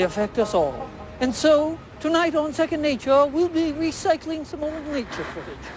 They affect us all. And so, tonight on Second Nature, we'll be recycling some old nature footage.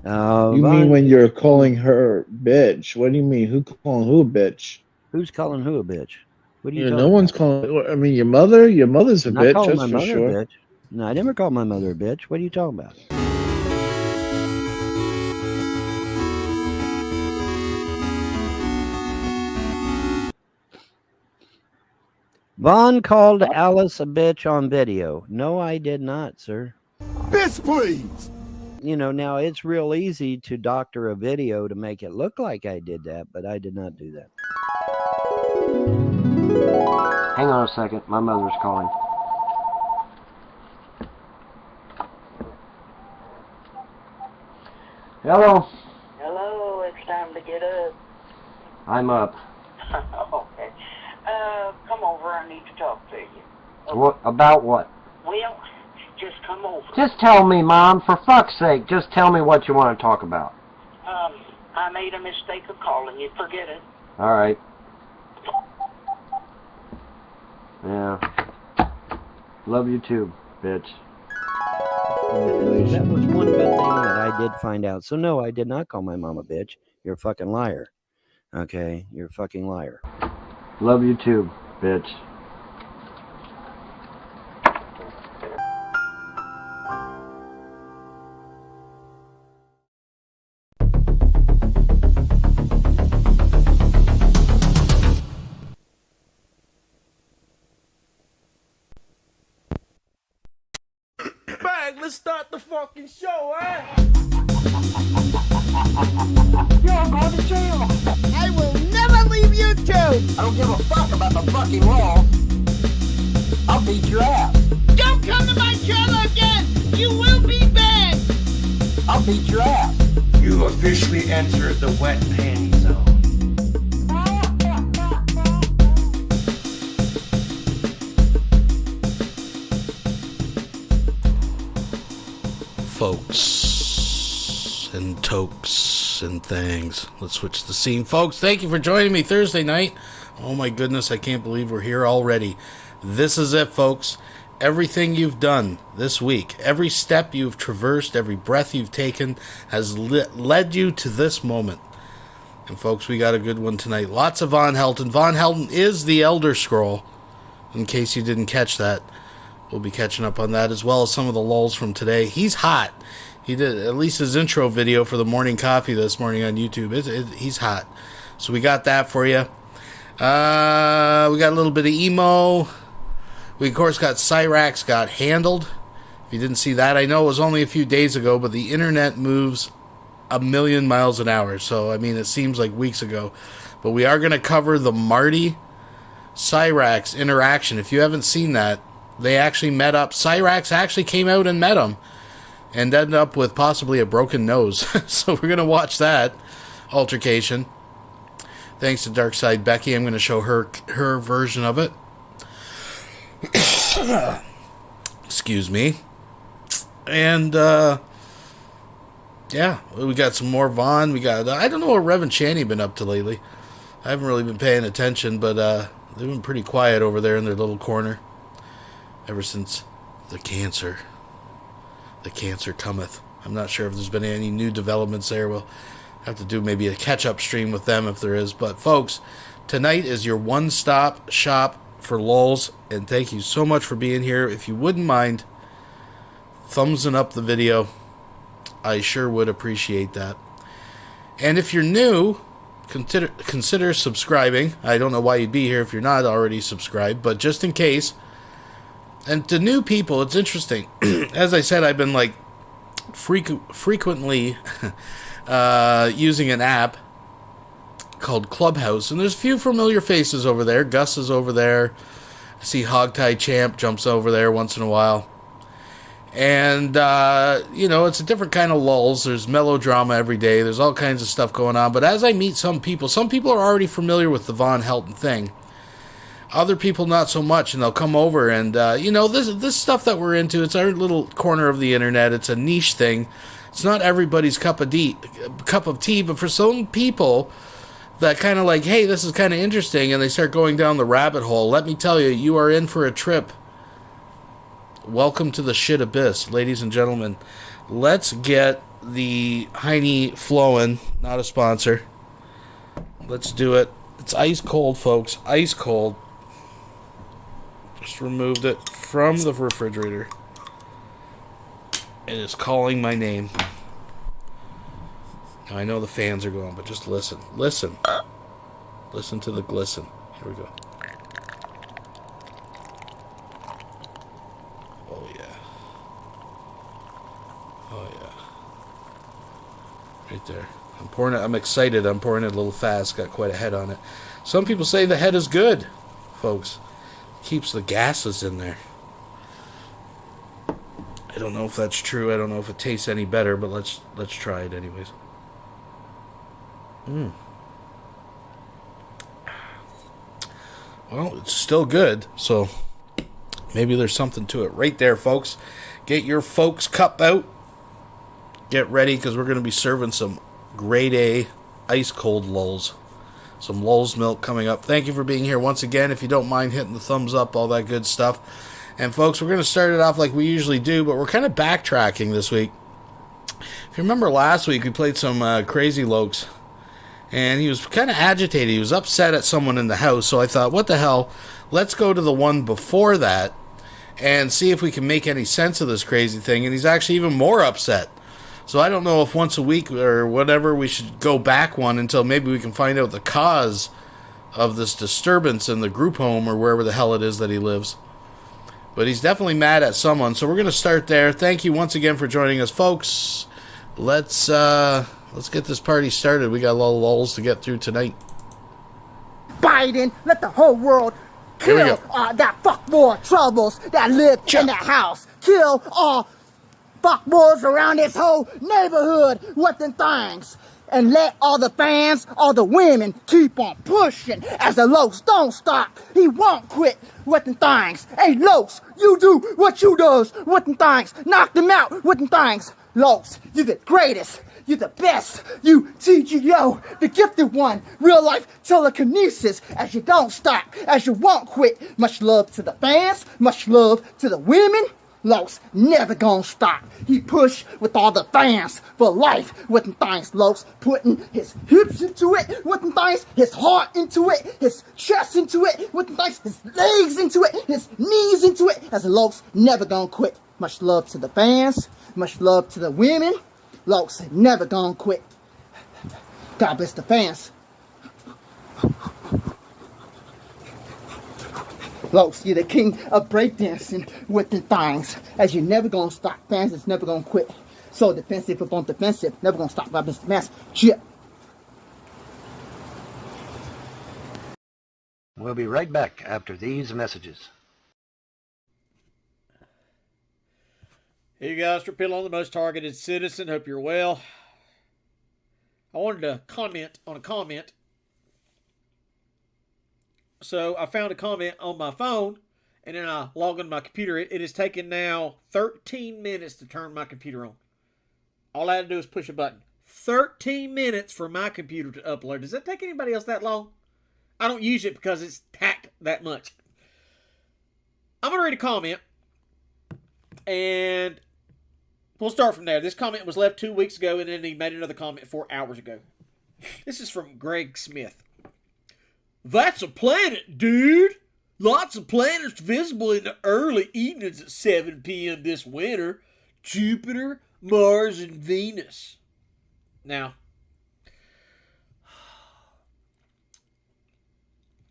You mean when you're calling her bitch? What do you mean? Who calling who a bitch? Who's calling who a bitch? What are you talking no one's calling. I mean, your mother. Your mother's a bitch. Calling That's my for mother sure. a bitch. No, I never called my mother a bitch. What are you talking about? Vaughn called Alice a bitch on video. No, I did not, sir. Bitch, please. You know, now it's real easy to doctor a video to make it look like I did that, but I did not do that. Hang on a second. My mother's calling. Hello. Hello, it's time to get up. I'm up. Okay. Come over, I need to talk to you. Okay. What about what? Well, just come over. Just tell me, Mom, for fuck's sake, just tell me what you want to talk about. I made a mistake of calling you. Forget it. All right. Yeah. Love you too, bitch. That was one good thing that I did find out. So no, I did not call my mom a bitch. You're a fucking liar. Okay? You're a fucking liar. Love you too, bitch. Bang, let's start the fucking show, eh? You're going to jail. I will never leave YouTube. I don't give a fuck about the fucking law. I'll beat your ass. Don't come to my channel again. You will be banned. I'll beat your ass. You officially entered the wet panty zone. Folks and tokes and things. Let's switch the scene. Folks, thank you for joining me Thursday night. Oh my goodness, I can't believe we're here already. This is it, folks. Everything you've done this week, every step you've traversed, every breath you've taken has led you to this moment. And folks, we got a good one tonight. Lots of Von Helton. Von Helton is the Elder Scroll, in case you didn't catch that. We'll be catching up on that, as well as some of the lulls from today. He's hot. He did at least his intro video for the morning coffee this morning on YouTube. He's hot. So we got that for you. We got a little bit of emo. We, of course, got Cyraxx got Handeled. If you didn't see that, I know it was only a few days ago, but the internet moves a million miles an hour. So, I mean, it seems like weeks ago. But we are going to cover the Marty Cyraxx interaction. If you haven't seen that, they actually met up. Cyraxx actually came out and met him and ended up with possibly a broken nose. So we're going to watch that altercation. Thanks to Darkside Becky. I'm going to show her version of it. Excuse me. And, yeah, we got some more Vaughn. We got, I don't know what Rev and Channy been up to lately. I haven't really been paying attention, but they've been pretty quiet over there in their little corner. Ever since the cancer cometh. I'm not sure if there's been any new developments there. We'll have to do maybe a catch-up stream with them if there is. But, folks, tonight is your one-stop shop for lulz. And thank you so much for being here. If you wouldn't mind thumbsing up the video, I sure would appreciate that. And if you're new, consider subscribing. I don't know why you'd be here if you're not already subscribed. But just in case... And to new people, it's interesting. As I said, I've been like frequently using an app called Clubhouse, and there's a few familiar faces over there. Gus is over there. I see Hogtie Champ jumps over there once in a while. And, you know, it's a different kind of lulz. There's melodrama every day. There's all kinds of stuff going on. But as I meet some people are already familiar with the Von Helton thing. Other people not so much, and they'll come over and, you know, this stuff that we're into, it's our little corner of the internet. It's a niche thing. It's not everybody's cup of tea, but for some people that kind of like, hey, this is kind of interesting, and they start going down the rabbit hole, let me tell you, you are in for a trip. Welcome to the shit abyss, ladies and gentlemen. Let's get the Heine Flowin', not a sponsor. Let's do it. It's ice cold, folks. Ice cold. Just removed it from the refrigerator. It is calling my name. Now I know the fans are going, but just listen. Listen. Listen to the glisten. Here we go. Oh, yeah. Oh, yeah. Right there. I'm excited. I'm pouring it a little fast. Got quite a head on it. Some people say the head is good, folks. Keeps the gases in there. I don't know if that's true. I don't know if it tastes any better, but let's try it anyways. Well, it's still good, so maybe there's something to it. Right there, folks. Get your folks cup out. Get ready, because we're going to be serving some grade A ice cold lulls. Some Lulz milk coming up. Thank you for being here once again. If you don't mind hitting the thumbs up, all that good stuff. And folks, we're going to start it off like we usually do, but we're kind of backtracking this week. If you remember last week, we played some Crazy Locs, and he was kind of agitated. He was upset at someone in the house, so I thought, what the hell? Let's go to the one before that and see if we can make any sense of this crazy thing. And he's actually even more upset. So I don't know if once a week or whatever we should go back one until maybe we can find out the cause of this disturbance in the group home or wherever the hell it is that he lives. But he's definitely mad at someone, so we're going to start there. Thank you once again for joining us, folks. Let's get this party started. We got a lot of lulls to get through tonight. Biden, let the whole world kill that fuckboy troubles that live in the house. Kill all fuckboys around this whole neighborhood with them things. And let all the fans, all the women keep on pushing as the Locs don't stop. He won't quit with them things. Hey, Locs, you do what you does with them things. Knock them out with them things. Locs, you're the greatest. You're the best. You TGO, the gifted one. Real life telekinesis as you don't stop, as you won't quit. Much love to the fans. Much love to the women. Locs never gonna stop. He push with all the fans for life with them things. Locs putting his hips into it with them things, his heart into it, his chest into it with them things, his legs into it, his knees into it. As the Locs never gonna quit. Much love to the fans. Much love to the women. Locs never gonna quit. God bless the fans. Locs, you're the king of breakdancing with the things. As you're never gonna stop. Fans is never gonna quit. So defensive upon defensive. Never gonna stop. God bless the fans. Chip. We'll be right back after these messages. Hey, you guys, Repeal on the Most Targeted Citizen. Hope you're well. I wanted to comment on a comment. So I found a comment on my phone, and then I log on my computer. It has taken now 13 minutes to turn my computer on. All I had to do is push a button. 13 minutes for my computer to upload. Does that take anybody else that long? I don't use it because it's hacked that much. I'm going to read a comment, and we'll start from there. This comment was left 2 weeks ago, and then he made another comment 4 hours ago. This is from Greg Smith. That's a planet, dude. Lots of planets visible in the early evenings at 7 p.m. this winter. Jupiter, Mars, and Venus. Now,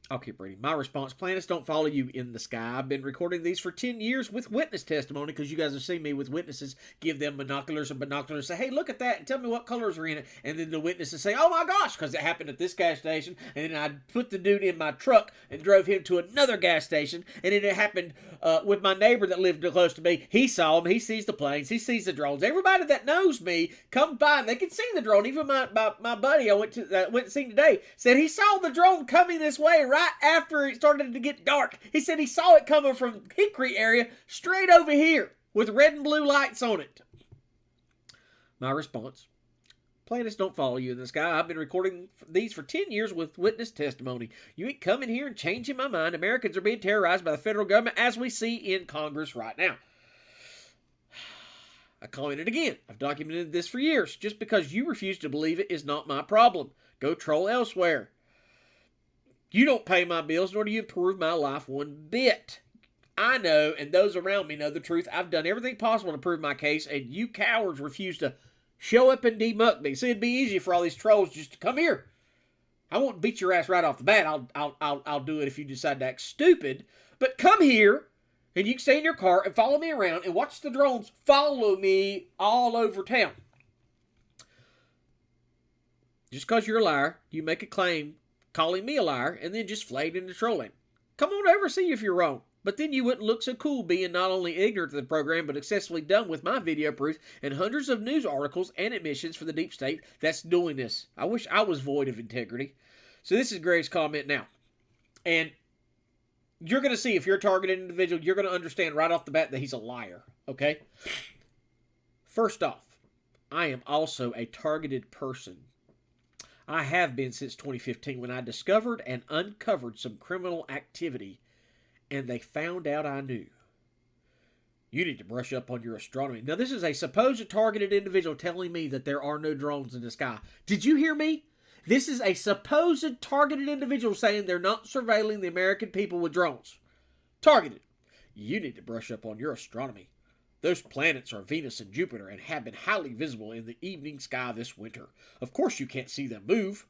I'll keep reading. My response, planets don't follow you in the sky. I've been recording these for 10 years with witness testimony because you guys have seen me with witnesses give them binoculars and binoculars. Say, hey, look at that and tell me what colors are in it. And then the witnesses say, oh my gosh, because it happened at this gas station. And then I put the dude in my truck and drove him to another gas station. And then it happened with my neighbor that lived close to me. He saw them. He sees the planes. He sees the drones. Everybody that knows me comes by and they can see the drone. Even my buddy I went and seen today said he saw the drone coming this way right after it started to get dark. He said he saw it coming from Hickory area straight over here with red and blue lights on it. My response, planets don't follow you in the sky. I've been recording these for 10 years with witness testimony. You ain't coming here and changing my mind. Americans are being terrorized by the federal government as we see in Congress right now. I commented again. I've documented this for years. Just because you refuse to believe it is not my problem. Go troll elsewhere. You don't pay my bills, nor do you improve my life one bit. I know, and those around me know the truth. I've done everything possible to prove my case, and you cowards refuse to show up and demuck me. See, it'd be easy for all these trolls just to come here. I won't beat your ass right off the bat. I'll do it if you decide to act stupid. But come here, and you can stay in your car and follow me around and watch the drones follow me all over town. Just because you're a liar, you make a claim calling me a liar, and then just flayed into trolling. Come on over, see if you're wrong. But then you wouldn't look so cool being not only ignorant of the program, but excessively dumb with my video proof and hundreds of news articles and admissions for the deep state that's doing this. I wish I was void of integrity. So this is Greg's comment now. And you're going to see, if you're a targeted individual, you're going to understand right off the bat that he's a liar. Okay? First off, I am also a targeted person. I have been since 2015 when I discovered and uncovered some criminal activity and they found out I knew. You need to brush up on your astronomy. Now, this is a supposed targeted individual telling me that there are no drones in the sky. Did you hear me? This is a supposed targeted individual saying they're not surveilling the American people with drones. Targeted. You need to brush up on your astronomy. Those planets are Venus and Jupiter and have been highly visible in the evening sky this winter. Of course you can't see them move.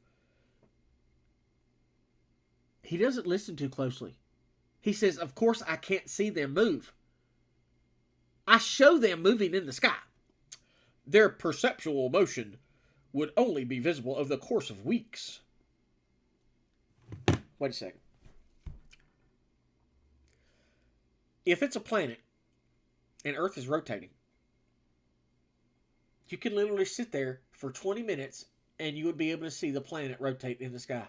He doesn't listen too closely. He says, of course I can't see them move. I show them moving in the sky. Their perceptual motion would only be visible over the course of weeks. Wait a second. If it's a planet and Earth is rotating, you can literally sit there for 20 minutes and you would be able to see the planet rotate in the sky.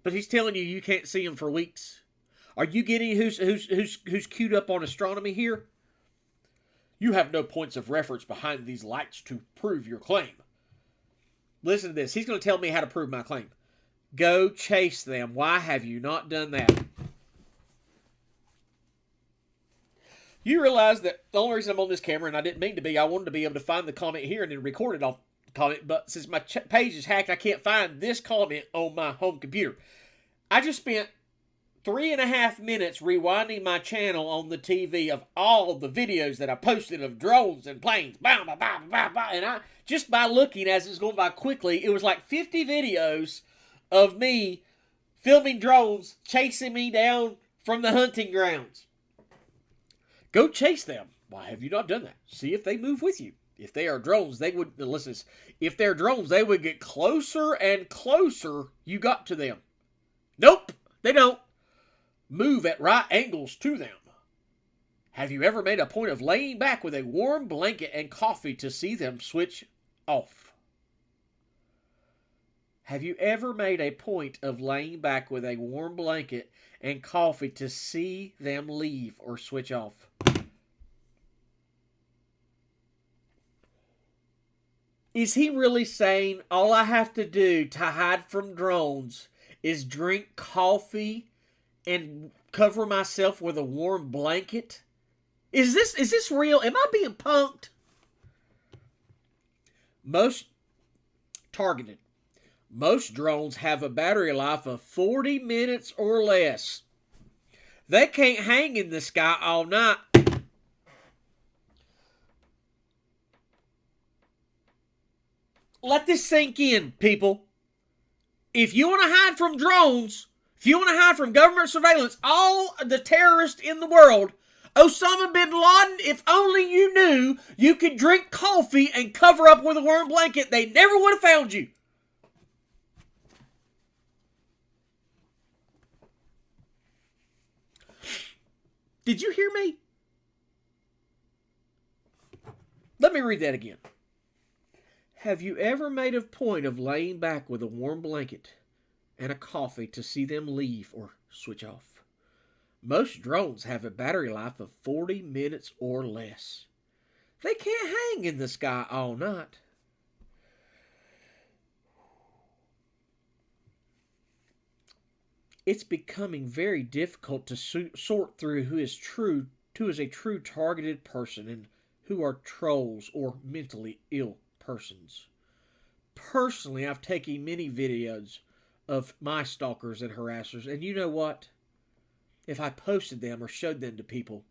But he's telling you you can't see him for weeks. Are you getting who's queued up on astronomy here? You have no points of reference behind these lights to prove your claim. Listen to this. He's going to tell me how to prove my claim. Go chase them. Why have you not done that? You realize that the only reason I'm on this camera, and I didn't mean to be, I wanted to be able to find the comment here and then record it off the comment, but since my page is hacked, I can't find this comment on my home computer. I just spent 3.5 minutes rewinding my channel on the TV of all the videos that I posted of drones and planes. Bah, bah, bah, bah, bah. And I, just by looking as it's going by quickly, it was like 50 videos of me filming drones chasing me down from the hunting grounds. Go chase them. Why have you not done that? See if they move with you. If they are drones, they would, listen, if they're drones, they would get closer and closer you got to them. Nope, they don't. Move at right angles to them. Have you ever made a point of laying back with a warm blanket and coffee to see them switch off? Have you ever made a point of laying back with a warm blanket and coffee to see them leave or switch off? Is he really saying all I have to do to hide from drones is drink coffee and cover myself with a warm blanket? Is this real? Am I being punked? Most drones have a battery life of 40 minutes or less. They can't hang in the sky all night. Let this sink in, people. If you want to hide from drones, if you want to hide from government surveillance, all the terrorists in the world, Osama bin Laden, if only you knew you could drink coffee and cover up with a warm blanket, they never would have found you. Did you hear me? Let me read that again. Have you ever made a point of laying back with a warm blanket and a coffee to see them leave or switch off? Most drones have a battery life of 40 minutes or less. They can't hang in the sky all night. It's becoming very difficult to sort through who is a true targeted person and who are trolls or mentally ill persons. Personally, I've taken many videos of my stalkers and harassers, and you know what? If I posted them or showed them to people,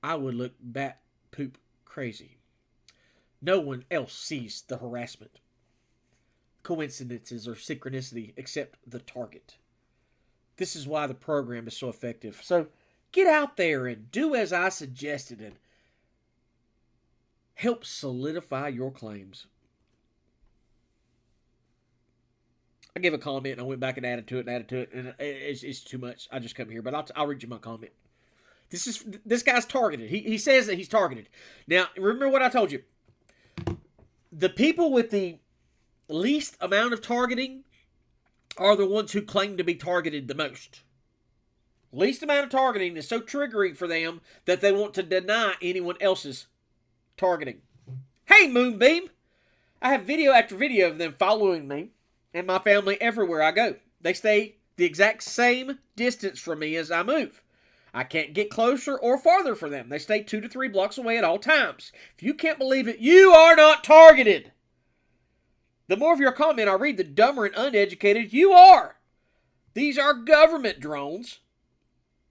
I would look bat poop crazy. No one else sees the harassment, coincidences, or synchronicity except the target. This is why the program is so effective. So get out there and do as I suggested and help solidify your claims. I gave a comment and I went back and added to it, and it's too much. I just come here, but I'll read you my comment. This guy's targeted. He says that he's targeted. Now, remember what I told you. The people with the least amount of targeting are the ones who claim to be targeted the most. Least amount of targeting is so triggering for them that they want to deny anyone else's targeting. Hey, Moonbeam! I have video after video of them following me and my family everywhere I go. They stay the exact same distance from me as I move. I can't get closer or farther from them. They stay 2 to 3 blocks away at all times. If you can't believe it, you are not targeted. The more of your comment I read, the dumber and uneducated you are. These are government drones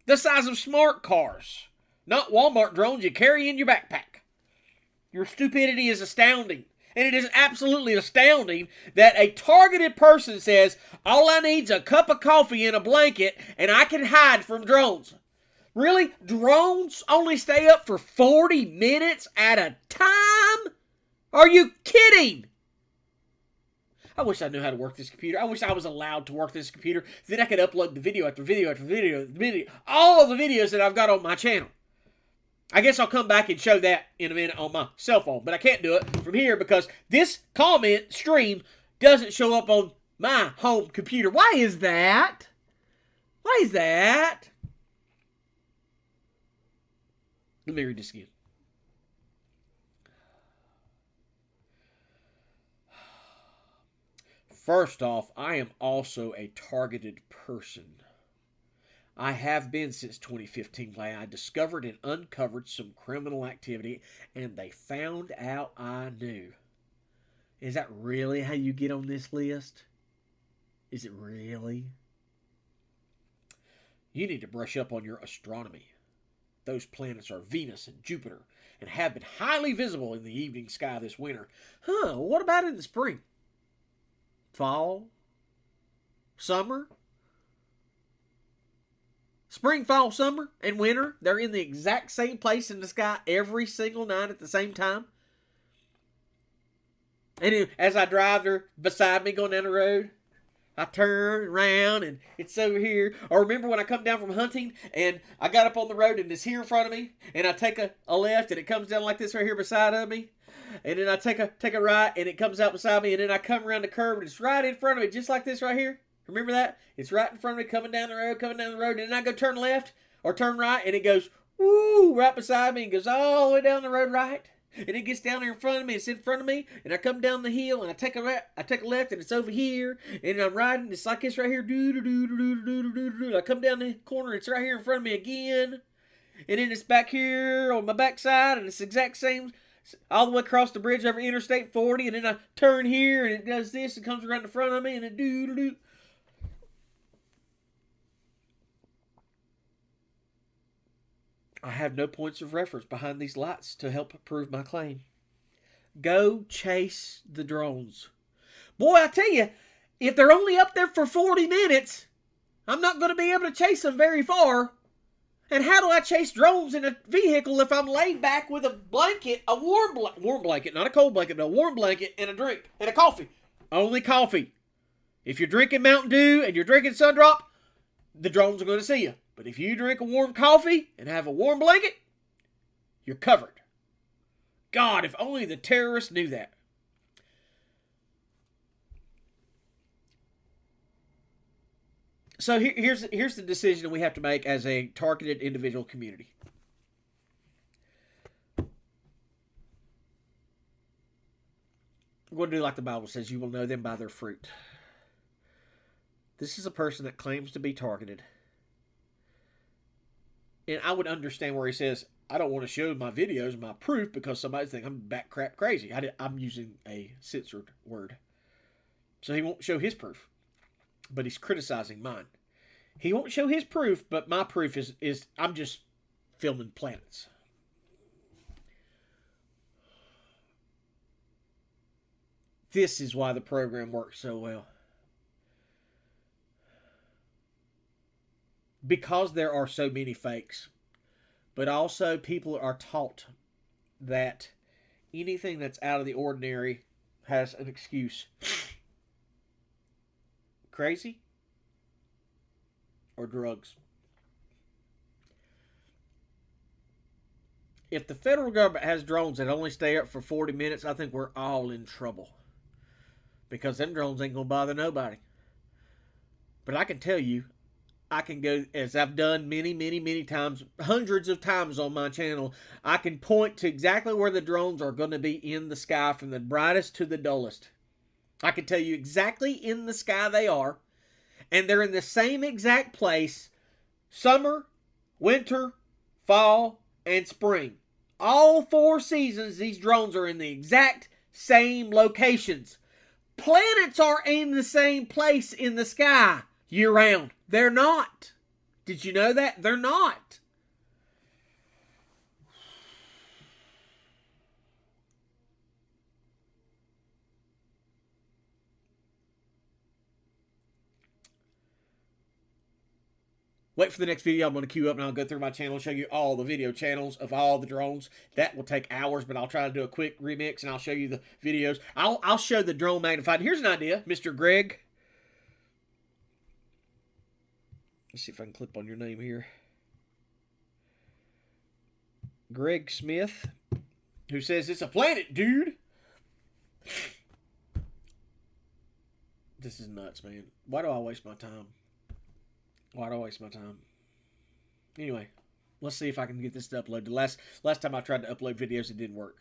the size of smart cars, not Walmart drones you carry in your backpack. Your stupidity is astounding. And it is absolutely astounding that a targeted person says, all I need is a cup of coffee and a blanket, and I can hide from drones. Really? Drones only stay up for 40 minutes at a time? Are you kidding? I wish I knew how to work this computer. I wish I was allowed to work this computer. Then I could upload the video after video after video, all of the videos that I've got on my channel. I guess I'll come back and show that in a minute on my cell phone, but I can't do it from here because this comment stream doesn't show up on my home computer. Why is that? Why is that? Let me read this again. First off, I am also a targeted person. I have been since 2015 when I discovered and uncovered some criminal activity and they found out I knew. Is that really how you get on this list? Is it really? You need to brush up on your astronomy. Those planets are Venus and Jupiter and have been highly visible in the evening sky this winter. What about in the spring? Fall? Summer? Spring, fall, summer, and winter, they're in the exact same place in the sky every single night at the same time. And as I drive, they're beside me going down the road. I turn around and it's over here. Or remember when I come down from hunting and I got up on the road and it's here in front of me and I take a left and it comes down like this right here beside of me. And then I take a right and it comes out beside me and then I come around the curve and it's right in front of me just like this right here. Remember that? It's right in front of me coming down the road, and then I go turn left or turn right and it goes, woo, right beside me and goes all the way down the road right. And it gets down there in front of me, it's in front of me, and I come down the hill and I take a left and it's over here, and I'm riding, it's like this right here, I come down the corner, it's right here in front of me again, and then it's back here on my backside, and it's the exact same, all the way across the bridge over Interstate 40, and then I turn here, and it does this, and comes around the front of me, and it I have no points of reference behind these lights to help prove my claim. Go chase the drones. Boy, I tell you, if they're only up there for 40 minutes, I'm not going to be able to chase them very far. And how do I chase drones in a vehicle if I'm laid back with a blanket, a warm blanket, not a cold blanket, but a warm blanket and a drink and a coffee? Only coffee. If you're drinking Mountain Dew and you're drinking Sundrop, the drones are going to see you. But if you drink a warm coffee and have a warm blanket, you're covered. God, if only the terrorists knew that. So here's the decision we have to make as a targeted individual community. We're going to do like the Bible says, you will know them by their fruit. This is a person that claims to be targeted. And I would understand where he says, I don't want to show my videos, my proof, because somebody think I'm back crap crazy. I'm using a censored word. So he won't show his proof. But he's criticizing mine. He won't show his proof, but my proof is I'm just filming planets. This is why the program works so well. Because there are so many fakes. But also people are taught that anything that's out of the ordinary has an excuse. Crazy or drugs. If the federal government has drones that only stay up for 40 minutes, I think we're all in trouble. Because them drones ain't going to bother nobody. But I can tell you, I can go, as I've done many times, hundreds of times on my channel, I can point to exactly where the drones are going to be in the sky from the brightest to the dullest. I can tell you exactly in the sky they are, and they're in the same exact place, summer, winter, fall, and spring. All 4 seasons, these drones are in the exact same locations. Planets are in the same place in the sky year-round. They're not. Did you know that? They're not. Wait for the next video. I'm going to queue up and I'll go through my channel and show you all the video channels of all the drones. That will take hours, but I'll try to do a quick remix and I'll show you the videos. I'll show the drone magnified. Here's an idea, Mr. Greg. Let's see if I can clip on your name here. Greg Smith, who says, it's a planet, dude. This is nuts, man. Why do I waste my time? Why do I waste my time? Anyway, let's see if I can get this to upload. The last time I tried to upload videos, it didn't work.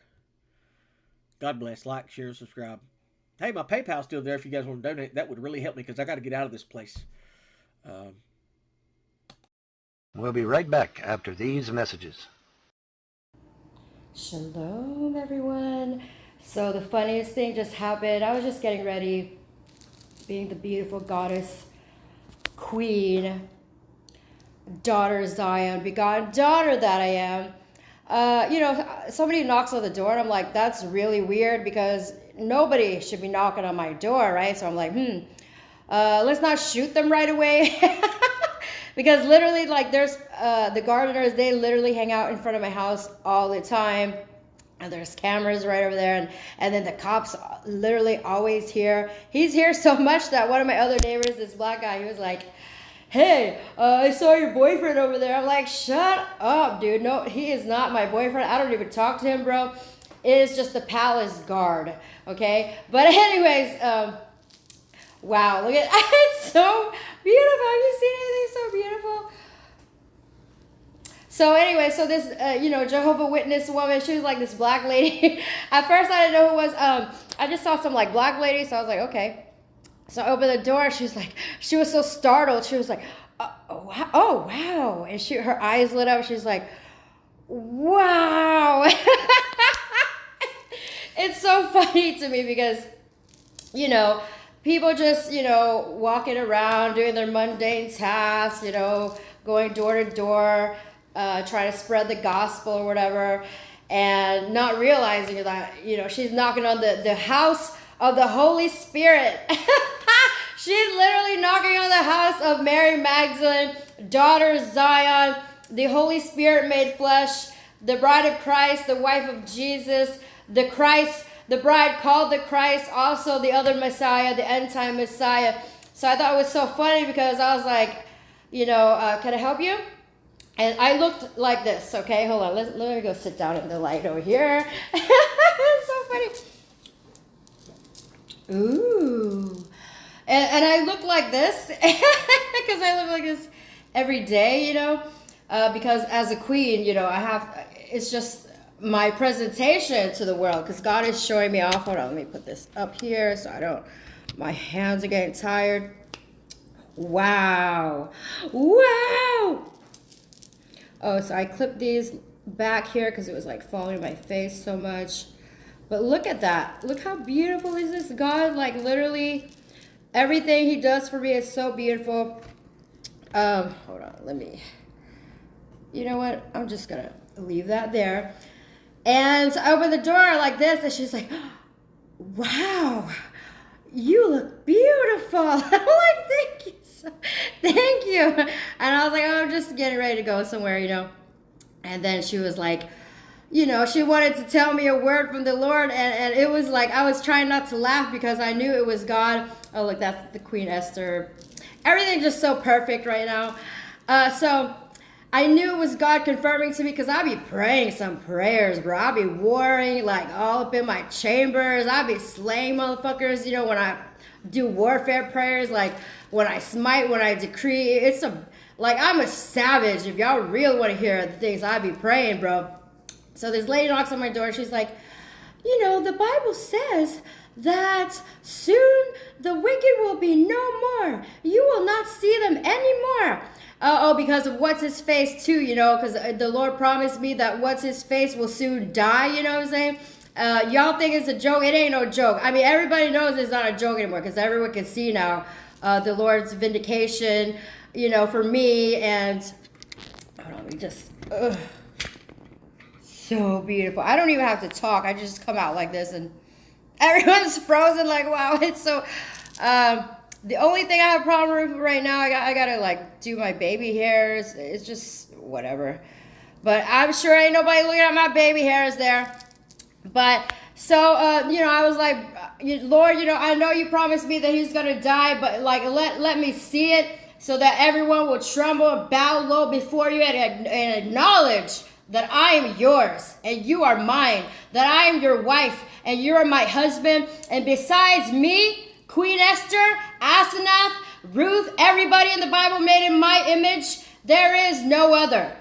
God bless. Like, share, subscribe. Hey, my PayPal's still there if you guys want to donate. That would really help me because I got to get out of this place. We'll be right back after these messages. Shalom, everyone. So the funniest thing just happened. I was just getting ready, being the beautiful goddess, queen, daughter Zion, begotten daughter that I am. You know, somebody knocks on the door and I'm like, that's really weird because nobody should be knocking on my door, right? So I'm like, let's not shoot them right away. Because literally, like, there's the gardeners, they literally hang out in front of my house all the time. And there's cameras right over there. And then the cops literally always here. He's here so much that one of my other neighbors, this black guy, he was like, hey, I saw your boyfriend over there. I'm like, shut up, dude. No, he is not my boyfriend. I don't even talk to him, bro. It is just the palace guard, okay? But anyways, wow, look at it's so beautiful. Have you seen anything so beautiful? So anyway, so this, you know, Jehovah's Witness woman, she was like this black lady. At first, I didn't know who it was. I just saw some like black lady, so I was like, okay. So I opened the door. She was like, she was so startled. She was like, oh wow, and her eyes lit up. She's like, wow. It's so funny to me because, you know, people just, you know, walking around, doing their mundane tasks, you know, going door to door, trying to spread the gospel or whatever, and not realizing that, you know, she's knocking on the house of the Holy Spirit. She's literally knocking on the house of Mary Magdalene, daughter Zion, the Holy Spirit made flesh, the bride of Christ, the wife of Jesus, the Christ, the bride called the Christ, also the other Messiah, the end time Messiah. So I thought it was so funny because I was like, you know, can I help you? And I looked like this, okay? Hold on, let me go sit down in the light over here. It's so funny. Ooh. And I look like this because I look like this every day, you know, because as a queen, you know, it's just my presentation to the world because God is showing me off. Hold on, let me put this up here so my hands are getting tired. Wow. Wow. Oh, so I clipped these back here because it was like falling in my face so much. But look at that. Look how beautiful is this God. Like literally everything he does for me is so beautiful. Hold on, let me, you know what? I'm just gonna leave that there. And I open the door like this and she's like, wow, you look beautiful. I'm like, thank you. Thank you. And I was like, oh, I'm just getting ready to go somewhere, you know. And then she was like, you know, she wanted to tell me a word from the Lord. And it was like, I was trying not to laugh because I knew it was God. Oh, look, that's the Queen Esther. Everything's just so perfect right now. So I knew it was God confirming to me because I be praying some prayers, bro. I be warring like all up in my chambers. I be slaying motherfuckers, you know, when I do warfare prayers, like when I smite, when I decree. Like I'm a savage. If y'all really want to hear the things I be praying, bro. So this lady knocks on my door. She's like, you know, the Bible says that soon the wicked will be no more. You will not see them anymore. Because of what's his face too, you know, because the Lord promised me that what's his face will soon die, you know what I'm saying? Y'all think it's a joke? It ain't no joke. I mean, everybody knows it's not a joke anymore because everyone can see now the Lord's vindication, you know, for me. And hold on, we just, so beautiful. I don't even have to talk. I just come out like this and everyone's frozen like, wow, it's so, the only thing I have a problem with right now, I gotta like do my baby hairs. It's just whatever. But I'm sure ain't nobody looking at my baby hairs there. But so, you know, I was like, Lord, you know, I know you promised me that he's gonna die, but like let me see it so that everyone will tremble and bow low before you and acknowledge that I am yours and you are mine, that I am your wife and you are my husband. And besides me, Queen Esther, Asenath, Ruth, everybody in the Bible made in my image, there is no other.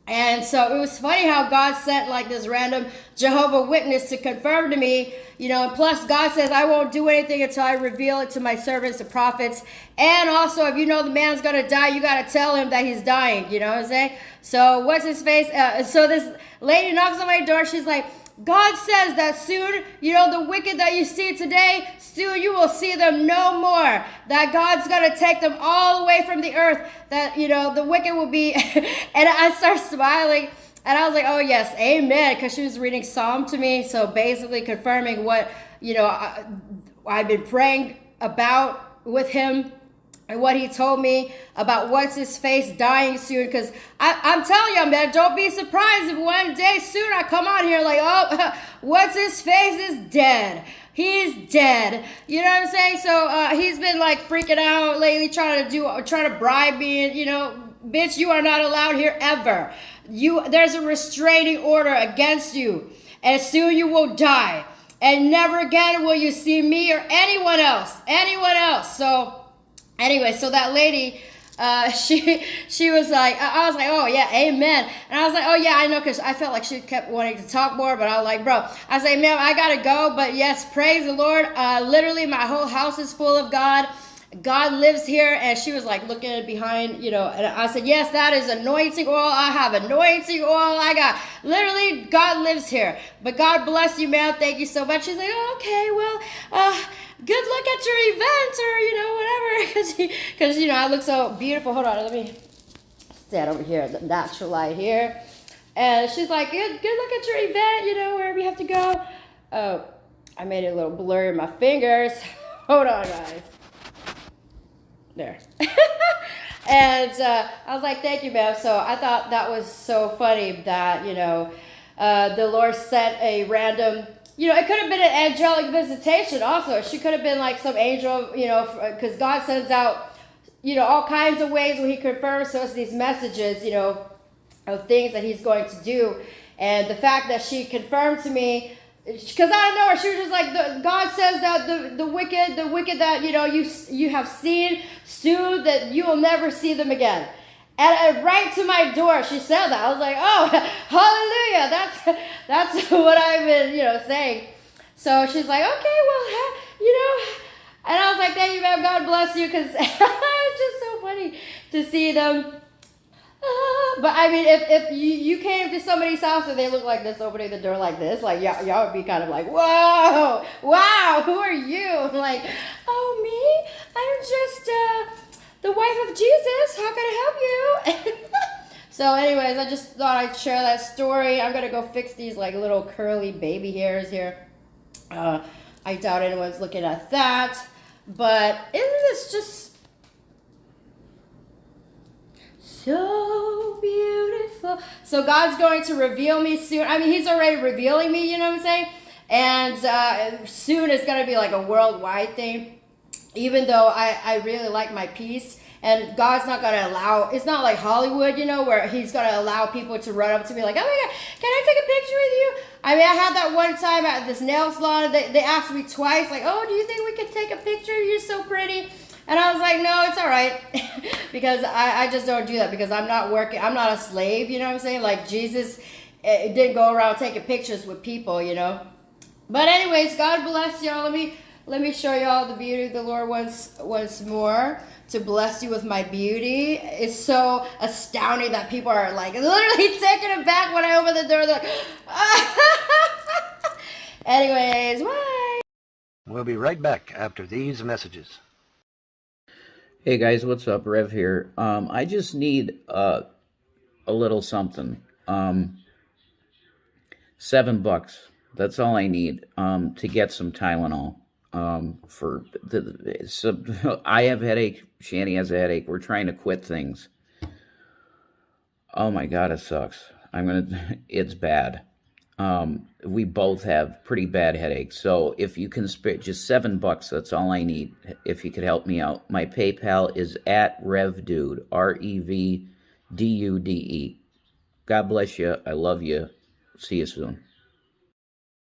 And so it was funny how God sent like this random Jehovah Witness to confirm to me, you know, and plus God says I won't do anything until I reveal it to my servants, the prophets. And also, if you know the man's going to die, you got to tell him that he's dying, you know what I'm saying? So what's his face? So this lady knocks on my door. She's like, God says that soon, you know, the wicked that you see today, soon you will see them no more. That God's going to take them all away from the earth. That, you know, the wicked will be. And I start smiling. And I was like, oh, yes, amen. Because she was reading Psalm to me. So basically confirming what, you know, I've been praying about with him. And what he told me about what's his face dying soon. Because I'm telling you, man, don't be surprised if one day soon I come out here like, oh, what's his face is dead. He's dead. You know what I'm saying? So he's been like freaking out lately, trying to bribe me. And, you know, bitch, you are not allowed here ever. There's a restraining order against you. And soon you will die. And never again will you see me or anyone else. So anyway, so that lady, she was like, I was like, oh yeah, amen. And I was like, oh yeah, I know, because I felt like she kept wanting to talk more, but I was like, bro, I was like, ma'am, I gotta go, but yes, praise the Lord. Literally, my whole house is full of God. God lives here. And she was like looking behind, you know, and I said, yes, that is anointing oil. I have anointing oil. I got, literally, God lives here. But God bless you, ma'am. Thank you so much. She's like, oh, okay, well, good luck at your event, or, you know, whatever. Because, you know, I look so beautiful. Hold on, let me stand over here, the natural light here. And she's like, good luck at your event, you know, wherever you have to go. Oh, I made it a little blurry in my fingers. Hold on, guys. There. And I was like, thank you, ma'am. So I thought that was so funny that, you know, the Lord sent a random, you know, it could have been an angelic visitation also. She could have been like some angel, you know, because God sends out, you know, all kinds of ways when he confirms to us these messages, you know, of things that he's going to do. And the fact that she confirmed to me, because I don't know her, she was just like, God says that the wicked that, you know, you have seen soon, that you will never see them again. And right to my door, she said that. I was like, oh, hallelujah. That's what I've been, you know, saying. So she's like, okay, well, you know. And I was like, thank you, ma'am. God bless you. Because it's just so funny to see them. But I mean, if you came to somebody's house and they look like this, opening the door like this, like y'all would be kind of like, whoa, wow, who are you? I'm like, oh, me? I'm just the wife of Jesus. How can I help you? So anyways, I just thought I'd share that story. I'm going to go fix these like little curly baby hairs here. I doubt anyone's looking at that. But isn't this just so beautiful? So God's going to reveal me soon. I mean, he's already revealing me, you know what I'm saying? And soon it's going to be like a worldwide thing. Even though I really like my peace. And God's not going to allow, it's not like Hollywood, you know, where he's going to allow people to run up to me like, oh my God, can I take a picture with you? I mean, I had that one time at this nail salon. They asked me twice, like, oh, do you think we could take a picture? You're so pretty. And I was like, no, it's all right. Because I just don't do that because I'm not working. I'm not a slave, you know what I'm saying? Like Jesus didn't go around taking pictures with people, you know. But anyways, God bless y'all. Let me show y'all the beauty of the Lord once more. To bless you with my beauty. It's so astounding that people are like literally taking it back when I open the door. They're like, anyways, bye. We'll be right back after these messages. Hey guys, what's up? Rev here. I just need a little something. $7. That's all I need to get some Tylenol. I have a headache. Shanny has a headache. We're trying to quit things. Oh my God, it sucks. It's bad. We both have pretty bad headaches. So if you can spare just $7, that's all I need. If you could help me out. My PayPal is @RevDude, RevDude. God bless you. I love you. See you soon.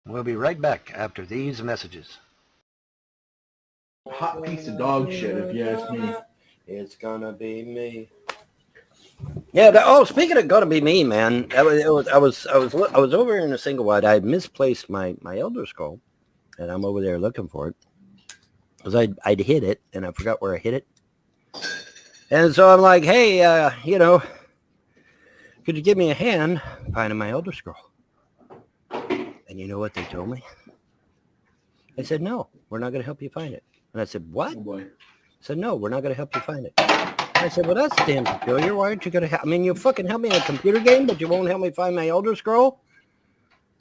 We'll be right back after these messages. Hot piece of dog shit, if you ask me. It's gonna be me. Yeah. Speaking of gonna be me, man. I was over in a single wide. I misplaced my Elder Scroll, and I'm over there looking for it because I'd hit it and I forgot where I hit it. And so I'm like, hey, could you give me a hand finding my Elder Scroll? And you know what they told me? They said, no, we're not going to help you find it. And I said, what? Oh boy. I said, no, we're not going to help you find it. I said, well, that's damn peculiar. Why aren't you going to help? I mean, you fucking help me in a computer game, but you won't help me find my Elder Scroll?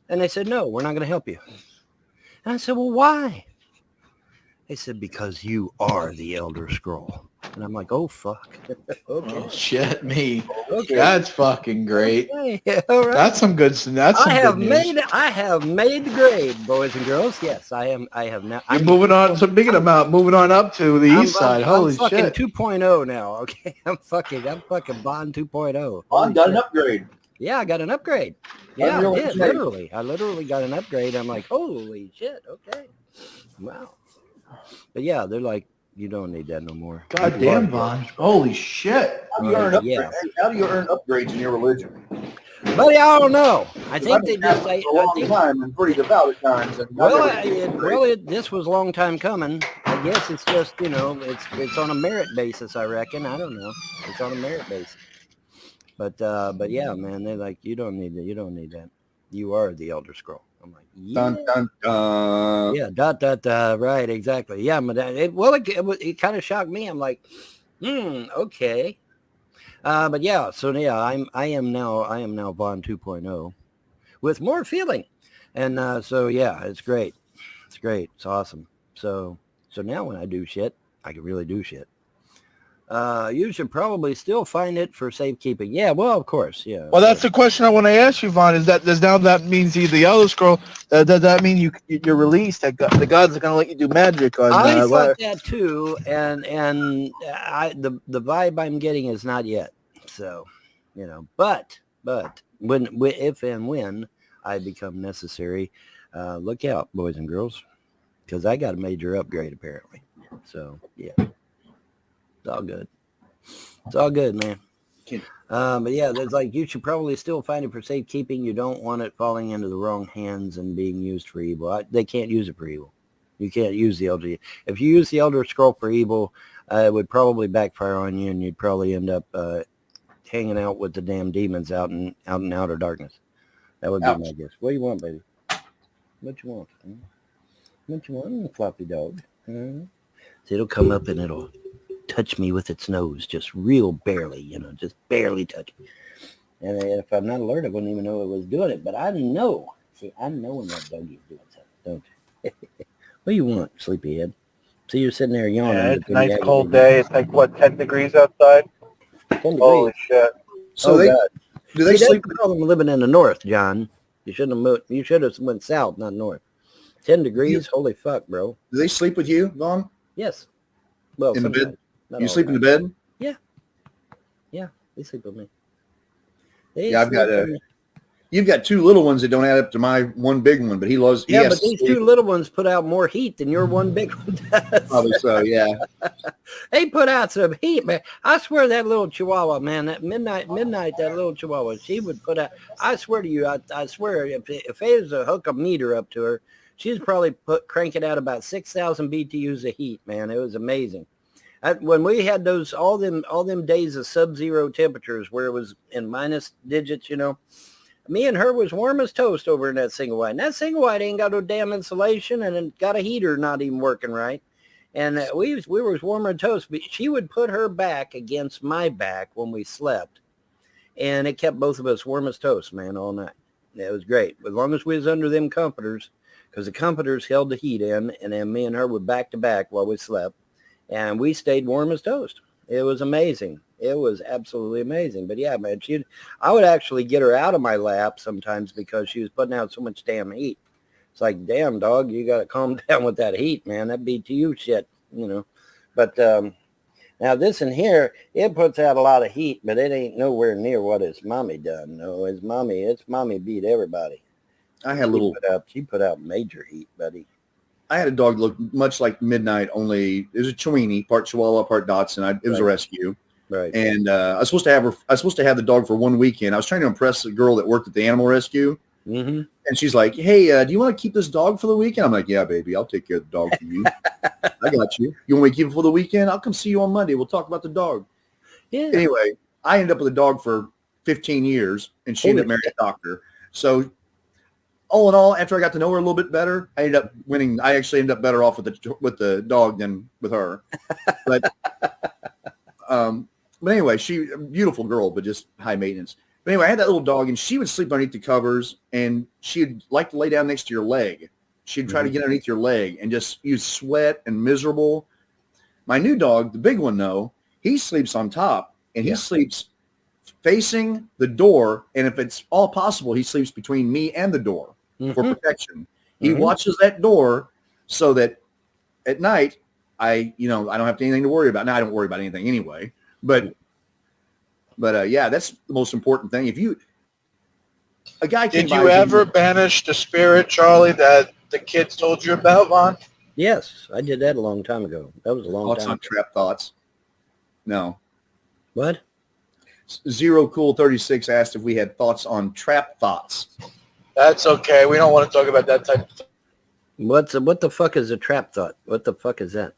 And they said, no, we're not going to help you. And I said, well, why? They said, because you are the Elder Scroll. And I'm like, oh, fuck. Okay. Oh, shit, me. Okay. That's fucking great. Okay. Yeah, all right. That's some good news. I have made the grade, boys and girls. Yes, I have now. You're moving on. So thinking about moving on up to the east side. Holy I'm shit. fucking 2.0 now. Okay, I'm fucking Bond 2.0. Bond got an upgrade. Yeah, I got an upgrade. Yeah, I did, literally. I literally got an upgrade. I'm like, holy shit. Okay. Wow. But yeah, they're like, you don't need that no more. God damn, Bond. Holy shit. How do you earn upgrades in your religion? Buddy, I don't know. I think they just a long time and pretty devout at times. And this was a long time coming. I guess it's just, it's on a merit basis, I reckon. I don't know. It's on a merit basis. But yeah, man, they're like, you don't need that. You don't need that. You are the Elder Scroll. I'm like, yeah. Dun, dun, dun. Yeah, right, exactly. Yeah, but it kind of shocked me. I'm like, okay. But yeah, so yeah, I am now Bond 2.0 with more feeling. And so yeah, it's great. It's great. It's awesome. So now when I do shit, I can really do shit. You should probably still find it for safekeeping. Yeah, well, of course, yeah. Well, that's the question I want to ask you, Vaughn. Is that that means the Elder Scroll? Does that mean you're released? That the gods are going to let you do magic? I thought that too, and the vibe I'm getting is not yet. So, but if and when I become necessary, look out, boys and girls, because I got a major upgrade apparently. So yeah. It's all good. It's all good, man. But yeah, there's like, you should probably still find it for safekeeping. You don't want it falling into the wrong hands and being used for evil. They can't use it for evil. You can't use the Elder. If you use the Elder Scroll for evil, it would probably backfire on you, and you'd probably end up hanging out with the damn demons out in outer darkness. That would be my guess. What do you want, baby? What you want? Huh? What you want, floppy dog? Huh? So it'll come up and it'll touch me with its nose, just real barely, just barely touch me. And if I'm not alert, I wouldn't even know it was doing it. But I know. See, I know when that doggy's doing something, don't you? What do you want, sleepyhead? So you're sitting there yawning. Yeah, it's a nice cold day. It's like, what, 10 degrees outside? 10 degrees. Holy shit. So do they sleep? That's the problem living in the north, John. You shouldn't have moved. You should have went south, not north. 10 degrees? Holy fuck, bro. Do they sleep with you, Vaughn? Yes. Well, in the bed? Not You sleep in the time. bed? Yeah. Yeah, they sleep with me. You've got two little ones that don't add up to my one big one, but he loves. Yeah, but these two little ones put out more heat than your one big one does. Probably so, yeah. They put out some heat, man. I swear that little Chihuahua, man, that midnight, that little Chihuahua, she would put out. I swear to you, I swear, if there was a hook a meter up to her, she's probably cranking out about 6,000 BTUs of heat, man. It was amazing. When we had all them days of sub-zero temperatures where it was in minus digits, me and her was warm as toast over in that single wide. And that single wide ain't got no damn insulation and it got a heater not even working right. And we were as warm as toast. But she would put her back against my back when we slept. And it kept both of us warm as toast, man, all night. It was great. As long as we was under them comforters, because the comforters held the heat in, and then me and her were back to back while we slept. And we stayed warm as toast. It was amazing. It was absolutely amazing. But yeah, man, I would actually get her out of my lap sometimes because she was putting out so much damn heat. It's like, damn, dog, you got to calm down with that heat, man. That BTU shit, But now this in here, it puts out a lot of heat, but it ain't nowhere near what its mommy done. No, its mommy beat everybody. She put out major heat, buddy. I had a dog look much like Midnight, only it was a Chiweenie, part Chihuahua, part Dachshund. It was a rescue. Right. And I was supposed to have the dog for one weekend. I was trying to impress the girl that worked at the animal rescue. Mm-hmm. And she's like, hey, do you want to keep this dog for the weekend? I'm like, yeah, baby, I'll take care of the dog for you. I got you. You want me to keep it for the weekend? I'll come see you on Monday. We'll talk about the dog. Yeah. Anyway, I ended up with a dog for 15 years, and she ended up marrying a doctor. So all in all, after I got to know her a little bit better, I ended up winning. I actually ended up better off with the dog than with her. But anyway, she a beautiful girl, but just high maintenance. But anyway, I had that little dog, and she would sleep underneath the covers, and she'd like to lay down next to your leg. She'd try to get underneath your leg, and just you sweat and miserable. My new dog, the big one, though, he sleeps on top, and he sleeps facing the door, and if it's all possible, he sleeps between me and the door for protection. He watches that door so that at night, I don't have anything to worry about. Now, I don't worry about anything anyway, but yeah, that's the most important thing. Did you ever banish the spirit, Charlie, that the kids told you about, Vaughn? Yes, I did that a long time ago. That was a long Thoughts time on trap thoughts? No. What? Zero Cool 36 asked if we had thoughts on trap thoughts. That's okay. We don't want to talk about that type of thing. What the fuck is a trap thought? What the fuck is that?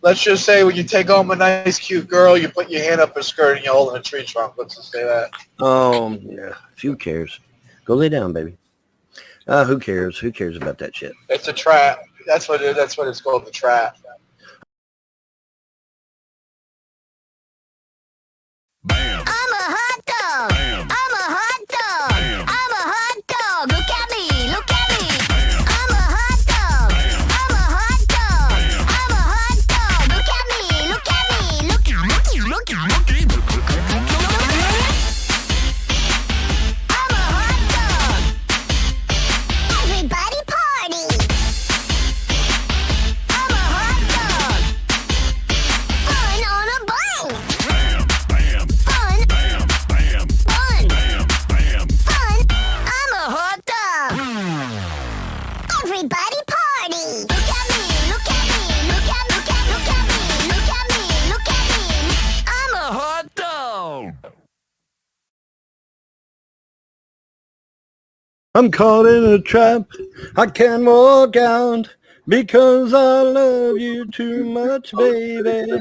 Let's just say when you take home a nice, cute girl, you put your hand up her skirt and you hold in a tree trunk. Let's just say that. Oh, yeah. Who cares? Go lay down, baby. Who cares? Who cares about that shit? It's a trap. That's what it's called, the trap. Bam. I'm a hot dog. Bam. I'm a hot dog. Bam. I'm a hot dog. Look at me. Look at me. Bam. I'm a hot dog. Bam. I'm a hot dog. Bam. I'm a hot dog. Look at me. Look at me. Look at me. Look at me. I'm a hot dog. Everybody party. I'm a hot dog. Fun on a bun. Fun. Bam, bam. Fun. Bam, bam. Fun. I'm a hot dog. Everybody party. Look at me. Look at me. Look at me. Look at me. Look at me. Look at me. I'm a hot dog. I'm caught in a trap. I can't walk out because I love you too much, baby.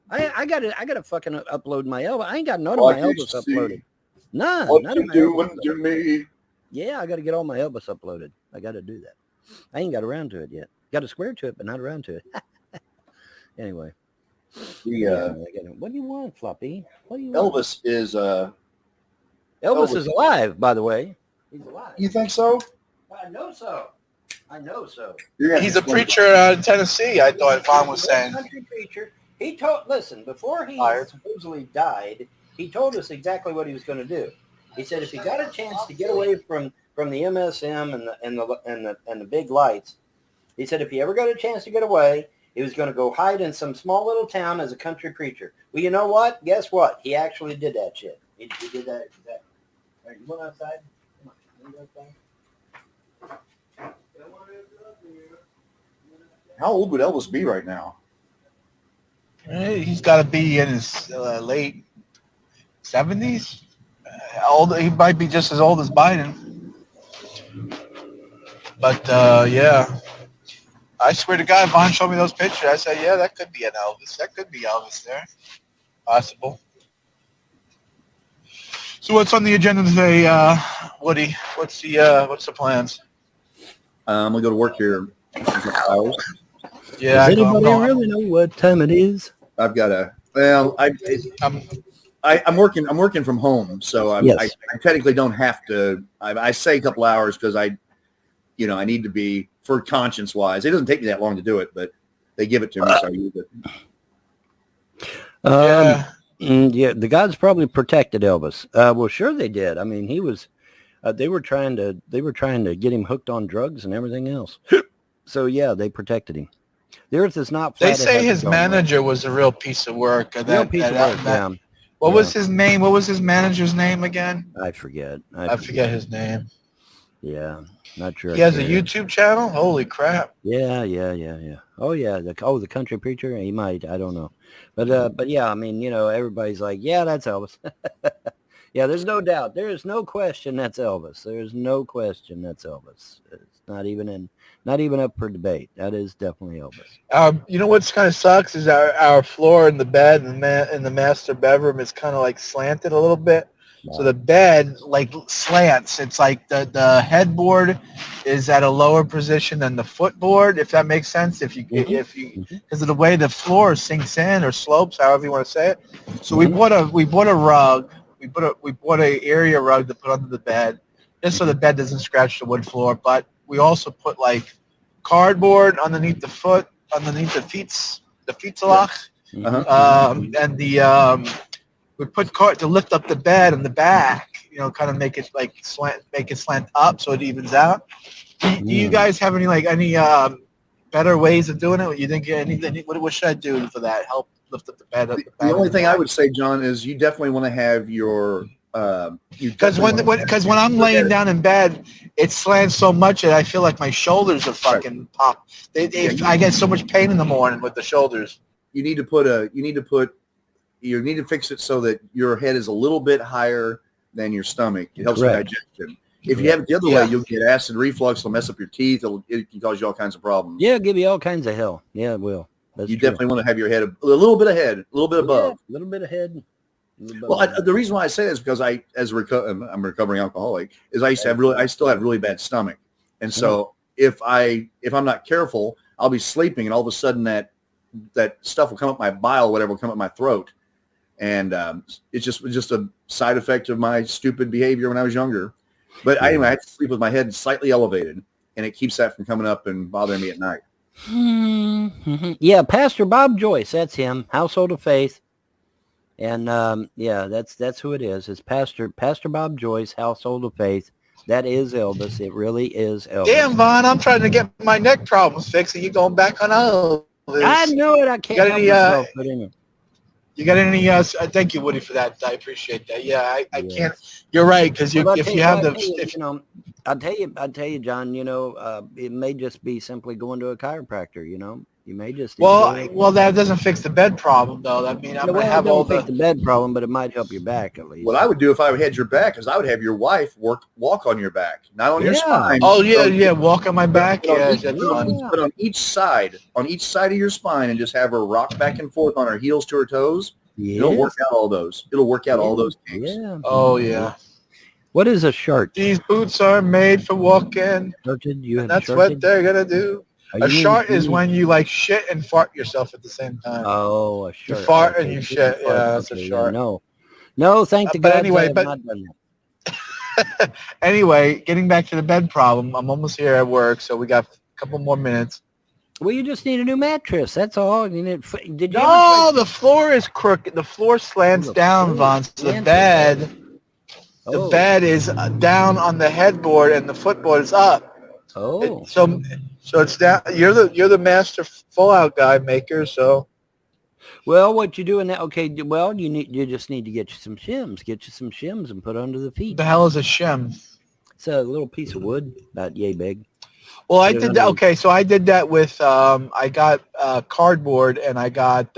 I got to fucking upload my Elvis. I ain't got none of Like my you Elvis see uploaded. None. What None you of my doing Elvis to me? Yeah, I got to get all my Elvis uploaded. I got to do that. I ain't got around to it yet. Got a square to it, but not around to it. Anyway. What do you want, Floppy? What do you want? Elvis is Elvis is alive, by the way. He's alive. You think so? I know so. I know so. He's a preacher out in Tennessee, I thought Vaughn was saying. Country preacher. He listen, before he supposedly died, he told us exactly what he was going to do. He said if he got a chance to get away from the MSM and the big lights, he said if he ever got a chance to get away, he was going to go hide in some small little town as a country preacher. Well, you know what? Guess what? He actually did that shit. He did that. All right, you want outside? Come on. You go outside? How old would Elvis be right now? He's got to be in his late 70s. He might be just as old as Biden. But, yeah. I swear to God, Vaughn showed me those pictures. I said, yeah, that could be an Elvis. That could be Elvis there. Possible. So what's on the agenda today, Woody? What's the plans? I'm going to go to work here in a couple hours. Yeah. Does anybody really know what time it is? I've got to. Well, I'm working from home, so I technically don't have to. I say a couple hours because I need to be for conscience wise. It doesn't take me that long to do it, but they give it to me, so I use it. Yeah, the gods probably protected Elvis. Well, sure they did. I mean, he was. They were trying to get him hooked on drugs and everything else. So yeah, they protected him. The earth is not flat. They say his manager was a real piece of work. What was his name? What was his manager's name again? I forget. I forget his name. Yeah, not sure. He has a YouTube channel? Holy crap. Yeah. Oh yeah, the country preacher. He might. I don't know, but yeah. I mean, everybody's like, yeah, that's Elvis. Yeah, there's no doubt. There is no question that's Elvis. There's no question that's Elvis. It's not even up for debate. That is definitely Elvis. You know what's kind of sucks is our floor in the bed in the master bedroom is kind of like slanted a little bit. Wow. So the bed like slants. It's like the headboard is at a lower position than the footboard, if that makes sense. If you because of the way the floor sinks in or slopes, however you want to say it. So we bought a rug. We bought a area rug to put under the bed, just so the bed doesn't scratch the wood floor. But we also put like cardboard underneath the lock, and we put to lift up the bed in the back. Kind of make it like slant up so it evens out. Do you guys have any better ways of doing it? You think anything? What should I do for that? Help lift up the bed. The only thing I would say, John, is you definitely want to have your because when I'm laying down in bed, it slants so much that I feel like my shoulders are fucking pop. I get so much pain in the morning with the shoulders. You need to fix it so that your head is a little bit higher than your stomach. It helps with digestion. If you have it the other way, you'll get acid reflux. It'll mess up your teeth. It can cause you all kinds of problems. Yeah, give you all kinds of hell. Yeah, it will. You definitely want to have your head a little bit ahead, a little bit above. A little bit ahead. Well, the reason why I say that is because I'm a recovering alcoholic, is I still have really bad stomach. And so if I'm not careful, I'll be sleeping and all of a sudden that stuff will come up my bile, whatever will come up my throat. And it's just a side effect of my stupid behavior when I was younger. But anyway, I have to sleep with my head slightly elevated, and it keeps that from coming up and bothering me at night. Yeah, Pastor Bob Joyce, that's him, Household of Faith. And that's who it is. It's Pastor Bob Joyce, Household of Faith. That is Elvis. It really is Elvis. Damn, Vaughn, I'm trying to get my neck problems fixed, and you going back on Elvis. I know it. I can't help myself. You got any? Thank you, Woody, for that. I appreciate that. Yeah, I can't. You're right, because I'll tell you, John. It may just be simply going to a chiropractor. You may just well, that doesn't fix the bed problem, though. I mean, I'm gonna have all fix the bed problem, but it might help your back at least. What I would do if I had your back is I would have your wife walk on your back, not on your spine. Oh yeah, walk on my back. Yeah, that's fun. But on each side of your spine, and just have her rock back and forth on her heels to her toes. It'll work out all those. It'll work out all those kinks. Yeah. Oh yeah. What is a shart? These boots are made for walking. That's what they're gonna do. A shart is when you like shit and fart yourself at the same time. Oh, a shart. You fart and you shit. Yeah, that's a shart. No, thank the but gods anyway, I have not done that. Anyway, getting back to the bed problem, I'm almost here at work, so we got a couple more minutes. Well, you just need a new mattress. That's all. Did you? No, the floor is crooked. The floor slants down, Vaughn. So the bed is down on the headboard, and the footboard is up. Oh. So it's down. You're the master fallout guy maker. So. Well, what you doing now? Okay. Well, you just need to get you some shims. Get you some shims and put under the feet. The hell is a shim? It's a little piece of wood, about yay big. Well, I did that. Okay, so I did that with I got cardboard and I got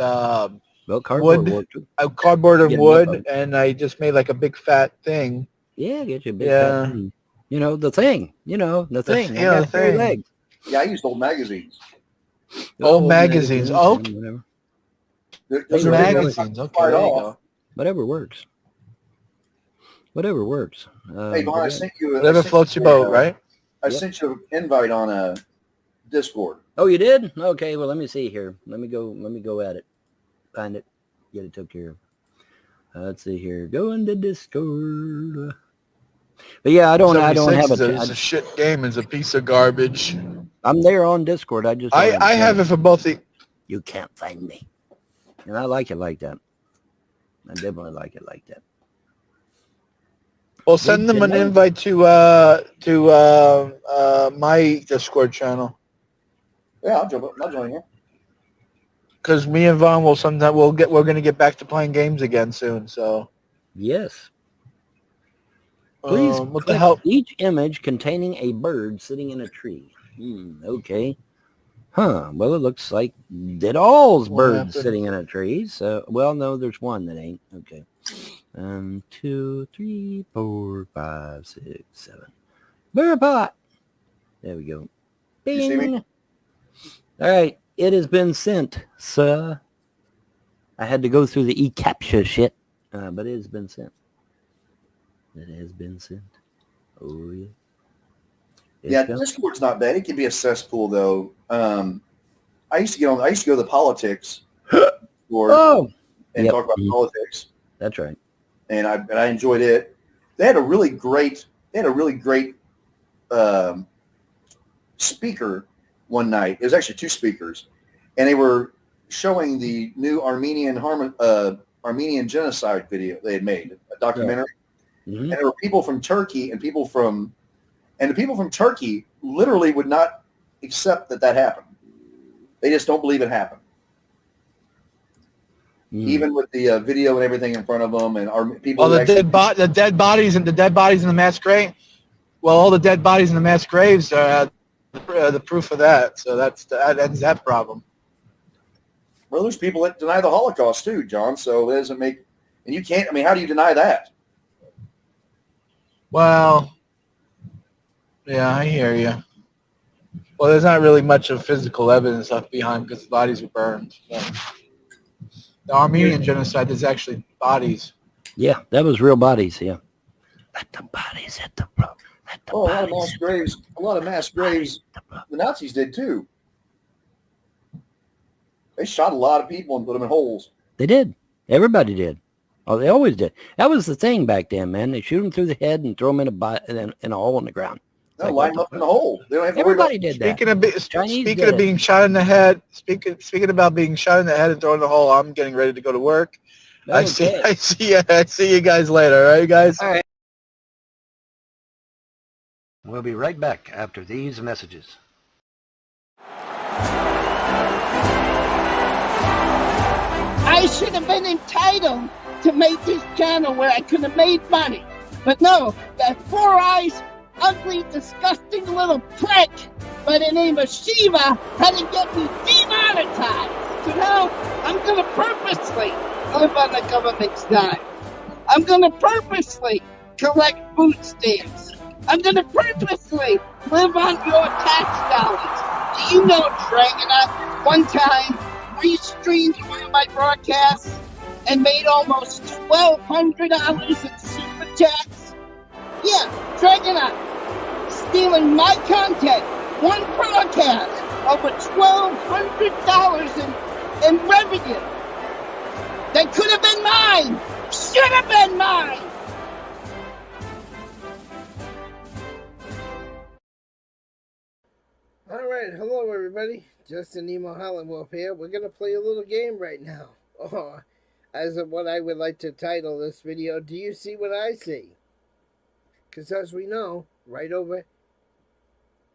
cardboard cardboard and wood, and I just made like a big fat thing. Yeah, get you a big fat thing. You know the thing. The thing. I got 3 legs. Yeah, I used old magazines. Old magazines. Oh, whatever. Those are magazines. Okay, there you go. Whatever works. Whatever works. Hey, Vaughn, I sent you. Whatever floats your boat, right? I sent you an invite on a Discord. Oh, you did? Okay. Well, let me see here. Let me go at it. Find it. Get it took care of. Let's see here. Go into Discord. But yeah, I don't have It's a shit game. It's a piece of garbage. I'm there on Discord. I have it for both the. You can't find me, and I like it like that. I definitely like it like that. Well, send them an invite to my Discord channel. Yeah, I'll join you. Because me and Vaughn will we're going to get back to playing games again soon. So. Yes. Please what the hell? Each image containing a bird sitting in a tree. Okay. Huh. Well, it looks like all's birds sitting in a tree. So, well, no, there's one that ain't. Okay. 1, 2, 3, 4, 5, 6, 7. Bird pot. There we go. Bing. All right. It has been sent, sir. I had to go through the eCAPTCHA shit, but it has been sent. It has been sent. Oh, yeah. Yeah, Discord's not bad. It can be a cesspool, though. I used to go to the politics board and talk about politics. That's right. And I enjoyed it. They had a really great speaker one night. It was actually 2 speakers, and they were showing the new Armenian genocide video they had made, a documentary. Yeah. Mm-hmm. And there were people from Turkey and the people from Turkey literally would not accept that happened. They just don't believe it happened. Even with the video and everything in front of them, and our people. Well, the dead bodies in the mass grave. Well, all the dead bodies in the mass graves are the proof of that. So that ends that problem. Well, there's people that deny the Holocaust too, John. So it doesn't make, and you can't. I mean, how do you deny that? Well, yeah, I hear you. Well, there's not really much of physical evidence left behind because the bodies were burned. So. The Armenian genocide is actually bodies. Yeah, that was real bodies. Yeah. Let the bodies hit the road. A lot of mass graves. A lot of mass graves. The Nazis did too. They shot a lot of people and put them in holes. They did. Everybody did. Oh, they always did. That was the thing back then, man. They shoot them through the head and throw them in a hole in the ground. No, line them up in the hole. They don't have to Everybody did that. Speaking of being shot in the head, speaking about being shot in the head and thrown in the hole, I'm getting ready to go to work. Okay. I see you guys later. All right, guys. All right. We'll be right back after these messages. I should have been entitled to make this channel where I could have made money. But no, that 4 eyes, ugly, disgusting little prick by the name of Shiva had to get me demonetized. So now I'm going to purposely live on the government's dime. I'm going to purposely collect food stamps. I'm going to purposely live on your tax dollars. Do you know, Dragonite, one time restreamed one of my broadcasts and made almost $1,200 in super chats? Yeah, Dragonite, stealing my content, one broadcast, over $1,200 in revenue. That could have been mine! Should have been mine! Alright, hello everybody. Justin Emo Hollandwolf here. We're going to play a little game right now. Or, as of what I would like to title this video, Do You See What I See? Because as we know, right over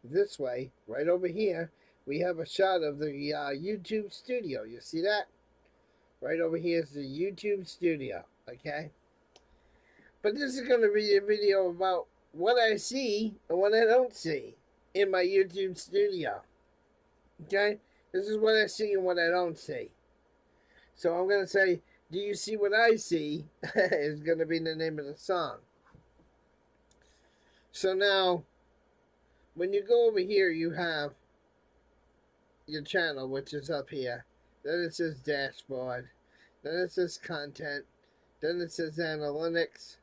this way, right over here, we have a shot of the YouTube studio. You see that? Right over here is the YouTube studio, okay? But this is going to be a video about what I see and what I don't see in my YouTube studio. Okay? This is what I see and what I don't see. So I'm going to say, Do You See What I See? Is going to be the name of the song. So now, when you go over here, you have your channel, which is up here. Then it says dashboard. Then it says content. Then it says analytics.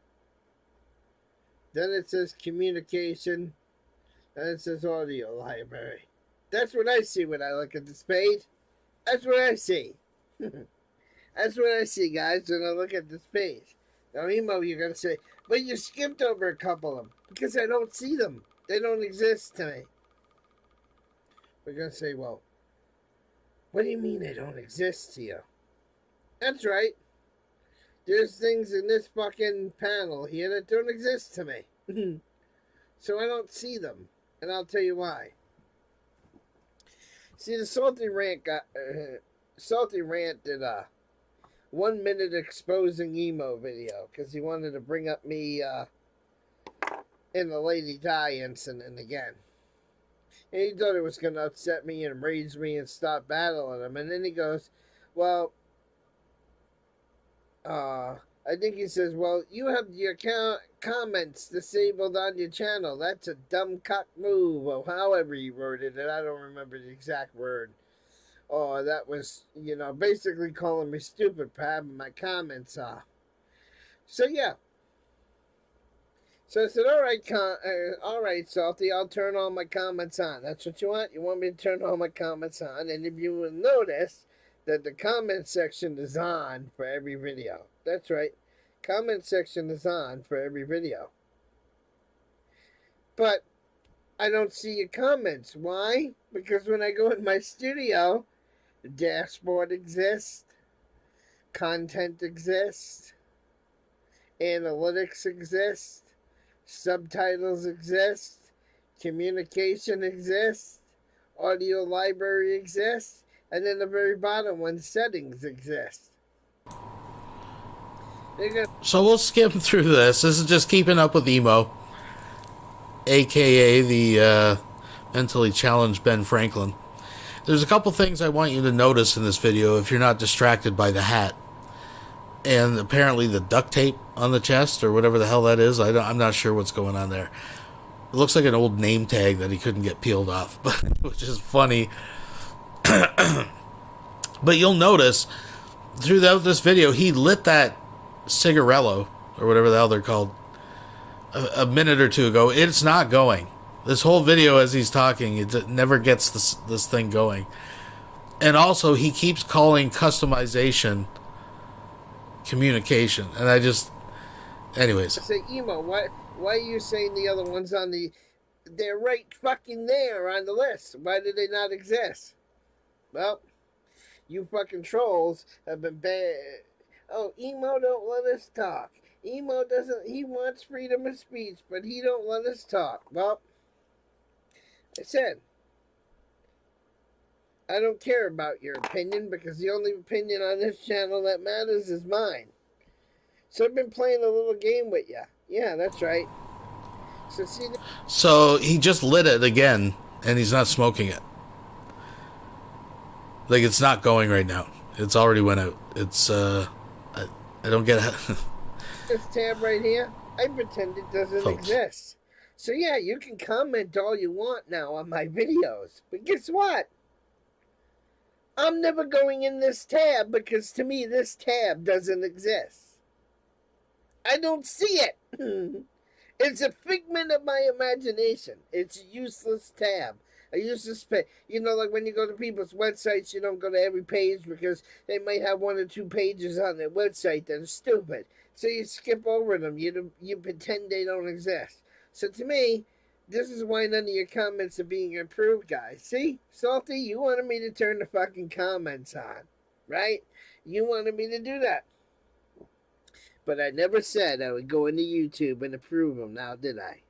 Then it says communication. Then it says audio library. That's what I see when I look at this page. That's what I see. That's what I see, guys, when I look at this page. Now, Emo, you're going to say, but you skipped over a couple of them. Because I don't see them. They don't exist to me. We're going to say, well, what do you mean they don't exist to you? That's right. There's things in this fucking panel here that don't exist to me. So I don't see them. And I'll tell you why. See, the Salty Rant did a 1 minute exposing Emo video. Because he wanted to bring up me in the Lady Di incident again. And he thought it was going to upset me and rage me and stop battling him. And then he goes, well, I think he says, well, you have your comments disabled on your channel. That's a dumb cock move, or however he worded it. I don't remember the exact word. Oh, that was, you know, basically calling me stupid for having my comments off. So, yeah. So I said, all right, Salty, I'll turn all my comments on. That's what you want? You want me to turn all my comments on? And if you will notice that the comment section is on for every video. That's right. Comment section is on for every video. But I don't see your comments. Why? Because when I go in my studio, the dashboard exists, content exists, analytics exists, subtitles exist, communication exists, audio library exists, and then the very bottom one, settings exist. So we'll skim through this. This is just keeping up with Emo, aka the mentally challenged Ben Franklin. There's a couple things I want you to notice in this video if you're not distracted by the hat. And apparently the duct tape on the chest, or whatever the hell that is. I'm not sure what's going on there. It looks like an old name tag that he couldn't get peeled off, which is funny. But you'll notice throughout this video, he lit that cigarello, or whatever the hell they're called, a minute or two ago. It's not going. This whole video, as he's talking, it never gets this thing going. And also, he keeps calling customization communication, and I just, anyways. I say, Emo, why are you saying the other ones on the? They're right fucking there on the list. Why do they not exist? Well, you fucking trolls have been bad. Oh, Emo don't let us talk. Emo doesn't. He wants freedom of speech, but he don't let us talk. Well, I said, I don't care about your opinion, because the only opinion on this channel that matters is mine. So I've been playing a little game with you. Yeah, that's right. So he just lit it again and he's not smoking it. Like, it's not going right now. It's already went out. It's, I don't get it. This tab right here, I pretend it doesn't Folks. exist. So yeah, you can comment all you want now on my videos. But guess what? I'm never going in this tab because to me this tab doesn't exist. I don't see it. It's a figment of my imagination. It's a useless tab. A useless page. You know, like when you go to people's websites, you don't go to every page because they might have 1 or 2 pages on their website that are stupid. So you skip over them. You pretend they don't exist. So to me, this is why none of your comments are being approved, guys. See? Salty, you wanted me to turn the fucking comments on. Right? You wanted me to do that. But I never said I would go into YouTube and approve them now, did I?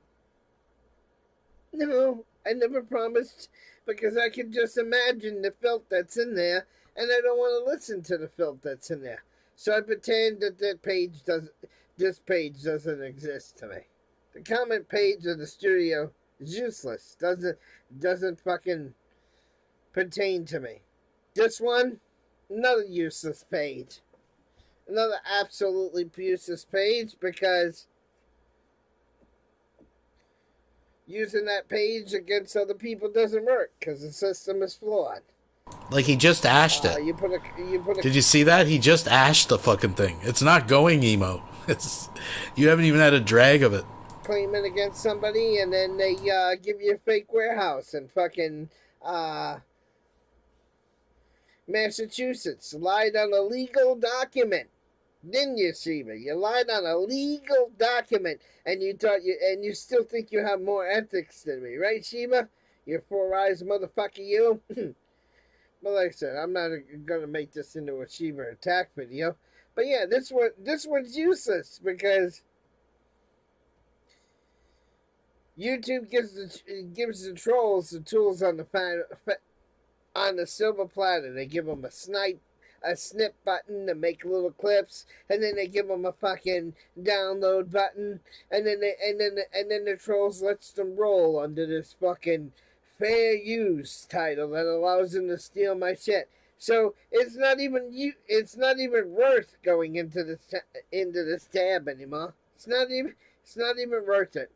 No, I never promised because I could just imagine the filth that's in there and I don't want to listen to the filth that's in there. So I pretend that this page doesn't exist to me. The comment page of the studio is useless. Doesn't fucking pertain to me. This one, another useless page. Another absolutely useless page because using that page against other people doesn't work because the system is flawed. Like, he just ashed it. Did you see that? He just ashed the fucking thing. It's not going emo. You haven't even had a drag of it. Claim it against somebody and then they give you a fake warehouse in fucking Massachusetts. Lied on a legal document. Didn't you, Sheba? You lied on a legal document and you still think you have more ethics than me, right, Sheba? You 4 eyes motherfucker, you. But like I said, I'm not gonna make this into a Sheba attack video. But yeah, this one's useless because YouTube gives the trolls the tools on the silver platter. They give them a snip button to make little clips, and then they give them a fucking download button, and then the trolls lets them roll under this fucking fair use title that allows them to steal my shit. So it's not even worth going into this tab anymore. It's not even worth it.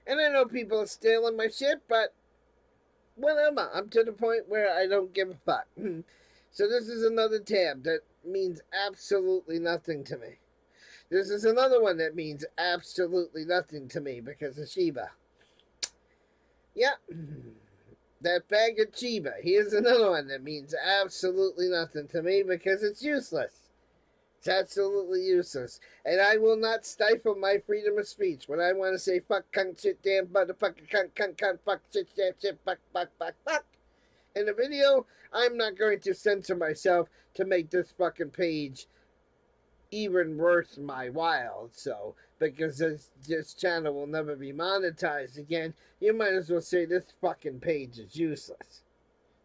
And I know people are stealing my shit, but whatever. I'm to the point where I don't give a fuck. So this is another tab that means absolutely nothing to me. This is another one that means absolutely nothing to me because of Sheba. Yeah. That bag of Sheba. Here's another one that means absolutely nothing to me because it's useless. It's absolutely useless. And I will not stifle my freedom of speech when I want to say fuck, cunt, shit, damn, motherfucker, cunt, fuck, shit, fuck. In the video, I'm not going to censor myself to make this fucking page even worth my while. So, because this channel will never be monetized again, you might as well say this fucking page is useless.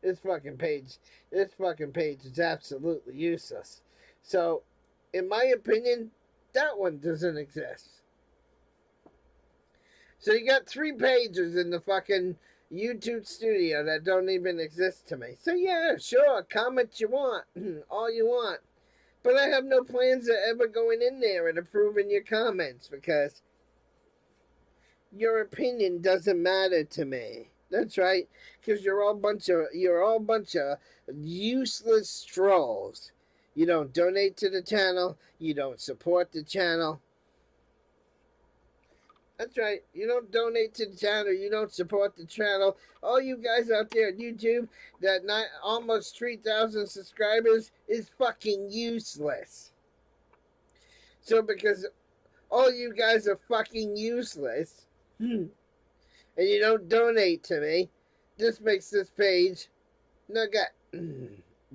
This fucking page is absolutely useless. So, in my opinion, that one doesn't exist. So you got 3 pages in the fucking YouTube studio that don't even exist to me. So yeah, sure, comment you want, all you want. But I have no plans of ever going in there and approving your comments because your opinion doesn't matter to me. That's right, because you're all bunch of useless trolls. You don't donate to the channel. You don't support the channel. That's right. You don't donate to the channel. You don't support the channel. All you guys out there on YouTube that almost 3,000 subscribers is fucking useless. So because all you guys are fucking useless and you don't donate to me, this makes this page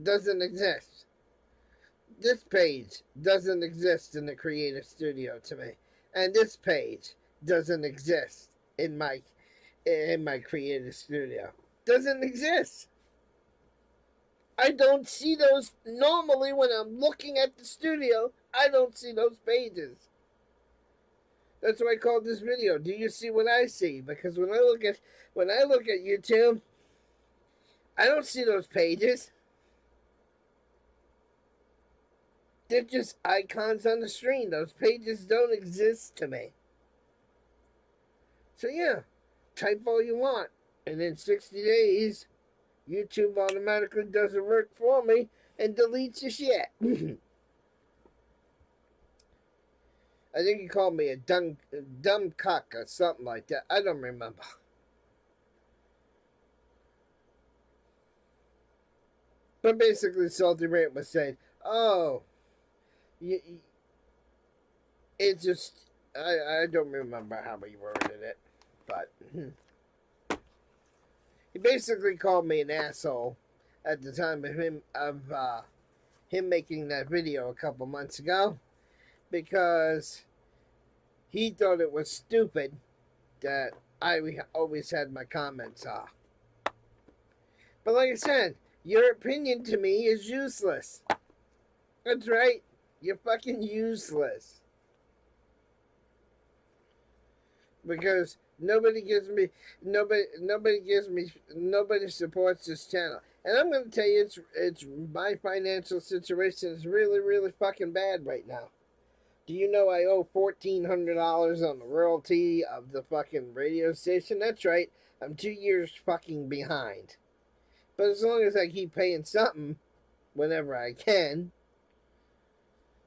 doesn't exist. This page doesn't exist in the Creative Studio to me. And this page doesn't exist in my Creative Studio. Doesn't exist. I don't see those normally when I'm looking at the studio. I don't see those pages. That's why I called this video. Do you see what I see? Because when I look at YouTube, I don't see those pages. They're just icons on the screen. Those pages don't exist to me. So yeah, type all you want. And in 60 days, YouTube automatically does the work for me and deletes your shit. I think he called me a dumb cock or something like that. I don't remember. But basically, Salty Rant was saying, oh, it's just, I don't remember how he worded it, but he basically called me an asshole at the time of him making that video a couple months ago, because he thought it was stupid that I always had my comments off. But like I said, your opinion to me is useless. That's right. You're fucking useless. Because nobody supports this channel. And I'm going to tell you, it's my financial situation is really, really fucking bad right now. Do you know I owe $1,400 on the royalty of the fucking radio station? That's right. I'm 2 years fucking behind. But as long as I keep paying something whenever I can,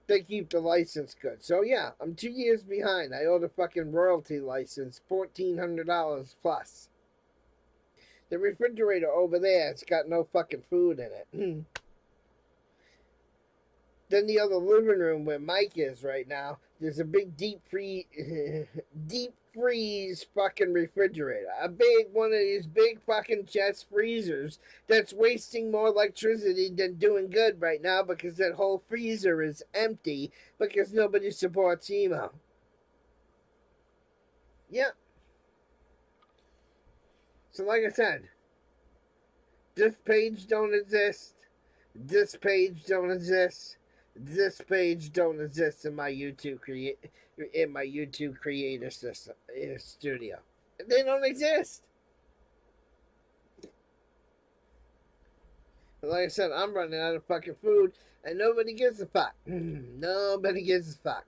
they keep the license good. So yeah, I'm 2 years behind. I owe the fucking royalty license $1,400 plus. The refrigerator over there, it's got no fucking food in it. Then the other living room where Mike is right now, there's a big deep freeze fucking refrigerator. A big one of these big fucking chest freezers that's wasting more electricity than doing good right now because that whole freezer is empty because nobody supports emo. Yeah. So like I said, this page don't exist. This page don't exist. This page don't exist in my YouTube creator system studio. They don't exist. Like I said, I'm running out of fucking food, and nobody gives a fuck. Nobody gives a fuck.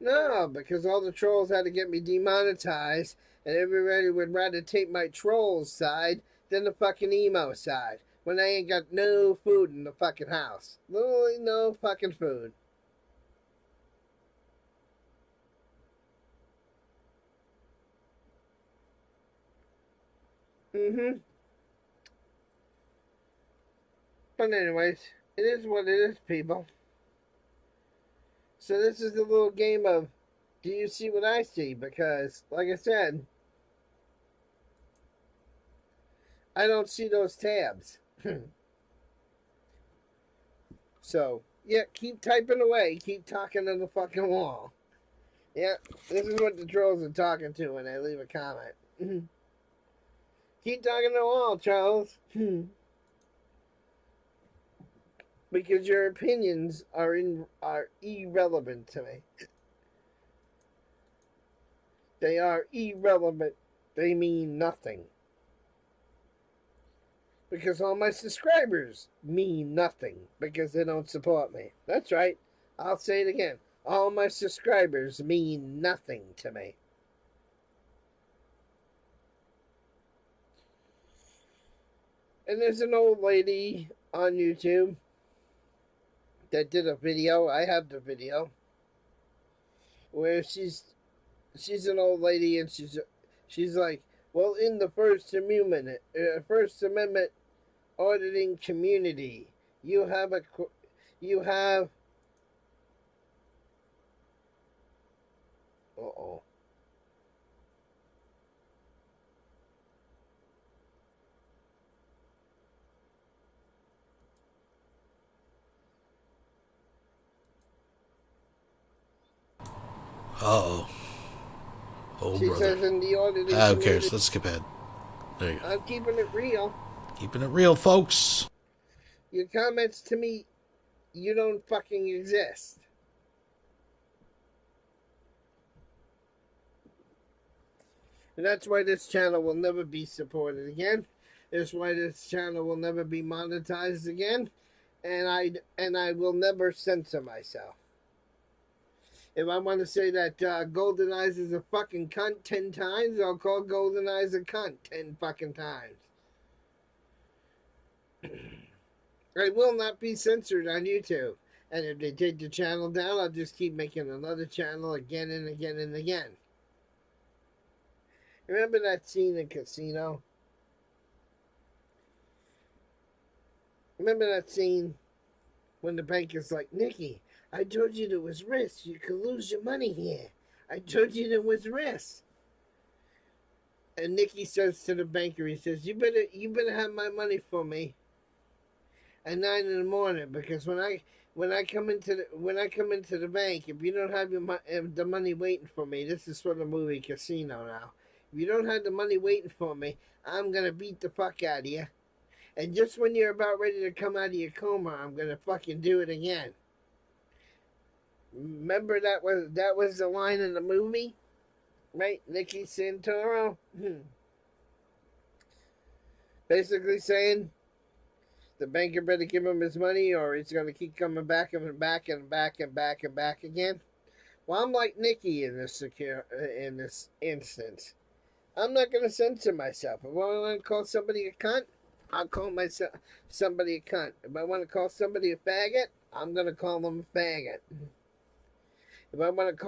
No, because all the trolls had to get me demonetized, and everybody would rather take my trolls side than the fucking emo side. When I ain't got no food in the fucking house. Literally no fucking food. But anyways, it is what it is, people. So this is the little game of, do you see what I see? Because, like I said, I don't see those tabs. So, yeah, keep typing away. Keep talking to the fucking wall. Yeah, this is what the trolls are talking to when they leave a comment. Keep talking to the wall, trolls. Because your opinions are irrelevant to me. They are irrelevant. They mean nothing. Because all my subscribers mean nothing because they don't support me. That's right. I'll say it again. All my subscribers mean nothing to me. And there's an old lady on YouTube that did a video. I have the video. Where she's an old lady and she's like, well, in the First Amendment auditing community, you have uh-oh. Uh-oh. Oh, She brother. says in the auditing Who community, cares? Let's skip ahead. There you go. I'm keeping it real. Keeping it real, folks. Your comments to me, you don't fucking exist. And that's why this channel will never be supported again. That's why this channel will never be monetized again. And I will never censor myself. If I want to say that Golden Eyes is a fucking cunt 10 times, I'll call Golden Eyes a cunt 10 fucking times. I will not be censored on YouTube. And if they take the channel down, I'll just keep making another channel again and again and again. Remember that scene in Casino? Remember that scene when the banker's like, Nikki, I told you there was risk. You could lose your money here. I told you there was risk. And Nikki says to the banker, he says, you better have my money for me at 9 in the morning, because when I come into the bank, if you don't have the money waiting for me, this is for the movie Casino now. If you don't have the money waiting for me, I'm gonna beat the fuck out of you. And just when you're about ready to come out of your coma, I'm gonna fucking do it again. Remember that was the line in the movie, right? Nikki Santoro, basically saying the banker better give him his money, or he's gonna keep coming back and back and back and back and back again. Well, I'm like Nikki in this instance. I'm not gonna censor myself. If I want to call somebody a cunt, I'll call myself somebody a cunt. If I want to call somebody a faggot, I'm gonna call them a faggot. If I want to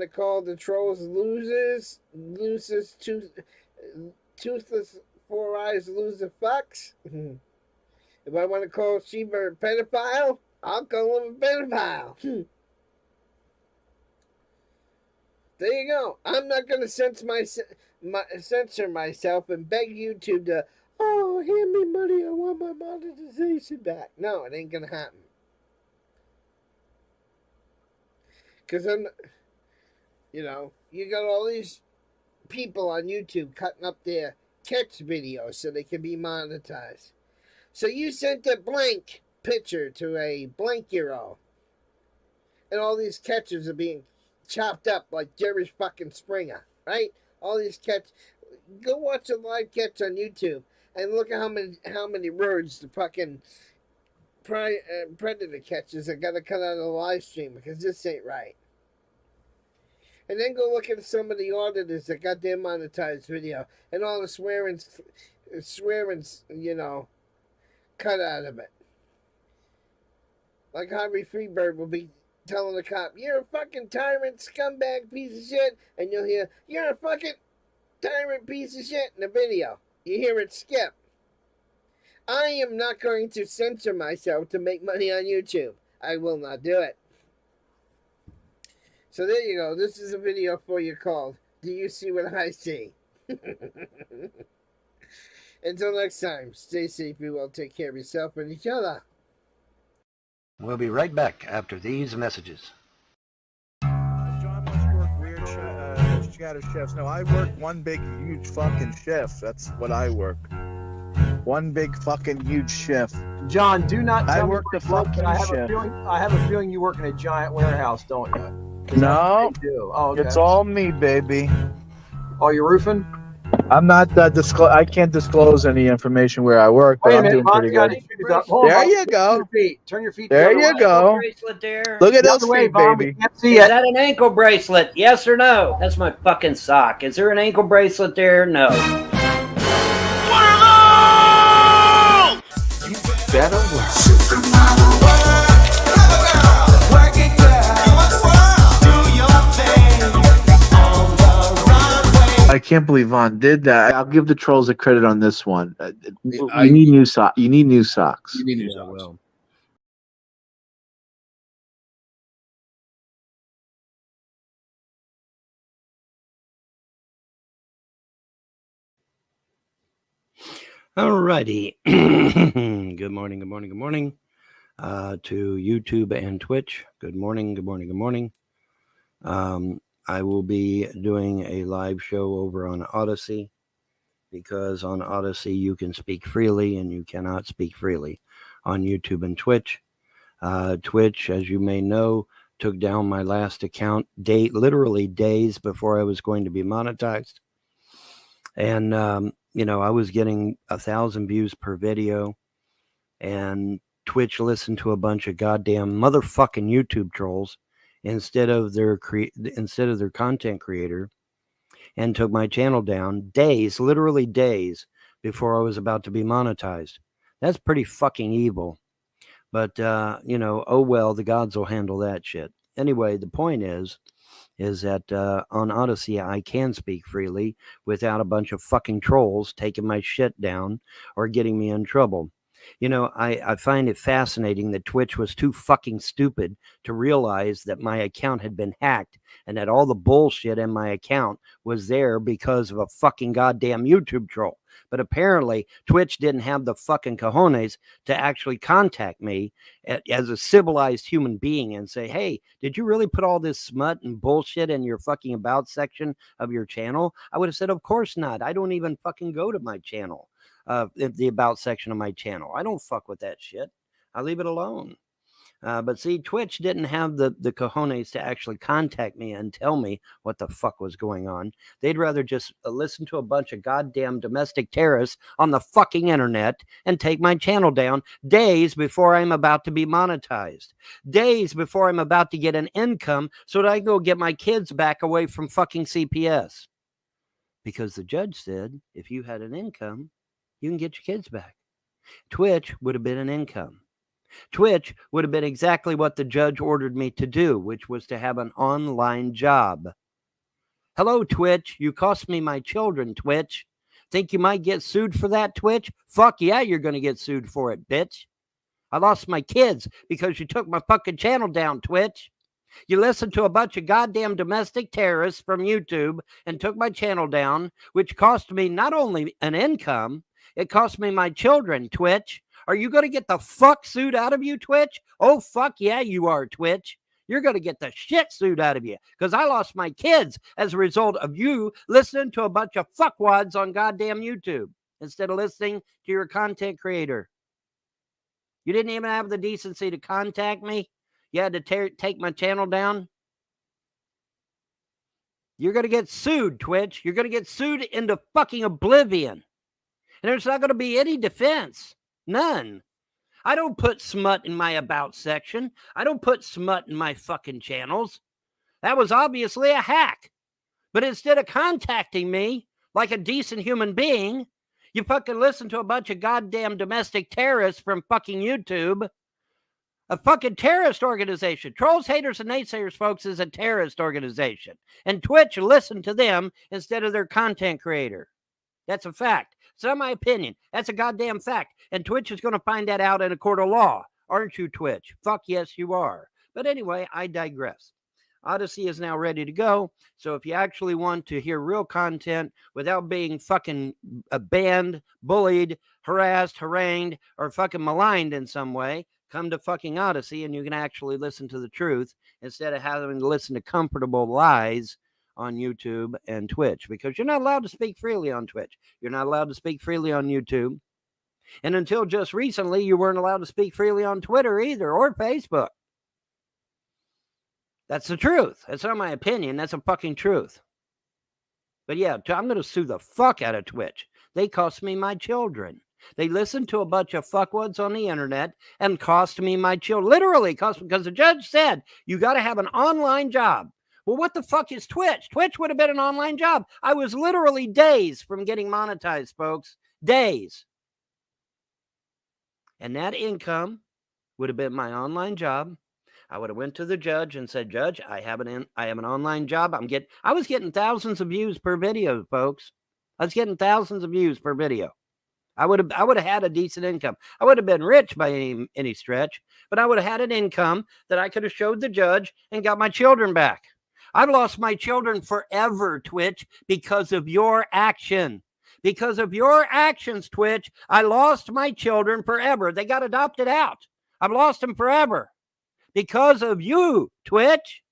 call the trolls losers, toothless, four eyes loser fucks. If I want to call Sheba a pedophile, I'll call him a pedophile. There you go. I'm not going to censor myself and beg YouTube to, oh, hand me money, I want my monetization back. No, it ain't going to happen. Because you got all these people on YouTube cutting up their catch videos so they can be monetized. So you sent a blank picture to a blank hero, and all these catches are being chopped up like Jerry fucking Springer, right? All these catch. Go watch a live catch on YouTube and look at how many words the fucking predator catches are gonna cut out of the live stream, because this ain't right. And then go look at some of the auditors that got their monetized video and all the swearing, cut out of it. Like Harvey Freebird will be telling the cop, you're a fucking tyrant, scumbag, piece of shit. And you'll hear, you're a fucking tyrant, piece of shit in the video. You hear it skip. I am not going to censor myself to make money on YouTube. I will not do it. So there you go. This is a video for you called, Do You See What I See? Until next time, stay safe, be well, take care of yourself and each other. We'll be right back after these messages. John must work weird shadow shifts. No, I work one big, huge fucking shift. That's what I work. One big fucking huge shift. John, do not tell I me work the fucking I shift. have a feeling you work in a giant warehouse, don't you? No, do. Oh, okay. It's all me, baby. Oh, you're roofing? I'm not I can't disclose any information where I work, but Wait a I'm minute, doing pretty Von's got good. his shoes up. Hold There on, you go. Turn your feet. There the other you way. go. Bracelet there. Look at The those other way, feet, Von, we baby. can't see Is it. that an ankle bracelet? Yes or no? That's my fucking sock. Is there an ankle bracelet there? No. Better work. I can't believe Vaughn did that. I'll give the trolls a credit on this one. You need new socks. You need new socks. You need new socks. Well. Alrighty. Good morning, good morning, good morning. To YouTube and Twitch. Good morning, good morning, good morning. I will be doing a live show over on Odyssey, because on Odyssey you can speak freely and you cannot speak freely on YouTube and Twitch. Twitch, as you may know, took down my last account literally days before I was going to be monetized. And, I was getting 1,000 views per video, and Twitch listened to a bunch of goddamn motherfucking YouTube trolls instead of their content creator, and took my channel down literally days before I was about to be monetized. That's pretty fucking evil. But, oh well, the gods will handle that shit. Anyway, the point is that on Odyssey, I can speak freely without a bunch of fucking trolls taking my shit down or getting me in trouble. I find it fascinating that Twitch was too fucking stupid to realize that my account had been hacked and that all the bullshit in my account was there because of a fucking goddamn YouTube troll. But apparently, Twitch didn't have the fucking cojones to actually contact me as a civilized human being and say, hey, did you really put all this smut and bullshit in your fucking about section of your channel? I would have said, of course not. I don't even fucking go to my channel, the about section of my channel. I don't fuck with that shit. I leave it alone. But see, Twitch didn't have the cojones to actually contact me and tell me what the fuck was going on. They'd rather just listen to a bunch of goddamn domestic terrorists on the fucking internet and take my channel down days before I'm about to be monetized. Days before I'm about to get an income so that I can go get my kids back away from fucking CPS. Because the judge said, if you had an income, you can get your kids back. Twitch would have been an income. Twitch would have been exactly what the judge ordered me to do, which was to have an online job. Hello, Twitch. You cost me my children, Twitch. Think you might get sued for that, Twitch? Fuck yeah, you're going to get sued for it, bitch. I lost my kids because you took my fucking channel down, Twitch. You listened to a bunch of goddamn domestic terrorists from YouTube and took my channel down, which cost me not only an income, it cost me my children, Twitch. Are you going to get the fuck sued out of you, Twitch? Oh, fuck yeah, you are, Twitch. You're going to get the shit sued out of you because I lost my kids as a result of you listening to a bunch of fuckwads on goddamn YouTube instead of listening to your content creator. You didn't even have the decency to contact me. You had to take my channel down. You're going to get sued, Twitch. You're going to get sued into fucking oblivion. And there's not going to be any defense. None. I don't put smut in my about section. I don't put smut in my fucking channels. That was obviously a hack. But instead of contacting me like a decent human being, you fucking listen to a bunch of goddamn domestic terrorists from fucking YouTube. A fucking terrorist organization. Trolls, Haters, and Naysayers, folks, is a terrorist organization. And Twitch listened to them instead of their content creator. That's a fact. It's not my opinion. That's a goddamn fact. And Twitch is going to find that out in a court of law. Aren't you, Twitch? Fuck yes, you are. But anyway, I digress. Odyssey is now ready to go. So if you actually want to hear real content without being fucking banned, bullied, harassed, harangued, or fucking maligned in some way, come to fucking Odyssey and you can actually listen to the truth instead of having to listen to comfortable lies on YouTube and Twitch, because you're not allowed to speak freely on Twitch. You're not allowed to speak freely on YouTube. And until just recently, you weren't allowed to speak freely on Twitter either, or Facebook. That's the truth. That's not my opinion. That's a fucking truth. But yeah, I'm going to sue the fuck out of Twitch. They cost me my children. They listened to a bunch of fuckwads on the internet and cost me my children. Literally cost me, because the judge said, you got to have an online job. Well, what the fuck is Twitch? Twitch would have been an online job. I was literally days from getting monetized, folks. Days. And that income would have been my online job. I would have went to the judge and said, Judge, I have an online job. I was getting thousands of views per video, folks. I was getting thousands of views per video. I would have had a decent income. I would have been rich by any stretch, but I would have had an income that I could have showed the judge and got my children back. I've lost my children forever, Twitch, because of your action. Because of your actions, Twitch, I lost my children forever. They got adopted out. I've lost them forever. Because of you, Twitch.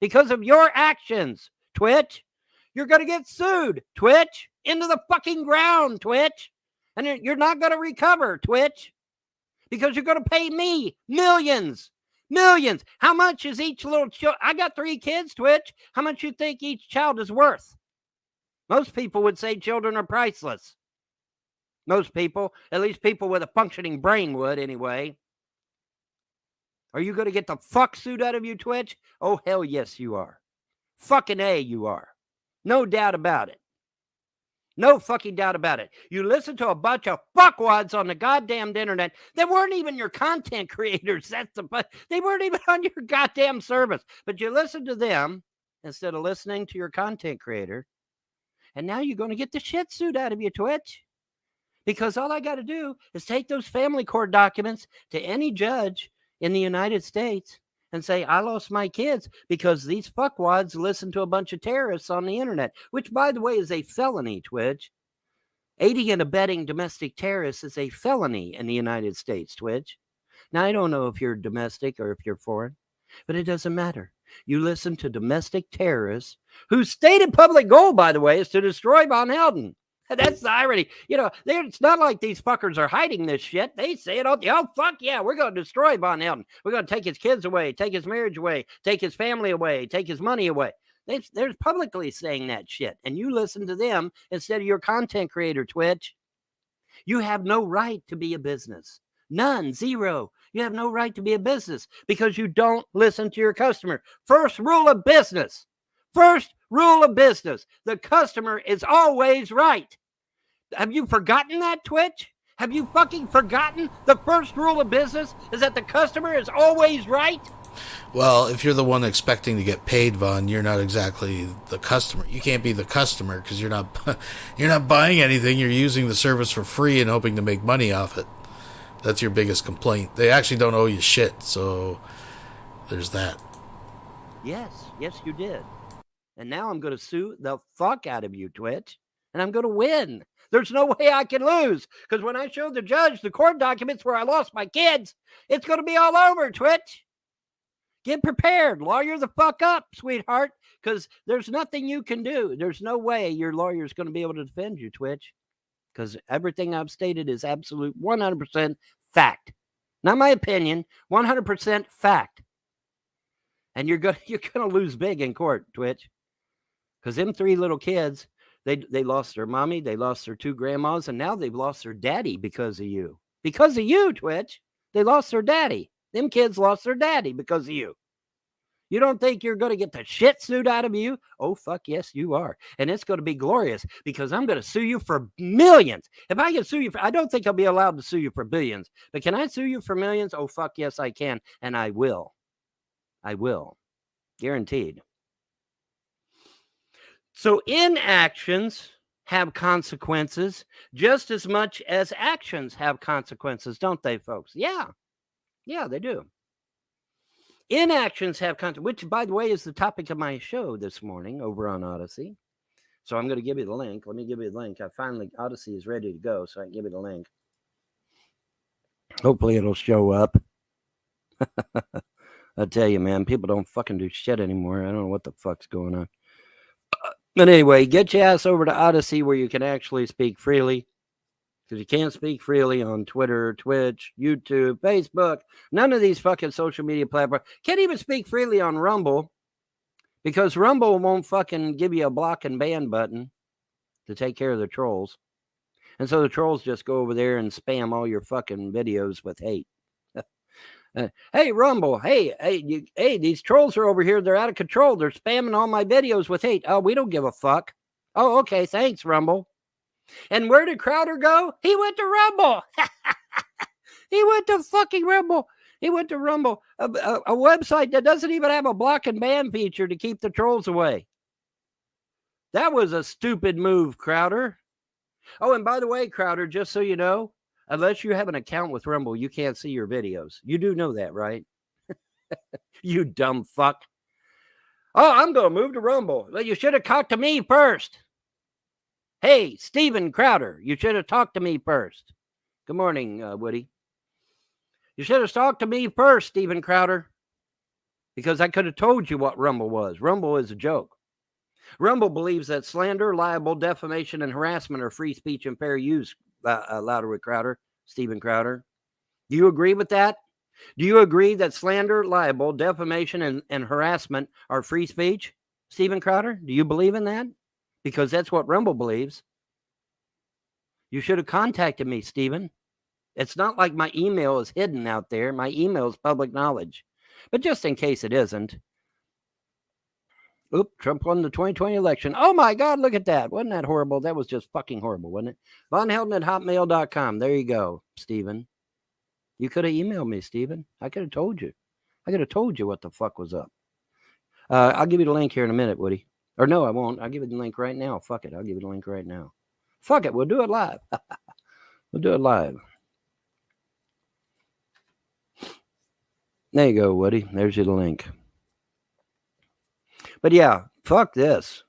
Because of your actions, Twitch. You're going to get sued, Twitch. Into the fucking ground, Twitch. And you're not going to recover, Twitch. Because you're going to pay me millions. Millions. How much is each little child? I got 3 kids, Twitch. How much you think each child is worth? Most people would say children are priceless. Most people, at least people with a functioning brain would anyway. Are you going to get the fuck suit out of you, Twitch? Oh, hell yes, you are. Fucking A, you are. No doubt about it. No fucking doubt about it. You listen to a bunch of fuckwads on the goddamn internet that weren't even your content creators. They weren't even on your goddamn service. But you listen to them instead of listening to your content creator. And now you're going to get the shit suit out of you, Twitch. Because all I got to do is take those family court documents to any judge in the United States and say, I lost my kids because these fuckwads listen to a bunch of terrorists on the internet, which, by the way, is a felony, Twitch. Aiding and abetting domestic terrorists is a felony in the United States, Twitch. Now, I don't know if you're domestic or if you're foreign, but it doesn't matter. You listen to domestic terrorists whose stated public goal, by the way, is to destroy Von Helden. That's the irony. You know, it's not like these fuckers are hiding this shit. They say it all. Oh, fuck yeah, we're going to destroy Von Helden. We're going to take his kids away, take his marriage away, take his family away, take his money away. They're publicly saying that shit. And you listen to them instead of your content creator, Twitch. You have no right to be a business. None. Zero. You have no right to be a business because you don't listen to your customer. First rule of business. First rule of business. The customer is always right. Have you forgotten that, Twitch? Have you fucking forgotten the first rule of business is that the customer is always right? Well, if you're the one expecting to get paid, Von, you're not exactly the customer. You can't be the customer because you're not buying anything. You're using the service for free and hoping to make money off it. That's your biggest complaint. They actually don't owe you shit, so there's that. Yes, you did. And now I'm going to sue the fuck out of you, Twitch, and I'm going to win. There's no way I can lose because when I show the judge the court documents where I lost my kids, it's going to be all over, Twitch. Get prepared. Lawyer the fuck up, sweetheart, because there's nothing you can do. There's no way your lawyer's going to be able to defend you, Twitch, because everything I've stated is absolute 100% fact. Not my opinion, 100% fact. And you're going to lose big in court, Twitch, because them 3 little kids, they lost their mommy, they lost their 2 grandmas, and now they've lost their daddy because of you. Because of you, Twitch. They lost their daddy. Them kids lost their daddy because of you. You don't think you're going to get the shit suit out of you? Oh, fuck yes, you are. And it's going to be glorious because I'm going to sue you for millions. If I can sue you I don't think I'll be allowed to sue you for billions. But can I sue you for millions? Oh, fuck yes, I can. And I will. I will. Guaranteed. So inactions have consequences just as much as actions have consequences, don't they, folks? Yeah. Yeah, they do. Inactions have consequences, which, by the way, is the topic of my show this morning over on Odyssey. So I'm going to give you the link. Let me give you the link. Odyssey is ready to go, so I can give you the link. Hopefully it'll show up. I tell you, man, people don't fucking do shit anymore. I don't know what the fuck's going on. But anyway, get your ass over to Odyssey where you can actually speak freely. Because you can't speak freely on Twitter, Twitch, YouTube, Facebook. None of these fucking social media platforms. Can't even speak freely on Rumble. Because Rumble won't fucking give you a block and ban button to take care of the trolls. And so the trolls just go over there and spam all your fucking videos with hate. Hey, Rumble, hey, these trolls are over here. They're out of control. They're spamming all my videos with hate. Oh, we don't give a fuck. Oh, okay, thanks, Rumble. And where did Crowder go? He went to Rumble. He went to fucking Rumble. He went to Rumble, a website that doesn't even have a block and ban feature to keep the trolls away. That was a stupid move, Crowder. Oh, and by the way, Crowder, just so you know, unless you have an account with Rumble, you can't see your videos. You do know that, right? You dumb fuck. Oh, I'm going to move to Rumble. Well, you should have talked to me first. Hey, Steven Crowder, you should have talked to me first. Good morning, Woody. You should have talked to me first, Steven Crowder, because I could have told you what Rumble was. Rumble is a joke. Rumble believes that slander, libel, defamation, and harassment are free speech and fair use. Louder with Crowder, Steven Crowder. Do you agree with that? Do you agree that slander, libel, defamation, and harassment are free speech, Stephen Crowder? Do you believe in that? Because that's what Rumble believes. You should have contacted me, Stephen. It's not like my email is hidden out there. My email is public knowledge. But just in case it isn't. Oop, Trump won the 2020 election. Oh my God, look at that. Wasn't that horrible? That was just fucking horrible, wasn't it? VonHelden@hotmail.com. There you go, Stephen. You could have emailed me, Stephen. I could have told you. I could have told you what the fuck was up. I'll give you the link here in a minute, Woody. Or no, I won't. I'll give you the link right now. Fuck it. I'll give you the link right now. Fuck it. We'll do it live. We'll do it live. There you go, Woody. There's your link. But yeah, fuck this.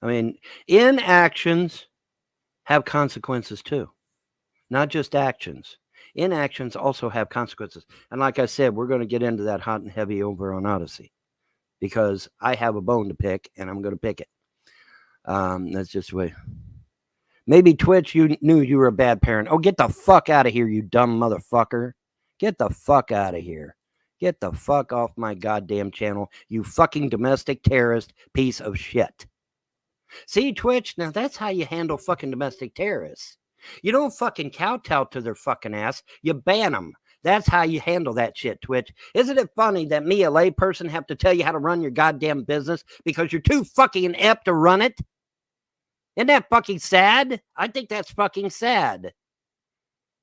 I mean, inactions have consequences too. Not just actions. Inactions also have consequences. And like I said, we're going to get into that hot and heavy over on Odyssey. Because I have a bone to pick, and I'm going to pick it. That's just the way. Maybe Twitch, you knew you were a bad parent. Oh, get the fuck out of here, you dumb motherfucker. Get the fuck out of here. Get the fuck off my goddamn channel, you fucking domestic terrorist piece of shit. See, Twitch, now that's how you handle fucking domestic terrorists. You don't fucking kowtow to their fucking ass. You ban them. That's how you handle that shit, Twitch. Isn't it funny that me, a layperson, have to tell you how to run your goddamn business because you're too fucking inept to run it? Isn't that fucking sad? I think that's fucking sad.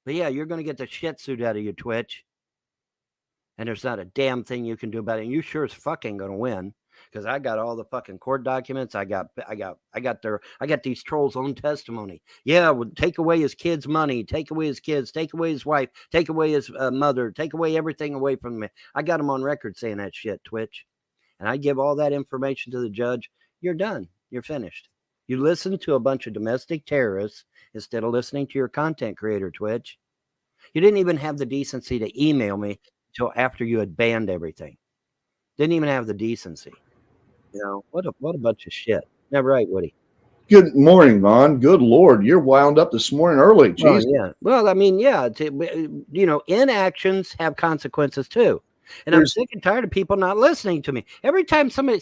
But yeah, you're going to get the shit suit out of you, Twitch. And there's not a damn thing you can do about it. And you sure as fucking going to win. Because I got all the fucking court documents. I got these trolls' own testimony. Yeah, would take away his kids' money, take away his kids, take away his wife, take away his mother, take away everything away from me. I got him on record saying that shit, Twitch. And I give all that information to the judge. You're done. You're finished. You listen to a bunch of domestic terrorists instead of listening to your content creator, Twitch. You didn't even have the decency to email me until after you had banned everything. Didn't even have the decency. You know, what a bunch of shit. Never right, Woody. Good morning, Vaughn. Good Lord, you're wound up this morning early. Jeez. Yeah. Well, I mean, yeah. You know, inactions have consequences too. And I'm sick and tired of people not listening to me. Every time somebody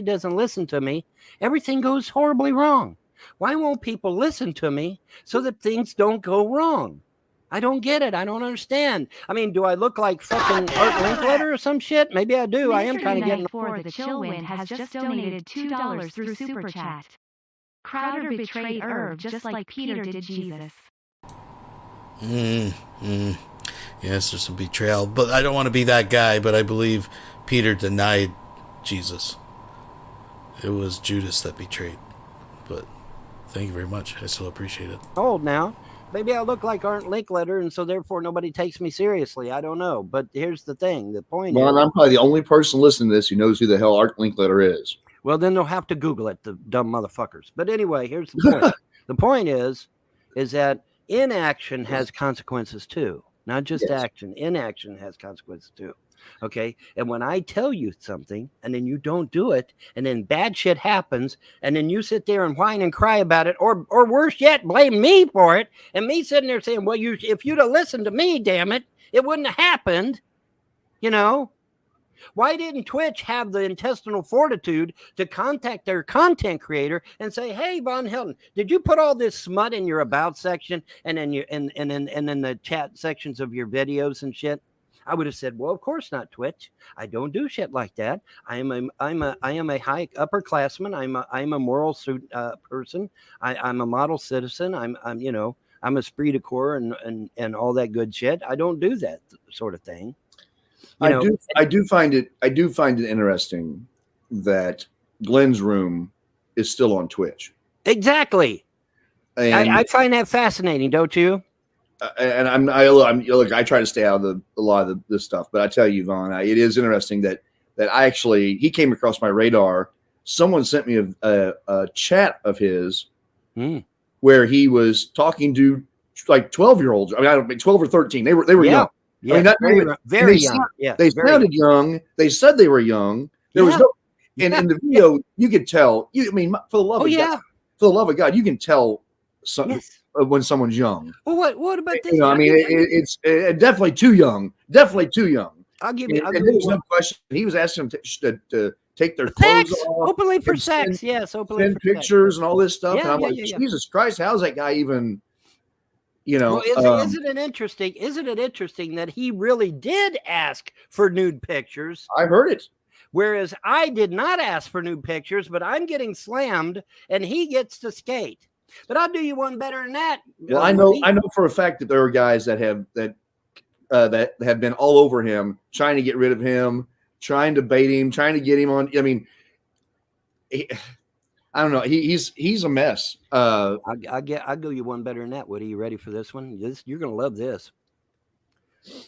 doesn't listen to me, everything goes horribly wrong. Why won't people listen to me so that things don't go wrong? I don't get it. I don't understand. I mean, do I look like fucking Art Linkletter or some shit? Maybe I do. I am kind of getting... For the Chillwind has just donated $2 through Super Chat. Crowder betrayed Irv just like Peter did Jesus. Yes, there's some betrayal. But I don't want to be that guy, but I believe Peter denied Jesus. It was Judas that betrayed. But thank you very much. I still appreciate it. Old now. Maybe I look like Art Linkletter, and so therefore nobody takes me seriously. I don't know. But here's the thing. The point Well, is... I'm probably the only person listening to this who knows who the hell Art Linkletter is. Well, then they'll have to Google it, the dumb motherfuckers. But anyway, here's the point. The point is that inaction has consequences too. Not just action. Inaction has consequences too. Okay? And when I tell you something, and then you don't do it, and then bad shit happens, and then you sit there and whine and cry about it, or worse yet, blame me for it, and me sitting there saying, well, if you'd have listened to me, damn it, it wouldn't have happened. You know? Why didn't Twitch have the intestinal fortitude to contact their content creator and say, hey, Von Helden, did you put all this smut in your about section and then in the chat sections of your videos and shit? I would have said, well, of course not, Twitch. I don't do shit like that. I am a high upperclassman. I'm a moral person. I'm a model citizen. I'm a esprit de corps and all that good shit. I don't do that sort of thing. I do find it interesting that Glenn's room is still on Twitch. Exactly. And I find that fascinating, don't you? And I try to stay out of a lot of this stuff, but I tell you, Vaughn, it is interesting that he came across my radar. Someone sent me a chat of his where he was talking to like 12-year-olds. I mean, I don't mean 12 or 13. They were young. Yeah, I mean, very young. They sounded young. They said they were young. There was no, and in the video you could tell. For the love of God, you can tell when someo's young. Well, what about this? It's definitely too young. definitely too young. I'll give you. And there's no question. He was asking them to take their clothes Sex, off, openly for and sex. Yes, openly send for pictures sex. and all this stuff. Yeah, And I'm yeah, like, yeah, yeah. Jesus Christ, how's that guy even? You know, Well, isn't it interesting? Isn't it interesting that he really did ask for nude pictures? I heard it. Whereas I did not ask for nude pictures, but I'm getting slammed, and he gets to skate. But I'll do you one better than that. Well, I know for a fact that there are guys that have been all over him, trying to get rid of him, trying to bait him, trying to get him on. I mean, I don't know. He's a mess. I'll go you one better than that, Woody. You ready for this one? You're gonna love this.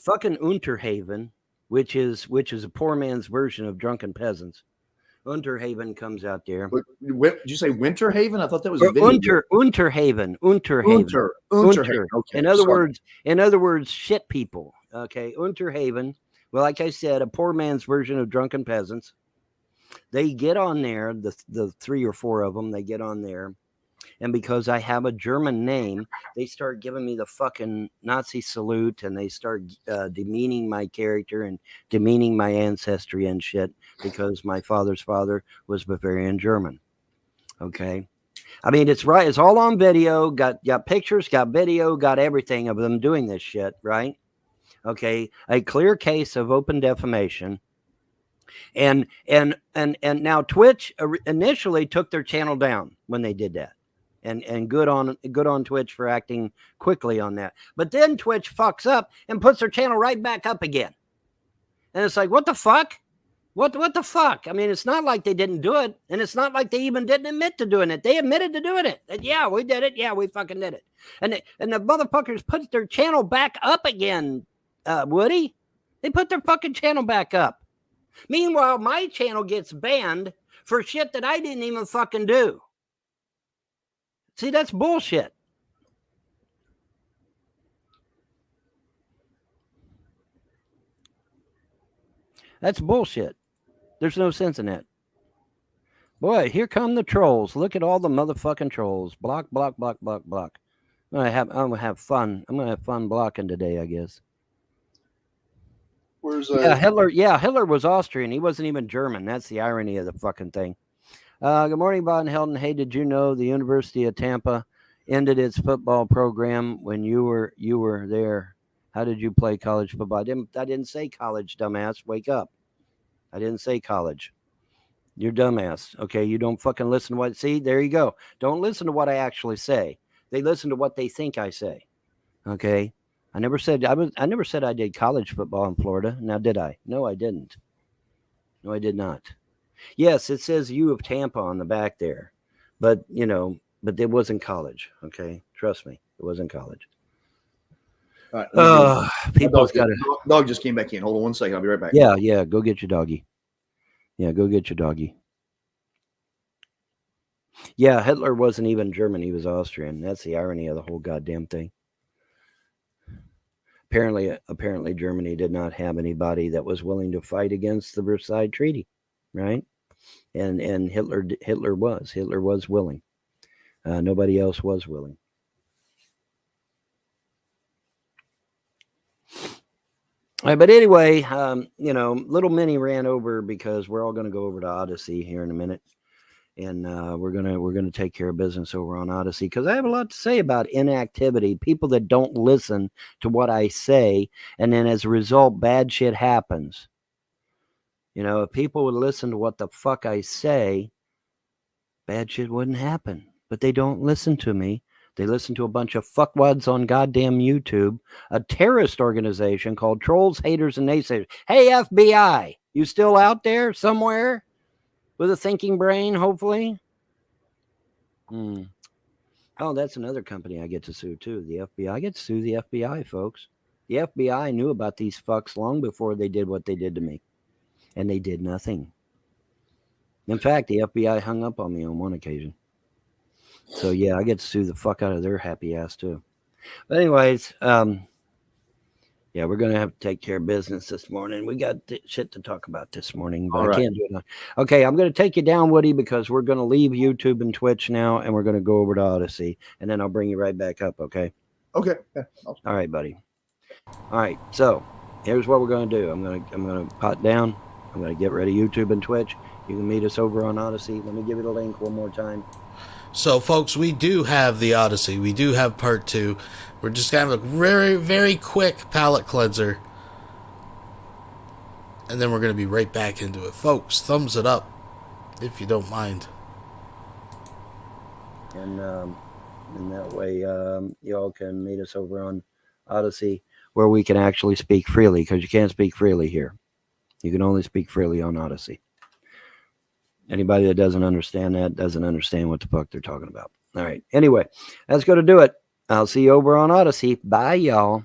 Fucking Unterhaven, which is a poor man's version of Drunken Peasants. Unterhaven comes out there. Did you say Winterhaven? I thought that was a video. Unterhaven. Unter. Okay. In other words, shit people. Okay, Unterhaven. Well, like I said, a poor man's version of Drunken Peasants. They get on there, the 3 or 4 of them, they get on there. And because I have a German name, they start giving me the fucking Nazi salute, and they start demeaning my character and demeaning my ancestry and shit, because my father's father was Bavarian German. Okay. I mean, it's right. It's all on video, got pictures, got video, got everything of them doing this shit. Right. Okay. A clear case of open defamation. And now Twitch initially took their channel down when they did that. And good on Twitch for acting quickly on that. But then Twitch fucks up and puts their channel right back up again. And it's like, what the fuck? What the fuck? I mean, it's not like they didn't do it, and it's not like they even didn't admit to doing it. They admitted to doing it. And yeah, we did it. Yeah, we fucking did it. And the motherfuckers put their channel back up again, Woody. They put their fucking channel back up. Meanwhile, my channel gets banned for shit that I didn't even fucking do. See, that's bullshit. That's bullshit. There's no sense in that. Boy, here come the trolls. Look at all the motherfucking trolls. Block, block, block, block, block. I'm gonna have fun. I'm gonna have fun blocking today, I guess. Where's Hitler? Yeah, Hitler was Austrian. He wasn't even German. That's the irony of the fucking thing. Good morning, Bob and Helden. Hey, did you know the University of Tampa ended its football program when you were there? How did you play college football? I didn't say college, dumbass. Wake up. I didn't say college. You're dumbass. Okay, you don't fucking listen to what. See, there you go. Don't listen to what I actually say. They listen to what they think I say. Okay. I never said I did college football in Florida. Now, did I? No, I didn't. No, I did not. Yes, it says U of Tampa on the back there, but it wasn't college. Okay, trust me, it wasn't college. All right, people's got dog just came back in. Hold on 1 second. I'll be right back. Yeah. Go get your doggy. Yeah, go get your doggy. Yeah, Hitler wasn't even German. He was Austrian. That's the irony of the whole goddamn thing. Apparently, Germany did not have anybody that was willing to fight against the Versailles Treaty, right? And Hitler was willing. Nobody else was willing. All right, but anyway, little Minnie ran over because we're all going to go over to Odyssey here in a minute, and we're gonna take care of business over on Odyssey because I have a lot to say about inactivity, people that don't listen to what I say, and then as a result, bad shit happens. If people would listen to what the fuck I say, bad shit wouldn't happen. But they don't listen to me. They listen to a bunch of fuckwads on goddamn YouTube, a terrorist organization called Trolls, Haters, and Naysayers. Hey, FBI, you still out there somewhere with a thinking brain, hopefully? Oh, that's another company I get to sue, too, the FBI. I get to sue the FBI, folks. The FBI knew about these fucks long before they did what they did to me. And they did nothing. In fact, the FBI hung up on me on one occasion. So, yeah, I get to sue the fuck out of their happy ass, too. But anyways, we're going to have to take care of business this morning. We got shit to talk about this morning, but I can't do it. Okay, I'm going to take you down, Woody, because we're going to leave YouTube and Twitch now, and we're going to go over to Odyssey, and then I'll bring you right back up, okay? Okay. All right, buddy. All right, so here's what we're going to do. I'm going to pot down. I'm going to get ready YouTube and Twitch. You can meet us over on Odyssey. Let me give you the link one more time. So, folks, we do have the Odyssey. We do have part 2. We're just going to have a very, very quick palate cleanser. And then we're going to be right back into it. Folks, thumbs it up, if you don't mind. And that way you all can meet us over on Odyssey, where we can actually speak freely, because you can't speak freely here. You can only speak freely on Odyssey. Anybody that doesn't understand that doesn't understand what the fuck they're talking about. All right. Anyway, that's going to do it. I'll see you over on Odyssey. Bye, y'all.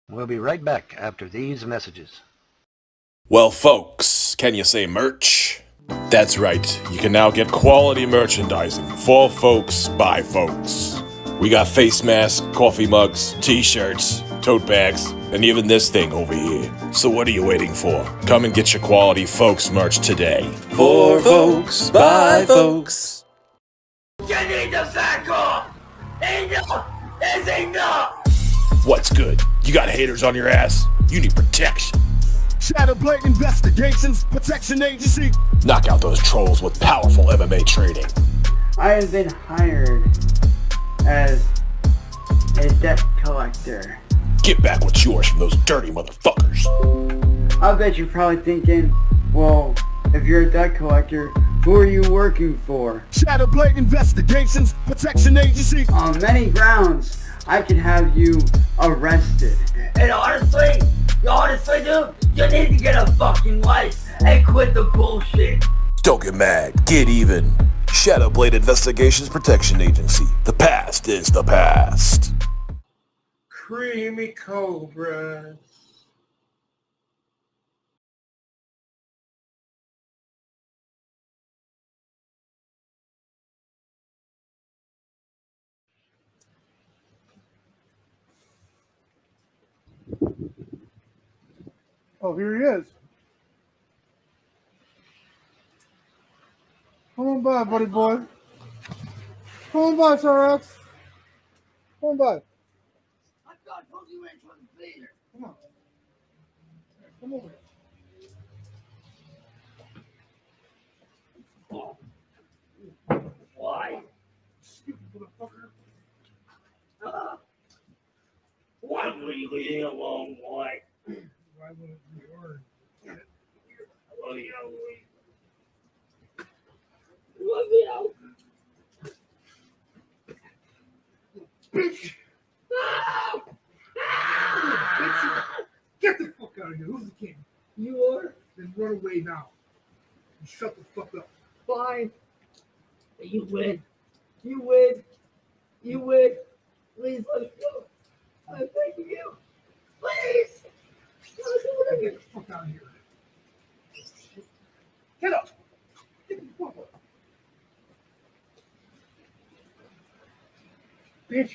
We'll be right back after these messages. Well, folks, can you say merch? That's right, you can now get quality merchandising for folks by folks. We got face masks, coffee mugs, t-shirts, tote bags, and even this thing over here. So what are you waiting for? Come and get your quality folks merch today. For folks by folks. You need to back off! Enough is enough! What's good? You got haters on your ass? You need protection. Shadowblade Investigations Protection Agency. Knock out those trolls with powerful MMA training. I have been hired as a debt collector. Get back what's yours from those dirty motherfuckers. I bet you're probably thinking, well, if you're a debt collector, who are you working for? Shadowblade Investigations Protection Agency. On many grounds, I could have you arrested. And honestly, dude, you need to get a fucking life and quit the bullshit. Don't get mad, get even. Shadowblade Investigations Protection Agency. The past is the past. Creamy cobras. Oh, here he is. Come on by, buddy boy. Come on by, Cyraxx. Come on by. I thought you went for the theater. Come on. Come over. Why? Stupid motherfucker. Why will you leave me alone? Why? Why wouldn't you learn? Well, you know, you know. Bitch! Bitch! Get the fuck out of here. Who's the king? You are? Then run away now. And shut the fuck up. Fine. You win. You win. You win. Please let me go. I'm begging you. Please. Get the fuck out of here. Get up. Get the fuck up. Bitch.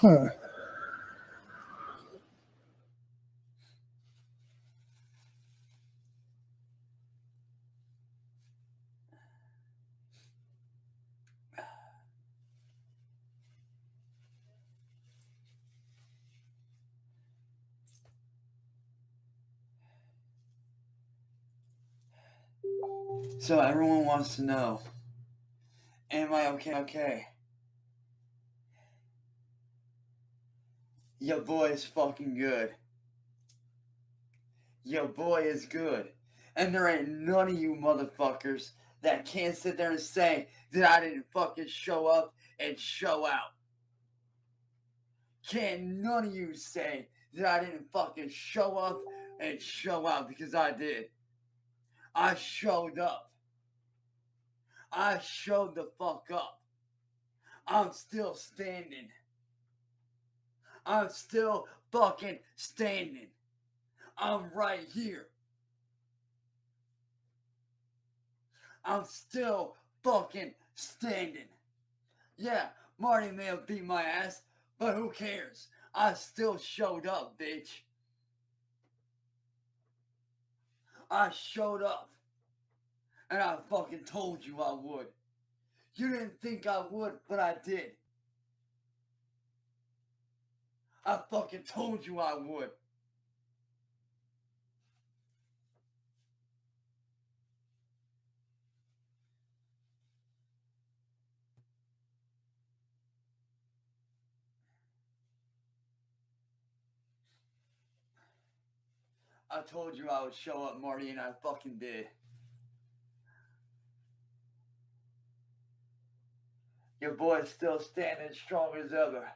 Huh. So everyone wants to know, am I okay? Your boy is fucking good. Your boy is good. And there ain't none of you motherfuckers that can't sit there and say that I didn't fucking show up and show out. Can't none of you say that I didn't fucking show up and show out, because I did. I showed up. I showed the fuck up. I'm still standing. I'm still fucking standing. I'm right here. I'm still fucking standing. Yeah, Marty may have beat my ass, but who cares? I still showed up, bitch. I showed up. And I fucking told you I would. You didn't think I would, but I did. I fucking told you I would. I told you I would show up, Marty, and I fucking did. Your boy's still standing strong as ever.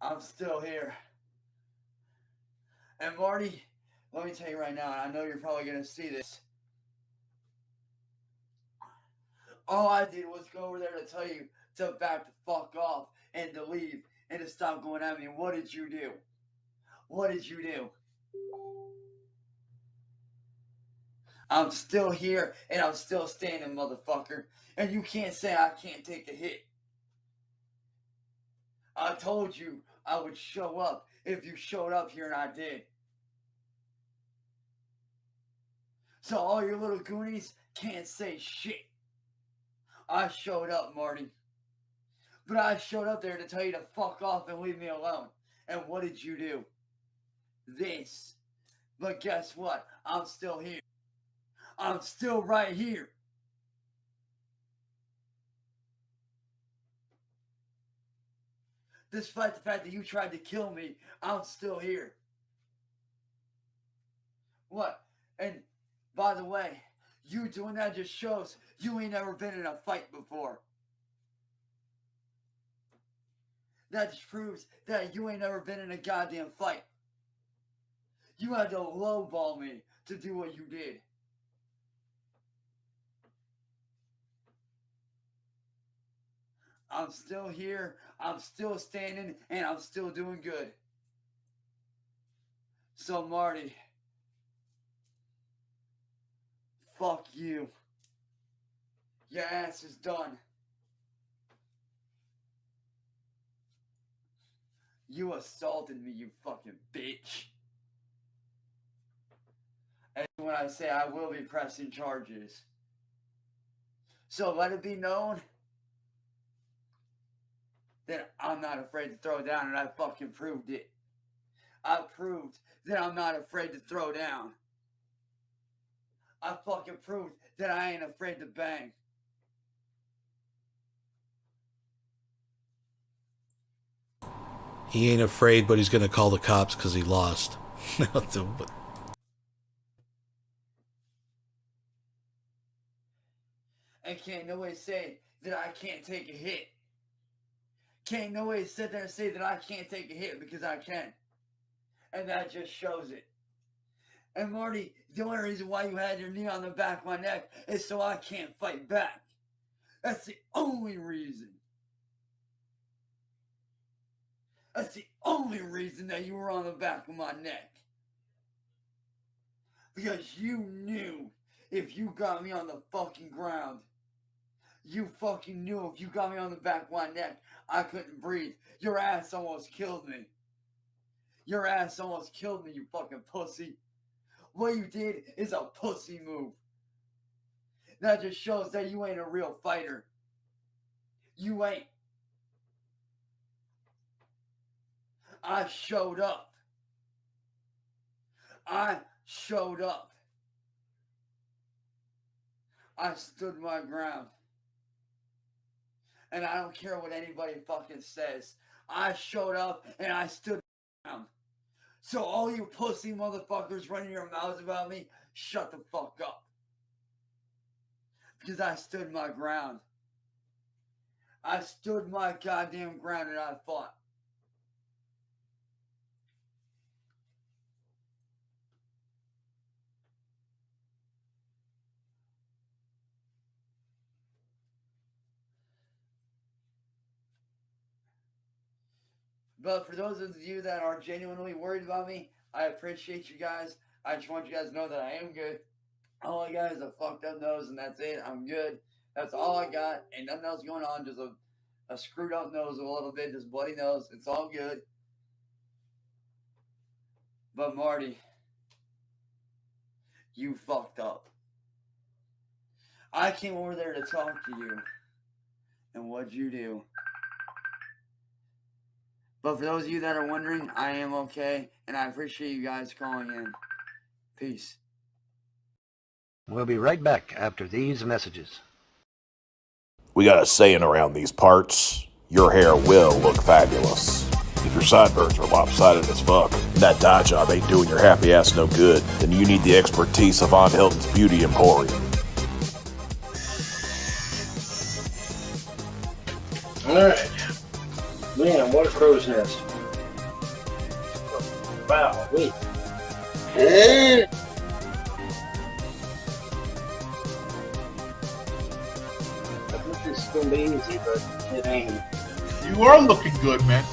I'm still here. And Marty, let me tell you right now, and I know you're probably going to see this. All I did was go over there to tell you to back the fuck off and to leave and to stop going at me. And what did you do? What did you do? I'm still here and I'm still standing, motherfucker. And you can't say I can't take a hit. I told you I would show up if you showed up here, and I did. So all your little goonies can't say shit. I showed up, Marty. But I showed up there to tell you to fuck off and leave me alone. And what did you do? This. But guess what? I'm still here. I'm still right here. Despite the fact that you tried to kill me, I'm still here. What? And by the way, you doing that just shows you ain't never been in a fight before. That just proves that you ain't never been in a goddamn fight. You had to lowball me to do what you did. I'm still here, I'm still standing, and I'm still doing good. So Marty, fuck you. Your ass is done. You assaulted me, you fucking bitch. And when I say I will be pressing charges. So let it be known that I'm not afraid to throw down, and I fucking proved it. I proved that I'm not afraid to throw down. I fucking proved that I ain't afraid to bang. He ain't afraid, but he's going to call the cops because he lost. And can't no way say that I can't take a hit. Can't no way sit there and say that I can't take a hit, because I can. And that just shows it. And Marty, the only reason why you had your knee on the back of my neck is so I can't fight back. That's the only reason. That's the only reason that you were on the back of my neck. Because you knew if you got me on the fucking ground, you fucking knew if you got me on the back of my neck, I couldn't breathe. Your ass almost killed me. Your ass almost killed me, you fucking pussy. What you did is a pussy move. That just shows that you ain't a real fighter. You ain't. I showed up. I showed up. I stood my ground. And I don't care what anybody fucking says. I showed up and I stood my ground. So all you pussy motherfuckers running your mouths about me, shut the fuck up. Because I stood my ground. I stood my goddamn ground and I fought. But for those of you that are genuinely worried about me, I appreciate you guys. I just want you guys to know that I am good. All I got is a fucked up nose, and that's it. I'm good. That's all I got. Ain't nothing else going on. Just a screwed up nose a little bit, just bloody nose. It's all good. But Marty, you fucked up. I came over there to talk to you. And what'd you do? But for those of you that are wondering, I am okay. And I appreciate you guys calling in. Peace. We'll be right back after these messages. We got a saying around these parts, your hair will look fabulous. If your sideburns are lopsided as fuck, and that dye job ain't doing your happy ass no good, then you need the expertise of Handeled's Beauty Emporium. Alright. Man, what a crow's nest. Wow, wait. I think this is going to be easy, but it ain't. You are looking good, man.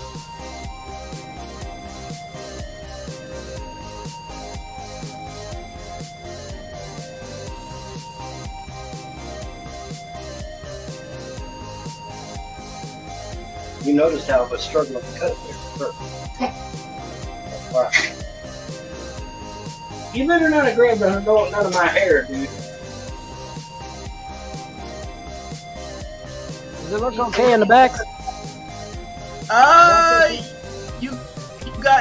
You noticed how I was struggling to cut it there. Wow. You better not have grabbed none of my hair, dude. Does it look okay in the back?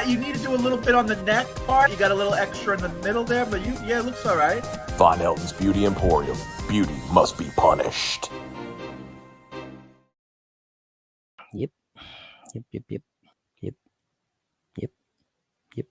You need to do a little bit on the neck part. You got a little extra in the middle there, but it looks all right. Handeled's Beauty Emporium. Beauty must be punished. Yep. Yep. Yep. Yep. Yep. Yep. Yep.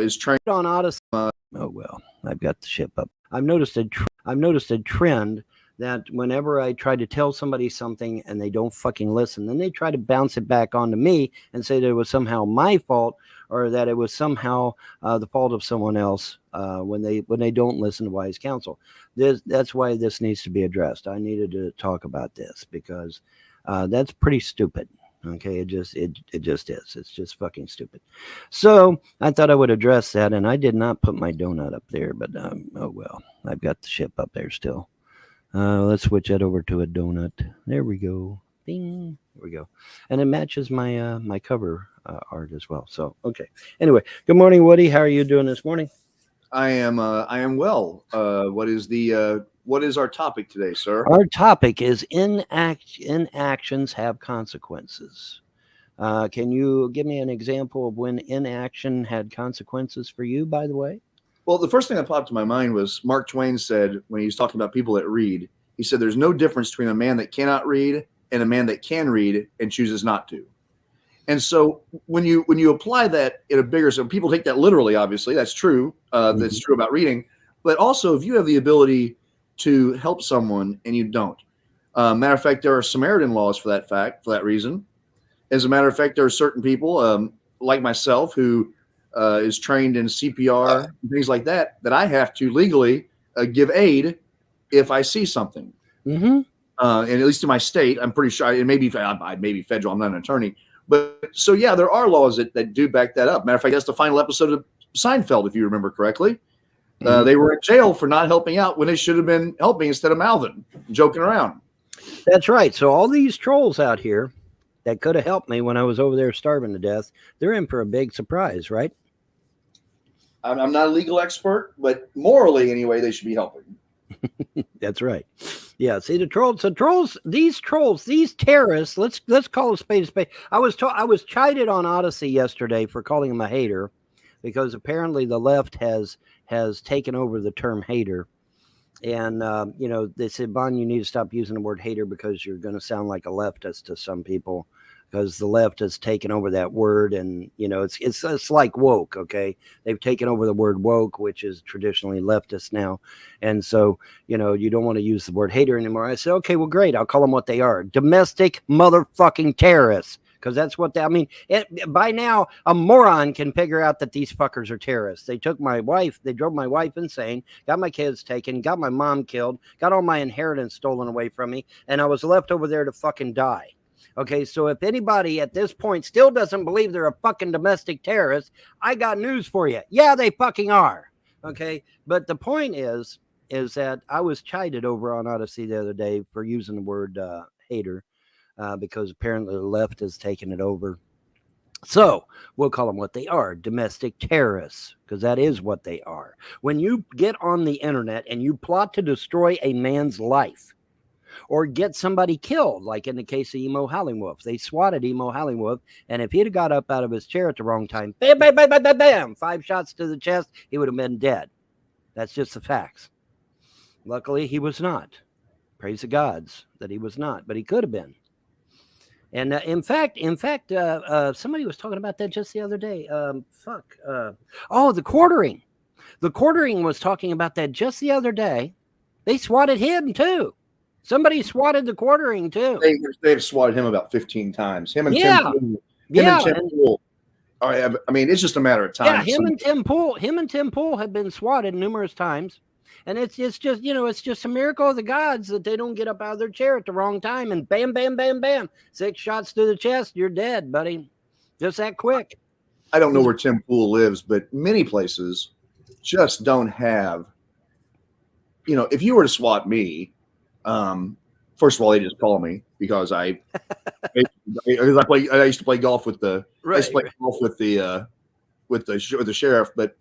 Is trained on Odyssey. Oh well, I've got the ship up. I've noticed a trend that whenever I try to tell somebody something and they don't fucking listen, then they try to bounce it back onto me and say that it was somehow my fault or that it was somehow the fault of someone else when they don't listen to wise counsel. That's why this needs to be addressed. I needed to talk about this because that's pretty stupid. Okay, it just is. It's just fucking stupid. So I thought I would address that, and I did not put my donut up there, but oh well, I've got the ship up there still. Let's switch that over to a donut. There we go. Bing. There we go. And it matches my my cover art as well. So okay. Anyway, good morning, Woody. How are you doing this morning? I am well. What is our topic today, sir? Our topic is inactions have consequences. Can you give me an example of when inaction had consequences for you, by the way? Well, the first thing that popped to my mind was Mark Twain said when he was talking about people that read, he said there's no difference between a man that cannot read and a man that can read and chooses not to. And so when you apply that in a bigger, so people take that literally, obviously, that's true. That's true about reading. But also if you have the ability to help someone and you don't. Matter of fact, there are Samaritan laws for that reason. As a matter of fact, there are certain people like myself who is trained in CPR and things like that I have to legally give aid if I see something. And at least in my state, I'm pretty sure it may be federal. I'm not an attorney. But so, yeah, there are laws that do back that up. Matter of fact, that's the final episode of Seinfeld, if you remember correctly. They were in jail for not helping out when they should have been helping instead of mouthing, joking around. That's right. So all these trolls out here that could have helped me when I was over there starving to death, they're in for a big surprise, right? I'm not a legal expert, but morally, anyway, they should be helping. That's right. Yeah. See these terrorists. Let's call a spade a spade. I was chided on Odyssey yesterday for calling him a hater, because apparently the left has taken over the term hater, And, you know, they said, Bon, you need to stop using the word hater because you're going to sound like a leftist to some people, because the left has taken over that word. And, you know, it's like woke. Okay. They've taken over the word woke, which is traditionally leftist now. And so, you know, you don't want to use the word hater anymore. I said, okay, well, great. I'll call them what they are. Domestic motherfucking terrorists. Because that's what I mean. By now, a moron can figure out that these fuckers are terrorists. They took my wife. They drove my wife insane, got my kids taken, got my mom killed, got all my inheritance stolen away from me, and I was left over there to fucking die. Okay, so if anybody at this point still doesn't believe they're a fucking domestic terrorist, I got news for you. Yeah, they fucking are. Okay, but the point is that I was chided over on Odyssey the other day for using the word hater. Because apparently the left has taken it over. So we'll call them what they are, domestic terrorists, because that is what they are. When you get on the internet and you plot to destroy a man's life or get somebody killed, like in the case of Emo Howling Wolf, they swatted Emo Howling Wolf, and if he'd have got up out of his chair at the wrong time, bam, bam, bam, bam, bam, bam, 5 shots to the chest, he would have been dead. That's just the facts. Luckily, he was not. Praise the gods that he was not, but he could have been. And in fact, somebody was talking about that just the other day. The Quartering. The Quartering was talking about that just the other day. They swatted him too. Somebody swatted the Quartering too. They've swatted him about 15 times. Him and Yeah. Tim Pool. I mean, it's just a matter of time. Yeah, him and Tim Pool have been swatted numerous times. And it's just, you know, it's just a miracle of the gods that they don't get up out of their chair at the wrong time and bam, bam, bam, bam. 6 shots to the chest, you're dead, buddy. Just that quick. I don't know where Tim Pool lives, but many places just don't have, you know, if you were to swat me, first of all, they just call me because I used to play golf with the golf with the sheriff, but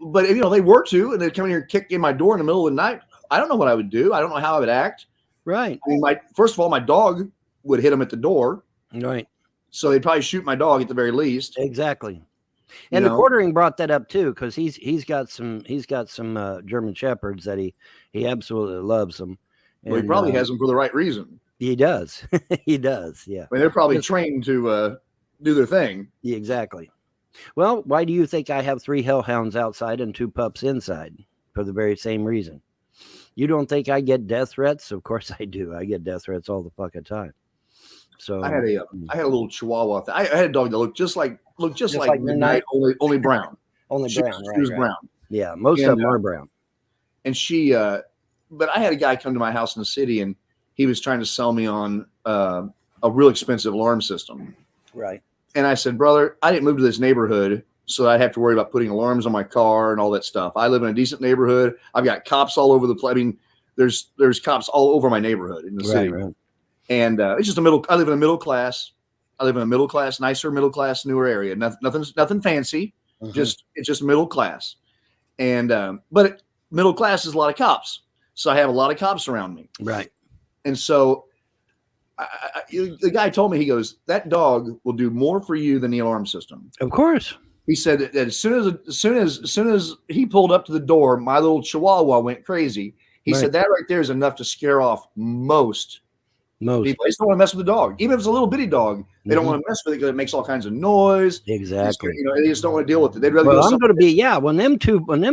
But if, you know, they were to, and they'd come in here and kick in my door in the middle of the night, I don't know what I would do. I don't know how I would act. Right. I mean, first of all, my dog would hit them at the door. Right. So they'd probably shoot my dog at the very least. Exactly. And the Quartering brought that up too, because he's got some German Shepherds that he absolutely loves them. Well, he probably has them for the right reason. He does. He does. Yeah. I mean, they're probably trained to do their thing. Yeah, exactly. Well, why do you think I have 3 hellhounds outside and 2 pups inside? For the very same reason. You don't think I get death threats? Of course I do. I get death threats all the fucking time. So I had a little Chihuahua. I had a dog that looked just like Midnight, only brown. Only brown, right? She was brown. Yeah, most of them are brown. And she, but I had a guy come to my house in the city, and he was trying to sell me on a real expensive alarm system. Right. And I said, brother, I didn't move to this neighborhood so I'd have to worry about putting alarms on my car and all that stuff. I live in a decent neighborhood. I've got cops all over the place. I mean, there's cops all over my neighborhood in the city. Right. And it's just I live in a middle class. Nicer middle class, newer area. Nothing fancy. It's just middle class. And but middle class is a lot of cops. So I have a lot of cops around me. Right. And so the guy told me, he goes, that dog will do more for you than the alarm system. Of course. He said that as soon as he pulled up to the door, my little Chihuahua went crazy. He said that right there is enough to scare off most people. They just don't want to mess with the dog. Even if it's a little bitty dog, they don't want to mess with it because it makes all kinds of noise. Exactly. They just don't want to deal with it. They'd rather I'm going to be, when them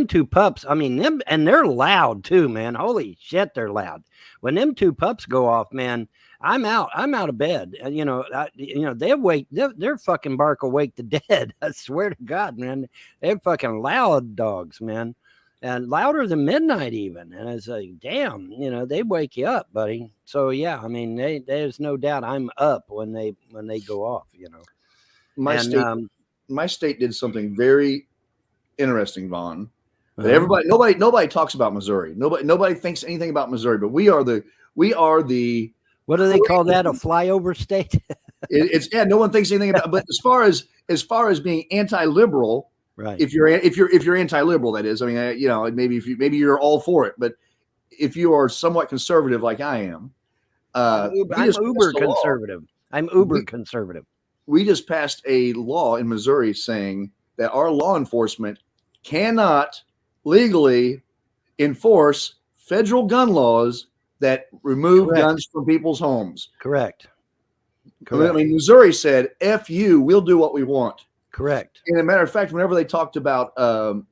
two pups, I mean, them, and they're loud too, man. Holy shit, they're loud. When them 2 pups go off, man, I'm out of bed. And, their fucking bark will wake the dead. I swear to God, man, they're fucking loud dogs, man. And louder than midnight even. And it's like, damn, they wake you up, buddy. So yeah, I mean, there's no doubt I'm up when they go off, My state did something very interesting, Vaughn. That nobody talks about Missouri. Nobody thinks anything about Missouri, but we are the what do they call that? A flyover state? No one thinks anything about. But as far as being anti-liberal, right? If you're anti-liberal, that is. I mean, maybe you're all for it, but if you are somewhat conservative, like I am, I'm uber conservative. I'm uber conservative. We just passed a law in Missouri saying that our law enforcement cannot legally enforce federal gun laws that remove Correct. guns from people's homes. Correct. I mean, Missouri said, "F you, we'll do what we want." Correct. And as a matter of fact, whenever they talked about the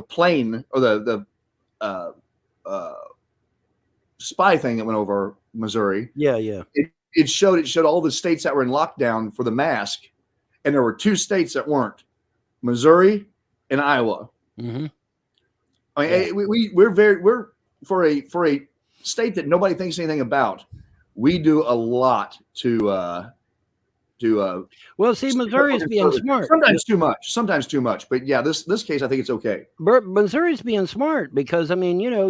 plane or the spy thing that went over Missouri. Yeah. It showed all the states that were in lockdown for the mask, and there were 2 states that weren't: Missouri and Iowa. Mm-hmm. I mean, we're for a state that nobody thinks anything about. We do a lot to well, see, Missouri's being smart. Sometimes too much. But yeah, this case, I think it's okay. Missouri's being smart because I mean, you're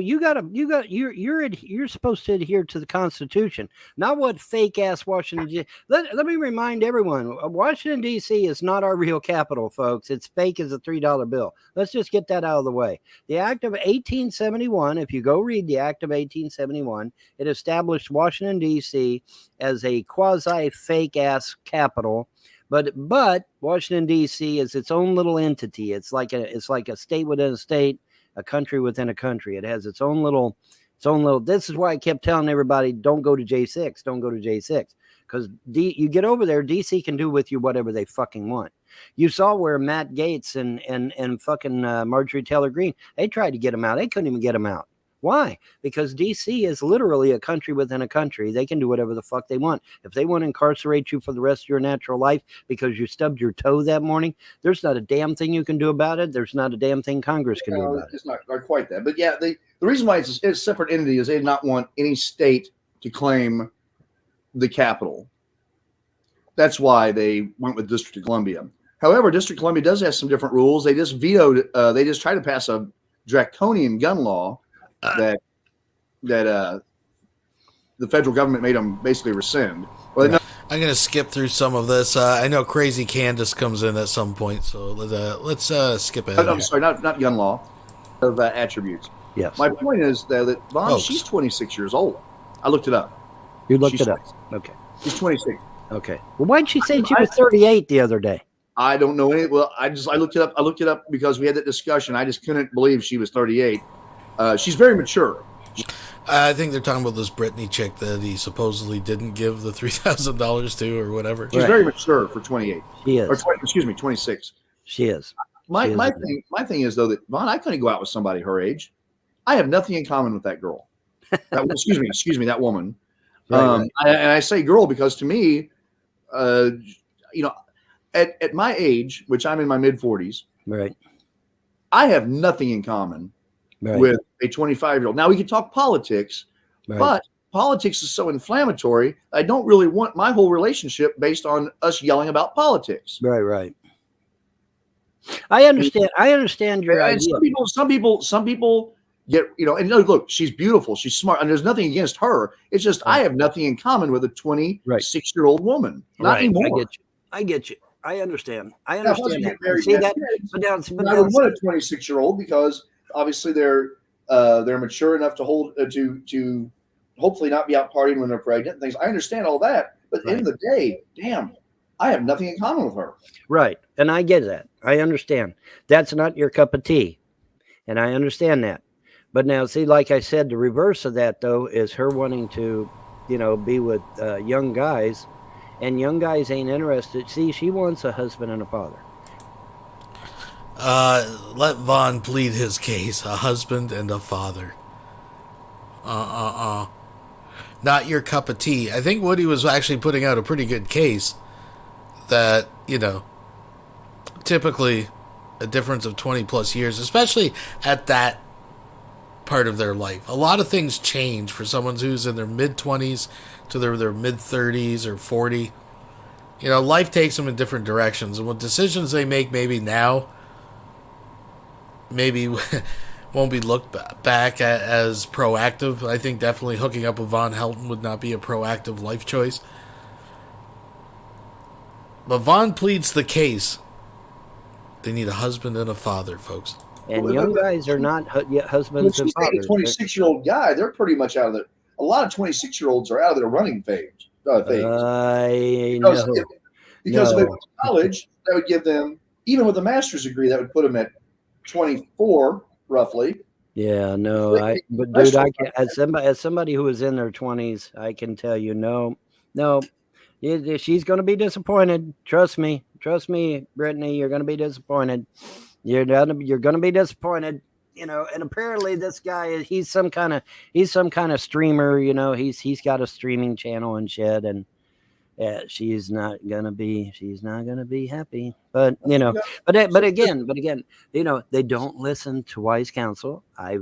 supposed to adhere to the Constitution, not what fake ass Washington D.C. Let me remind everyone: Washington D.C. is not our real capital, folks. It's fake as a $3 bill. Let's just get that out of the way. The Act of 1871. If you go read the Act of 1871, it established Washington D.C. as a quasi fake ass capital. But Washington D.C. is its own little entity. It's like a state within a state, a country within a country. It has its own little. This is why I kept telling everybody, don't go to J6, don't go to J6, because you get over there, D.C. can do with you whatever they fucking want. You saw where Matt Gaetz and fucking Marjorie Taylor Greene, they tried to get him out. They couldn't even get him out. Why? Because D.C. is literally a country within a country. They can do whatever the fuck they want. If they want to incarcerate you for the rest of your natural life because you stubbed your toe that morning, there's not a damn thing you can do about it. There's not a damn thing Congress can do about it. It's not quite that. But yeah, the reason why it's a separate entity is they did not want any state to claim the capital. That's why they went with District of Columbia. However, District of Columbia does have some different rules. They just they just tried to pass a draconian gun law that the federal government made them basically rescind. Well, I'm going to skip through some of this. I know Crazy Candace comes in at some point, so let's skip ahead. I'm sorry, not gun law, of attributes. Yes. My point is that Vaughn, she's 26 years old. I looked it up. You looked it up. Okay. She's 26. Okay. Well, why'd she say she was 38 the other day? I don't know any. Well, I looked it up. I looked it up because we had that discussion. I just couldn't believe she was 38. She's very mature. I think they're talking about this Britney chick that he supposedly didn't give the $3,000 to or whatever. She's very mature for 28. She is. Or 26. She is. My thing is though that Vaughn, I couldn't go out with somebody her age. I have nothing in common with that girl. Excuse me, that woman. Right. And I say girl because to me, at my age, which I'm in my mid 40s, right, I have nothing in common with a 25-year-old. Now we can talk politics, but politics is so inflammatory. I don't really want my whole relationship based on us yelling about politics. Right. I understand your idea. Some people get, and look, she's beautiful, she's smart, and there's nothing against her. It's just I have nothing in common with a 26-year-old woman. Not anymore. I get you. I understand. I Now, understand that. married, See that? I would want a 26-year-old because obviously they're mature enough to hold to hopefully not be out partying when they're pregnant and things. I understand all that, but at the end of the day, damn, I have nothing in common with her. Right, and I get that. I understand. That's not your cup of tea, and I understand that. But now, see, like I said, the reverse of that though is her wanting to, be with young guys. And young guys ain't interested. See, she wants a husband and a father. Let Vaughn plead his case. A husband and a father. Not your cup of tea. I think Woody was actually putting out a pretty good case that, typically a difference of 20 plus years, especially at that part of their life. A lot of things change for someone who's in their mid-20s to their mid-30s or 40. Life takes them in different directions. And with decisions they make maybe now, maybe won't be looked back at as proactive. I think definitely hooking up with Von Helton would not be a proactive life choice. But Vaughn pleads the case. They need a husband and a father, folks. And young guys are not husbands and fathers. A 26-year-old guy, they're pretty much out of it. A lot of 26-year-olds are out of their running phase. Because if they went to college, that would give them, even with a master's degree, that would put them at 24, roughly. Yeah, no, but dude, I can as somebody who was in their 20s, I can tell you, no, she's going to be disappointed. Trust me, Brittany, you're going to be disappointed. You're going to be disappointed. You know, and apparently this guy he's some kind of streamer. You know, he's got a streaming channel and shit, and she's not gonna be happy. But you know, but again, you know, they don't listen to wise counsel. I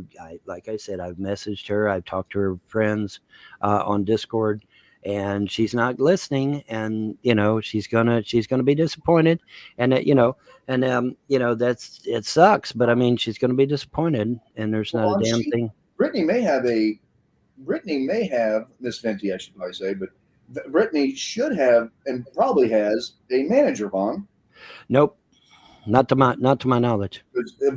like I said, I've messaged her, I've talked to her friends on Discord, and she's not listening. And you know, she's gonna be disappointed. And you know, it sucks. But I mean, she's gonna be disappointed, and there's not a damn thing. Brittany may have Miss Fenty, I should probably say, but Brittany should have and probably has a manager, Vaughn. Nope, not to my knowledge.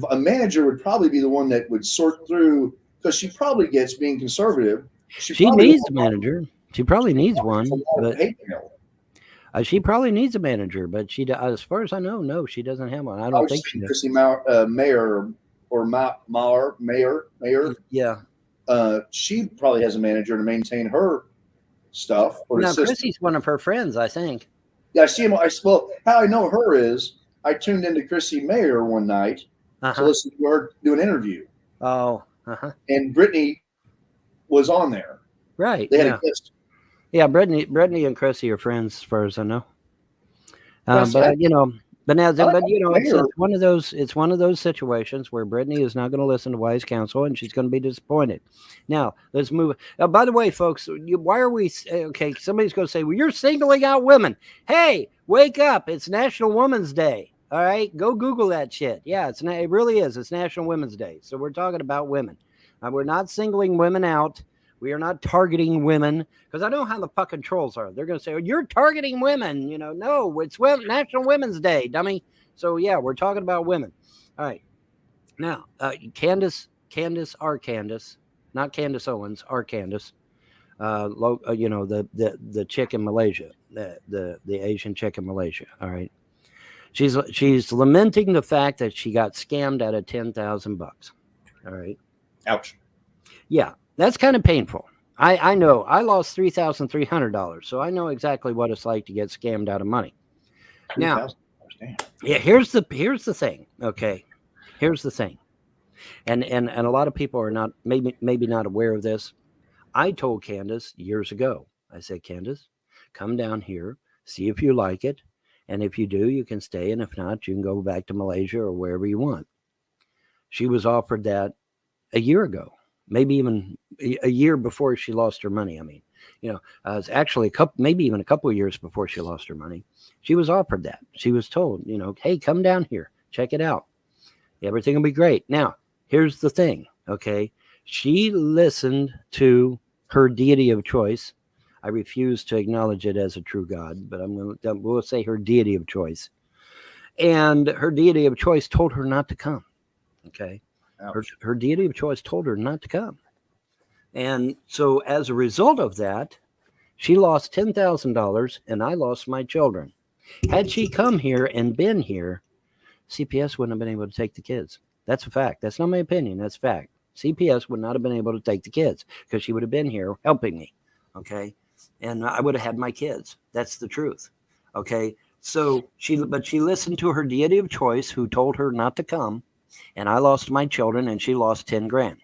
A manager would probably be the one that would sort through, because she probably gets, being conservative. She needs a manager. She probably needs one, but she probably needs a manager. But she, as far as I know, no, she doesn't have one. I don't think she does. Chrissy Mayer. Yeah. She probably has a manager to maintain her stuff. Now, Chrissy's one of her friends, I think. Yeah, I see him. Well, how I know her is I tuned into Chrissy Mayer one night to listen to her do an interview. Oh, and Brittany was on there. Right. They had a guest. Yeah, Brittany and Chrissy are friends, as far as I know. But you know, it's one of those situations where Brittany is not going to listen to wise counsel, and she's going to be disappointed. Now, let's move. By the way, folks, why are we okay? Somebody's going to say, "Well, you're singling out women." Hey, wake up! It's National Women's Day. All right, go Google that shit. Yeah, it really is. It's National Women's Day, so we're talking about women. We're not singling women out. We are not targeting women, because I know how the fucking trolls are. They're going to say, oh, you're targeting women. You know, no, it's National Women's Day, dummy. So, yeah, we're talking about women. All right. Now, Candace, our Candace, not Candace Owens, our Candace, you know, the chick in Malaysia, the Asian chick in Malaysia. All right. She's lamenting the fact that she got scammed out of $10,000. All right. Ouch. Yeah. That's kind of painful. I know. I lost $3,300, so I know exactly what it's like to get scammed out of money. Now, yeah, here's the thing. Okay, here's the thing, and a lot of people are not maybe not aware of this. I told Candace years ago. I said, Candace, come down here, see if you like it, and if you do, you can stay, and if not, you can go back to Malaysia or wherever you want. She was offered that a year ago. Maybe even a year before she lost her money. I mean, you know, it's actually maybe even a couple of years before she lost her money. She was offered that. She was told, you know, hey, come down here, check it out. Everything will be great. Now, here's the thing, okay? She listened to her deity of choice. I refuse to acknowledge it as a true God, but we'll say her deity of choice. And her deity of choice told her not to come, okay? Her deity of choice told her not to come. And so as a result of that, she lost $10,000 and I lost my children. Had she come here and been here, CPS wouldn't have been able to take the kids. That's a fact. That's not my opinion. That's fact. CPS would not have been able to take the kids because she would have been here helping me. Okay. And I would have had my kids. That's the truth. Okay. So she listened to her deity of choice who told her not to come. And I lost my children and she lost 10 grand.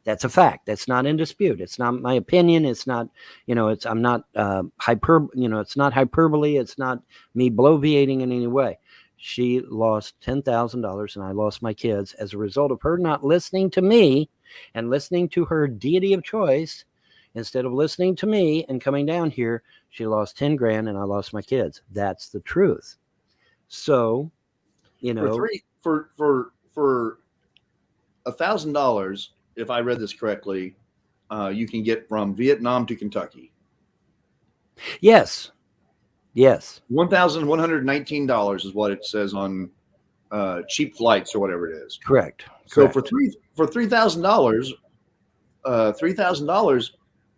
That's a fact. That's not in dispute. It's not my opinion. It's not, you know, I'm not it's not hyperbole. It's not me bloviating in any way. She lost $10,000 and I lost my kids as a result of her not listening to me and listening to her deity of choice. Instead of listening to me and coming down here, she lost 10 grand and I lost my kids. That's the truth. So, you know, for $1,000, if I read this correctly, you can get from Vietnam to Kentucky. Yes. $1,119 is what it says on cheap flights or whatever it is. Correct. So for $3,000, $3,000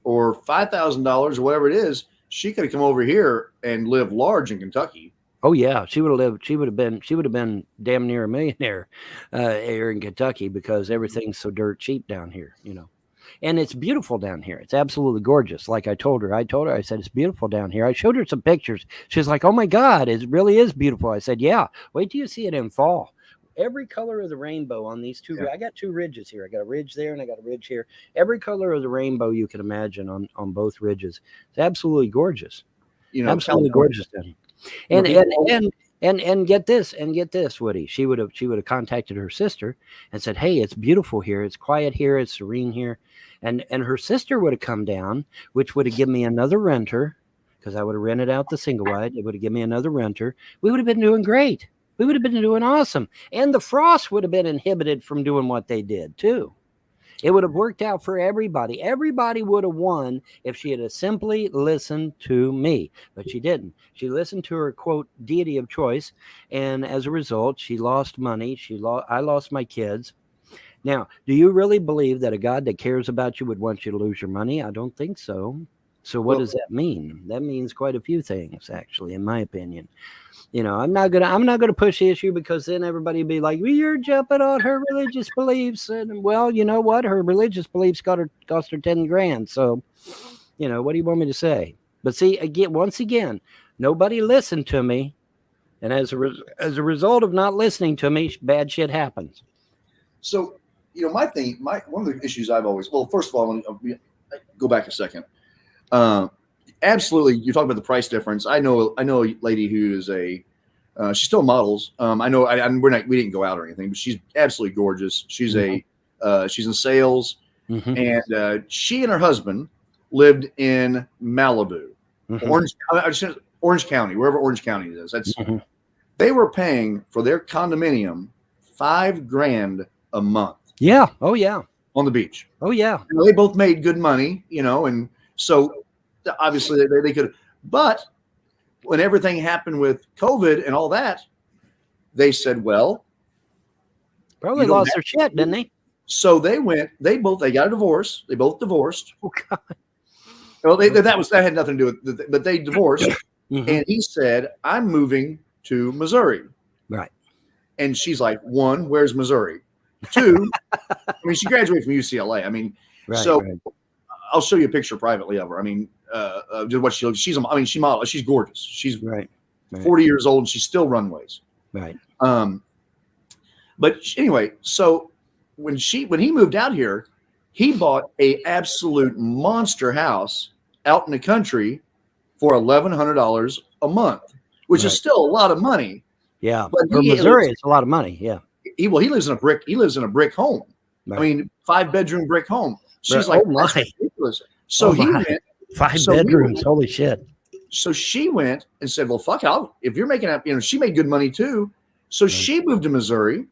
or $5,000 or whatever it is, she could have come over here and live large in Kentucky. Oh yeah, she would have lived. She would have been damn near a millionaire here in Kentucky because everything's so dirt cheap down here, you know. And it's beautiful down here. It's absolutely gorgeous. Like I told her, I said, it's beautiful down here. I showed her some pictures. She's like, oh my God, it really is beautiful. I said, yeah, wait till you see it in fall. Every color of the rainbow on these two. I got two ridges here. I got a ridge there and I got a ridge here. Every color of the rainbow you can imagine on both ridges. It's absolutely gorgeous. You know, absolutely gorgeous down here. And get this, Woody. She would have contacted her sister and said, hey, it's beautiful here. It's quiet here. It's serene here. And her sister would have come down, which would have given me another renter because I would have rented out the single wide. It would have given me another renter. We would have been doing great. We would have been doing awesome. And the Frost would have been inhibited from doing what they did too. It would have worked out for everybody. Everybody would have won if she had simply listened to me, but she didn't. She listened to her, quote, deity of choice, and as a result, she lost money. I lost my kids. Now, do you really believe that a God that cares about you would want you to lose your money? I don't think so. So what does that mean? That means quite a few things, actually, in my opinion. You know, I'm not gonna push the issue because then everybody be like, well, you're jumping on her religious beliefs. And well, you know what? Her religious beliefs cost her 10 grand. So, you know, what do you want me to say? But see, once again, nobody listened to me. And as a result of not listening to me, bad shit happens. So, you know, one of the issues I've always, well, first of all, let me go back a second. Absolutely, you're talking about the price difference. I know a lady who is she still models. I know, we didn't go out or anything, but she's absolutely gorgeous. She's she's in sales, and she and her husband lived in Malibu, Orange County, wherever Orange County is. They were paying for their condominium $5 grand a month. Yeah. Oh yeah. On the beach. Oh yeah. You know, they both made good money, you know, and so obviously they could, but when everything happened with COVID and all that, they said, well, probably lost their shit, didn't they? So they got a divorce. They both divorced. Oh God. Well, that had nothing to do with it, but they divorced. And he said, I'm moving to Missouri. Right. And she's like, one, where's Missouri? Two, I mean, she graduated from UCLA. I mean, I'll show you a picture privately of her. I mean, just what she looks. She models. She's gorgeous. She's 40 years old and she's still runways. Right. But anyway, so when he moved out here, he bought a absolute monster house out in the country for $1,100 a month, which is still a lot of money. Yeah, but for Missouri, it's a lot of money. Yeah. He lives in a brick home. Right. I mean, 5-bedroom brick home. She's like, oh my. Ridiculous. So he went 5 bedrooms. Holy shit. So she went and said, well, fuck it. If you're making that, you know, she made good money too. So she moved to Missouri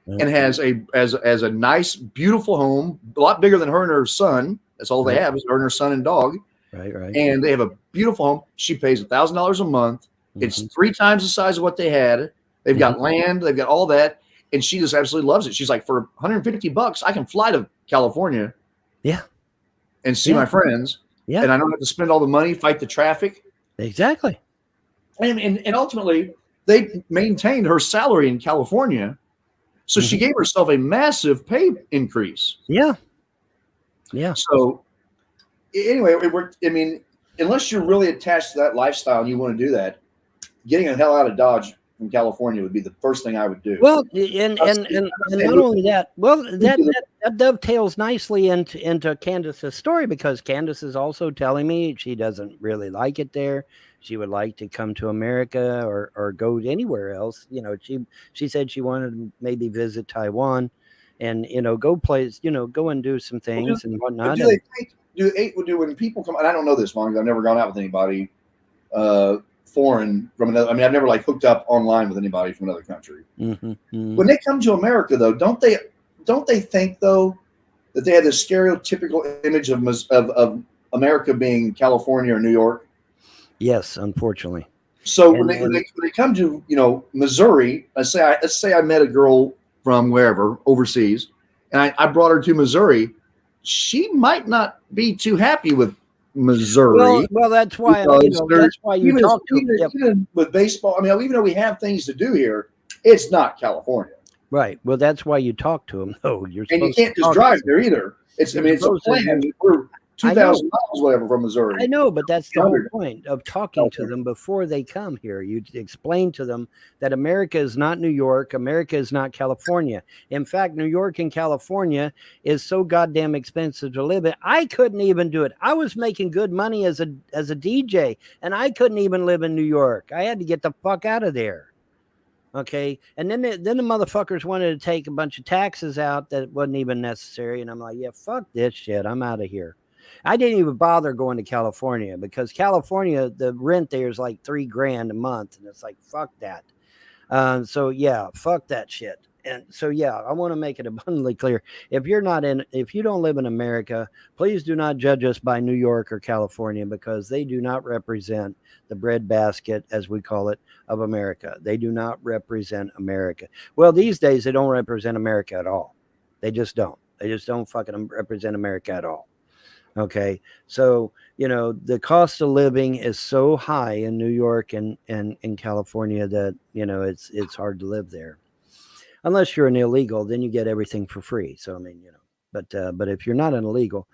and has a nice, beautiful home, a lot bigger than her and her son. That's all they have is her and her son and dog. Right. And they have a beautiful home. She pays $1,000 a month. It's 3 times the size of what they had. They've got land. They've got all that. And she just absolutely loves it. She's like, for $150, I can fly to California. Yeah. And see my friends. Yeah. And I don't have to spend all the money, fight the traffic. Exactly. And ultimately, they maintained her salary in California. So she gave herself a massive pay increase. Yeah. Yeah. So anyway, it worked. I mean, unless you're really attached to that lifestyle and you want to do that, getting the hell out of Dodge from California would be the first thing I would do. Well, and not only that, that dovetails nicely into Candace's story, because Candace is also telling me she doesn't really like it there. She would like to come to America or go anywhere else. You know, she said she wanted to maybe visit Taiwan and, you know, go and do some things and whatnot. When people come, and I don't know this long, I've never gone out with anybody foreign from another. I mean, I've never like hooked up online with anybody from another country. When they come to America, though, don't they think though that they have this stereotypical image of America being California or New York? Yes, unfortunately. So when they come to, you know, Missouri, let's say I met a girl from wherever overseas, and I brought her to Missouri, she might not be too happy with Missouri. Well, that's why that's why you even, talk to even, yep. even with baseball. I mean, even though we have things to do here, it's not California. Right. Well, that's why you talk to them. No, you're And you supposed can't to just talk drive to there either. It's You're I mean, it's a supposed to plan. do- We're I know. 2,000 miles, whatever, from Missouri. I know, but that's the whole 100. point of talking to them before they come here. You explain to them that America is not New York, America is not California. In fact, New York and California is so goddamn expensive to live in. I couldn't even do it. I was making good money as a DJ, and I couldn't even live in New York. I had to get the fuck out of there. Okay, and then the motherfuckers wanted to take a bunch of taxes out that wasn't even necessary, and I'm like, yeah, fuck this shit. I'm out of here. I didn't even bother going to California because California, the rent there is like $3,000 a month, and it's like fuck that. So yeah, fuck that shit. And so yeah, I want to make it abundantly clear: if you don't live in America, please do not judge us by New York or California because they do not represent the breadbasket, as we call it, of America. They do not represent America. Well, these days they don't represent America at all. They just don't. They just don't fucking represent America at all. Okay, so the cost of living is so high in New York and in California that it's hard to live there. Unless you're an illegal, then you get everything for free. So I mean, but if you're not an illegal,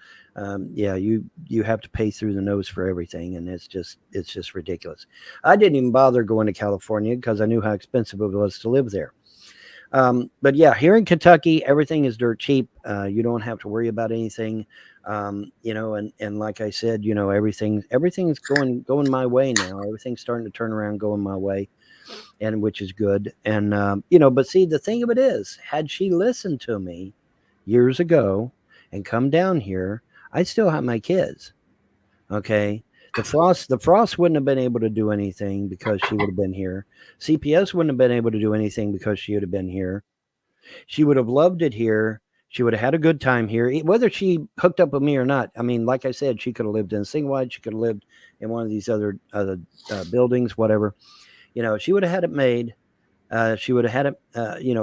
yeah, you have to pay through the nose for everything, and it's just ridiculous. I didn't even bother going to California because I knew how expensive it was to live there. But yeah, here in Kentucky, everything is dirt cheap. You don't have to worry about anything. And like I said, everything's going my way now. Everything's starting to turn around, going my way, and which is good. And but see, the thing of it is, had she listened to me years ago and come down here, I still have my kids. Okay. The Frost wouldn't have been able to do anything because she would have been here. CPS wouldn't have been able to do anything because she would have been here. She would have loved it here. She would have had a good time here, whether she hooked up with me or not. I mean, like I said, she could have lived in Singwide. She could have lived in one of these other buildings, whatever. She would have had it made. She would have had it,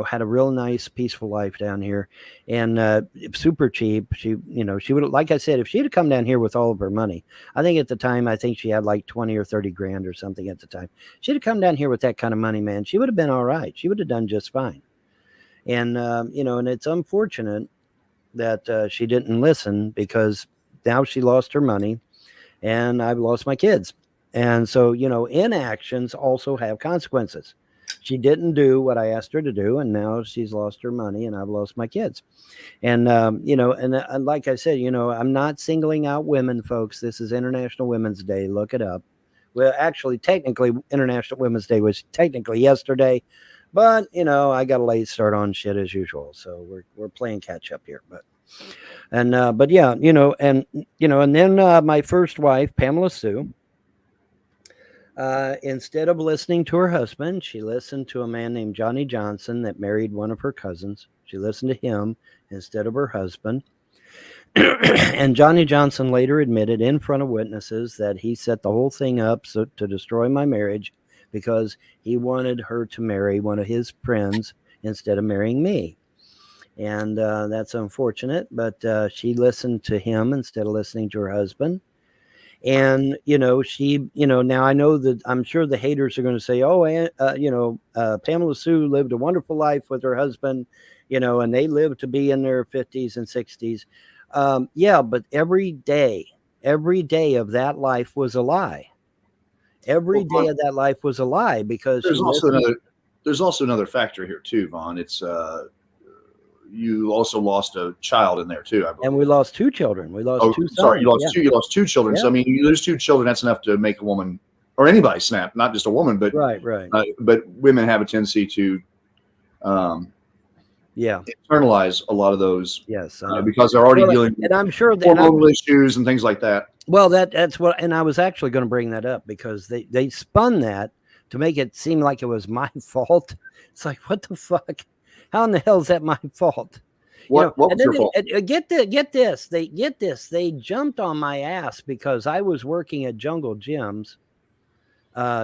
had a real nice, peaceful life down here, and super cheap. She would have, like I said, if she had come down here with all of her money, I think at the time, I think she had like 20 or 30 grand or something at the time. She'd have come down here with that kind of money, man. She would have been all right. She would have done just fine. And, and it's unfortunate that she didn't listen because now she lost her money and I've lost my kids. And so, inactions also have consequences. She didn't do what I asked her to do, and now she's lost her money, and I've lost my kids. And and like I said, I'm not singling out women, folks. This is International Women's Day. Look it up. Well, actually, technically, International Women's Day was technically yesterday, but I got a late start on shit as usual, so we're playing catch up here. But yeah, and then my first wife, Pamela Sue. Instead of listening to her husband, she listened to a man named Johnny Johnson that married one of her cousins. She listened to him instead of her husband. And Johnny Johnson later admitted in front of witnesses that he set the whole thing up to destroy my marriage because he wanted her to marry one of his friends instead of marrying me. And that's unfortunate, but she listened to him instead of listening to her husband. And, she, now I know that I'm sure the haters are going to say, Pamela Sue lived a wonderful life with her husband, and they lived to be in their 50s and 60s. Yeah, but every day of that life was a lie. Every day of that life was a lie because there's also another factor here too, Vaughn. It's you also lost a child in there too, I believe. And we lost two children. We lost two sons. Sorry, you lost two children. Yeah. So I mean, you lose two children, that's enough to make a woman or anybody snap. Not just a woman, but right. But women have a tendency to internalize a lot of those. Yes, because they're already dealing with and I'm sure hormonal issues and things like that. Well, that's what, and I was actually going to bring that up because they spun that to make it seem like it was my fault. It's like, what the fuck? How in the hell is that my fault? What was your fault? Get this. They jumped on my ass because I was working at Jungle Gyms,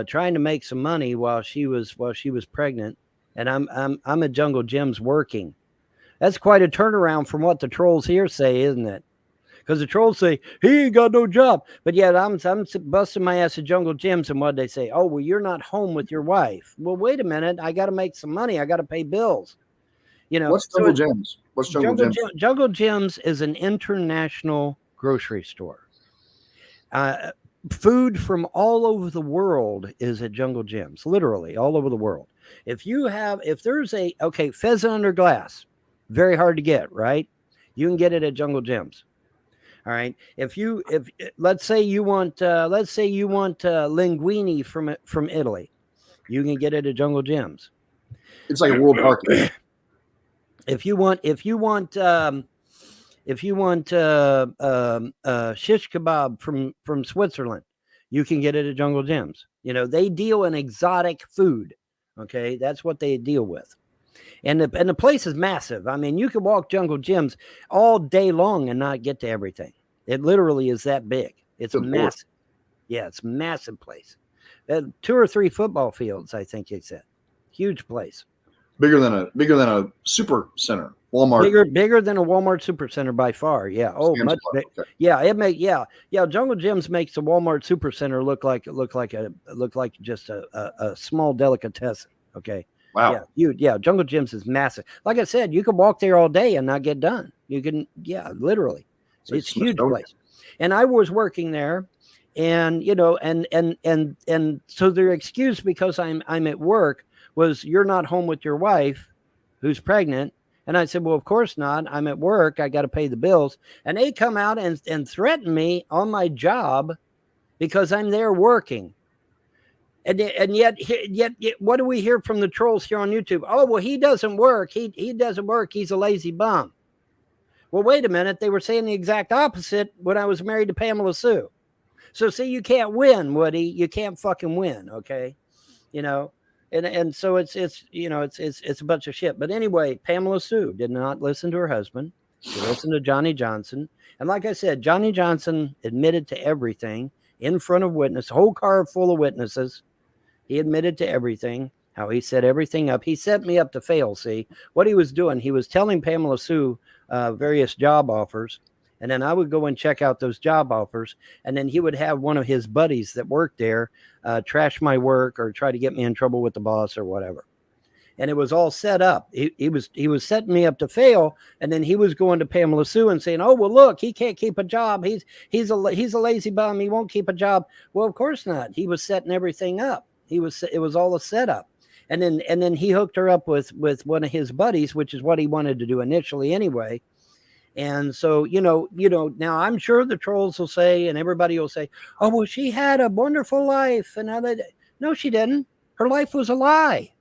trying to make some money while she was pregnant, and I'm at Jungle Gyms working. That's quite a turnaround from what the trolls here say, isn't it? Because the trolls say, he ain't got no job. But yet I'm busting my ass at Jungle Gyms. And what they say? Oh, well, you're not home with your wife. Well, wait a minute. I got to make some money. I got to pay bills. You know, What's Jungle Gyms? What's Jungle Gyms? Jungle Gyms is an international grocery store. Food from all over the world is at Jungle Gyms, literally all over the world. If there's pheasant under glass, very hard to get, right? You can get it at Jungle Gyms. All right. If let's say you want linguine from Italy, you can get it at Jungle Gyms. It's like a world market. If you want shish kebab from Switzerland, you can get it at Jungle Gyms. You know, they deal in exotic food. Okay, that's what they deal with. And the place is massive. I mean, you can walk Jungle Gyms all day long and not get to everything. It literally is that big. It's massive. Yeah, it's a massive place. 2 or 3 football fields, I think it said. Huge place. Bigger than a super center. Walmart. Bigger than a Walmart super center by far. Yeah. Oh, much. Okay. Yeah. Jungle Gyms makes the Walmart super center look like just a small delicatessen. Okay. Wow. Yeah. Jungle Gyms is massive. Like I said, you can walk there all day and not get done. You can. Yeah. Literally, it's a huge place. And I was working there, and you know, and so their excuse because I'm at work was you're not home with your wife who's pregnant. And I said, well, of course not. I'm at work. I got to pay the bills. And they come out and threaten me on my job because I'm there working. And yet, what do we hear from the trolls here on YouTube? Oh, well, he doesn't work. He doesn't work. He's a lazy bum. Well, wait a minute. They were saying the exact opposite when I was married to Pamela Sue. So see, you can't win, Woody. You can't fucking win. Okay. You know? And so it's a bunch of shit. But anyway, Pamela Sue did not listen to her husband. She listened to Johnny Johnson. And like I said, Johnny Johnson admitted to everything in front of witnesses, a whole car full of witnesses. He admitted to everything, how he set everything up. He set me up to fail, see. What he was doing, he was telling Pamela Sue various job offers. And then I would go and check out those job offers. And then he would have one of his buddies that worked there trash my work or try to get me in trouble with the boss or whatever. And it was all set up. He was setting me up to fail. And then he was going to Pamela Sue and saying, oh, well, look, he can't keep a job. He's a lazy bum. He won't keep a job. Well, of course not. He was setting everything up. It was all a setup. And then he hooked her up with one of his buddies, which is what he wanted to do initially anyway. And so, you know, now I'm sure the trolls will say, and everybody will say, oh, well, she had a wonderful life. And no, she didn't. Her life was a lie.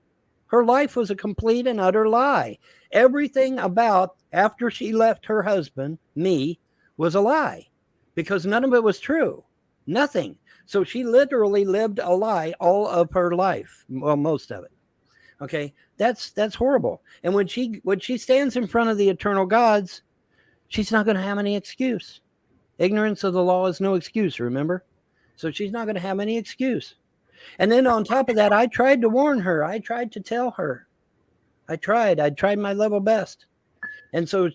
Her life was a complete and utter lie. Everything about after she left her husband, me, was a lie because none of it was true. Nothing. So she literally lived a lie all of her life. Well, most of it. Okay. That's horrible. And when she stands in front of the eternal gods, she's not going to have any excuse. Ignorance of the law is no excuse, remember? So she's not going to have any excuse. And then on top of that, I tried to warn her. I tried to tell her. I tried my level best. And so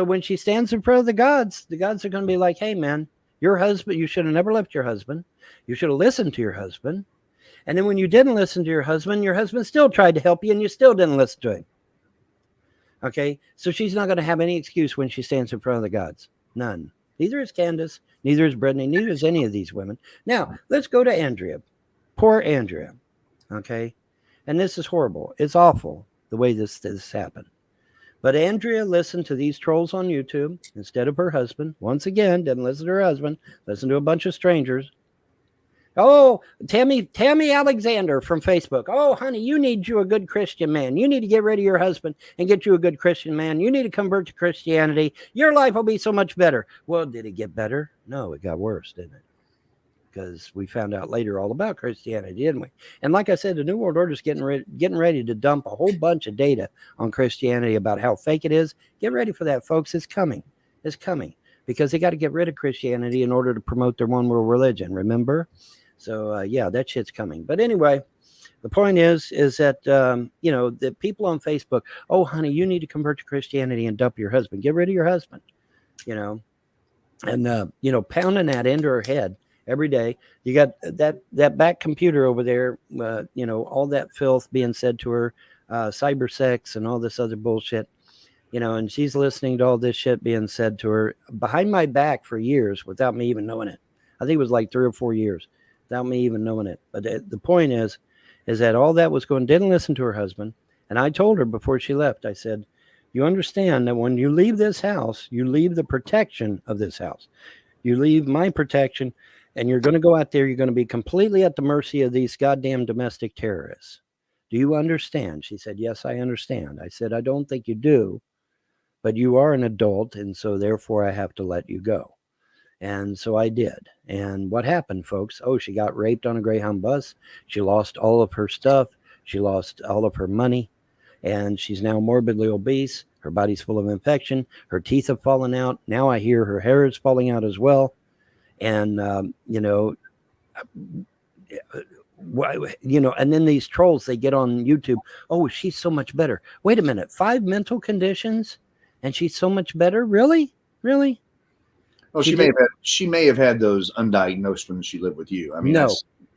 when she stands in front of the gods are going to be like, hey, man, your husband, you should have never left your husband. You should have listened to your husband. And then when you didn't listen to your husband still tried to help you and you still didn't listen to him. Okay, so she's not going to have any excuse when she stands in front of the gods. None. Neither is Candace. Neither is Brittany. Neither is any of these women. Now, let's go to Andrea. Poor Andrea. Okay, and this is horrible. It's awful the way this happened. But Andrea listened to these trolls on YouTube instead of her husband. Once again, didn't listen to her husband. Listened to a bunch of strangers. Oh, Tammy Alexander from Facebook. Oh, honey, you need a good Christian man. You need to get rid of your husband and get you a good Christian man. You need to convert to Christianity. Your life will be so much better. Well, did it get better? No, it got worse, didn't it? Because we found out later all about Christianity, didn't we? And like I said, the New World Order is getting ready to dump a whole bunch of data on Christianity about how fake it is. Get ready for that, folks. It's coming. It's coming. Because they got to get rid of Christianity in order to promote their one world religion, remember? So, yeah, that shit's coming. But anyway, the point is that, the people on Facebook, oh, honey, you need to convert to Christianity and dump your husband. Get rid of your husband, and pounding that into her head every day. You got that back computer over there, all that filth being said to her, cyber sex and all this other bullshit, and she's listening to all this shit being said to her behind my back for years without me even knowing it. I think it was like 3 or 4 years without me even knowing it. But the point is that all that was going, didn't listen to her husband. And I told her before she left, I said, you understand that when you leave this house, you leave the protection of this house. You leave my protection, and you're going to go out there. You're going to be completely at the mercy of these goddamn domestic terrorists. Do you understand? She said, yes, I understand. I said, I don't think you do, but you are an adult, and so therefore I have to let you go. And so I did. And what happened, folks? Oh, she got raped on a Greyhound bus. She lost all of her stuff. She lost all of her money. And she's now morbidly obese. Her body's full of infection. Her teeth have fallen out. Now I hear her hair is falling out as well. And, and then these trolls, they get on YouTube. Oh, she's so much better. Wait a minute. 5 mental conditions and she's so much better? Really? Really? Well, she may have had those undiagnosed when she lived with you. I mean,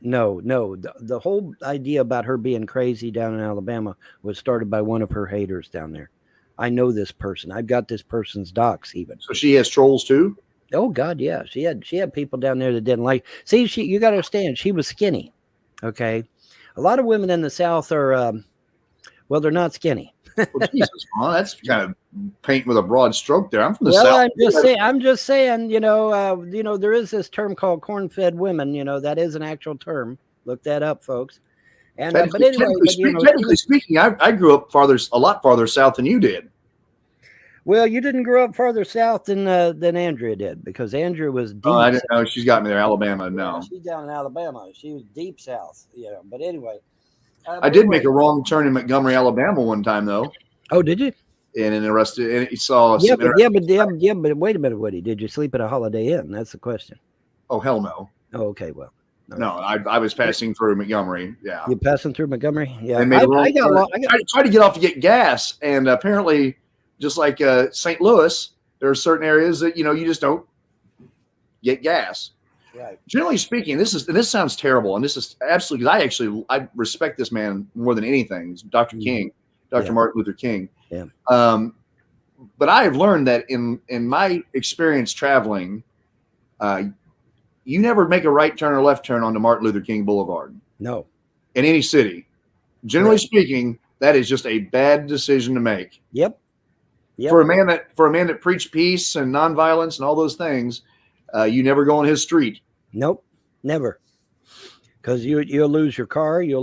no. The whole idea about her being crazy down in Alabama was started by one of her haters down there. I know this person. I've got this person's docs even. So she has trolls too? Oh God, yeah. She had people down there that didn't like. See, you got to understand, she was skinny. Okay, a lot of women in the South are, they're not skinny. Well, Jesus, man, that's kind of paint with a broad stroke there. I'm from the South. I'm just saying, there is this term called corn-fed women. That is an actual term. Look that up, folks. And but anyway, technically speaking, I grew up a lot farther south than you did. Well, you didn't grow up farther south than Andrea did, because Andrea was deep. Oh, I didn't know. She's got me there, Alabama. No, she's down in Alabama. She was deep south. But anyway. I did make a wrong turn in Montgomery, Alabama one time, though. Oh, did you? And interested, and you saw. But wait a minute, Woody. Did you sleep at a Holiday Inn? That's the question. Oh, hell no. Oh, okay. Well, no, I was passing through Montgomery. Yeah, you passing through Montgomery? Yeah, I tried to get off to get gas, and apparently, just like St. Louis, there are certain areas that you just don't get gas. Right. Generally speaking, this sounds terrible, and this is absolutely, because I respect this man more than anything. It's Dr. King, Dr. Martin Luther King. Yeah. But I have learned that in my experience traveling, you never make a right turn or left turn onto Martin Luther King Boulevard. No. In any city. Generally speaking, that is just a bad decision to make. Yep. For a man that preached peace and nonviolence and all those things, you never go on his street. Nope, never. Because you'll lose your car, you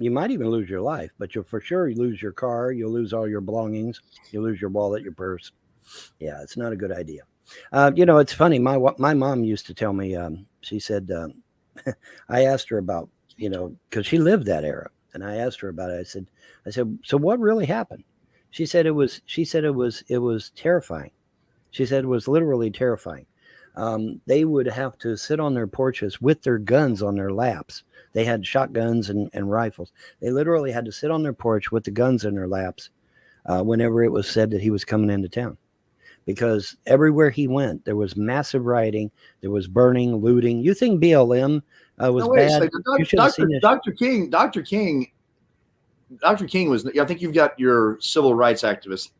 might even lose your life, but you'll for sure lose your car, you'll lose all your belongings, you'll lose your wallet, your purse. Yeah, it's not a good idea. It's funny. My mom used to tell me. She said, I asked her about, because she lived that era, and I asked her about it. I said, so what really happened? She said it was terrifying. She said it was literally terrifying. They would have to sit on their porches with their guns on their laps. They had shotguns and rifles. They literally had to sit on their porch with the guns in their laps whenever it was said that he was coming into town. Because everywhere he went, there was massive rioting. There was burning, looting. You think BLM was bad? Dr. King was, I think you've got your civil rights activists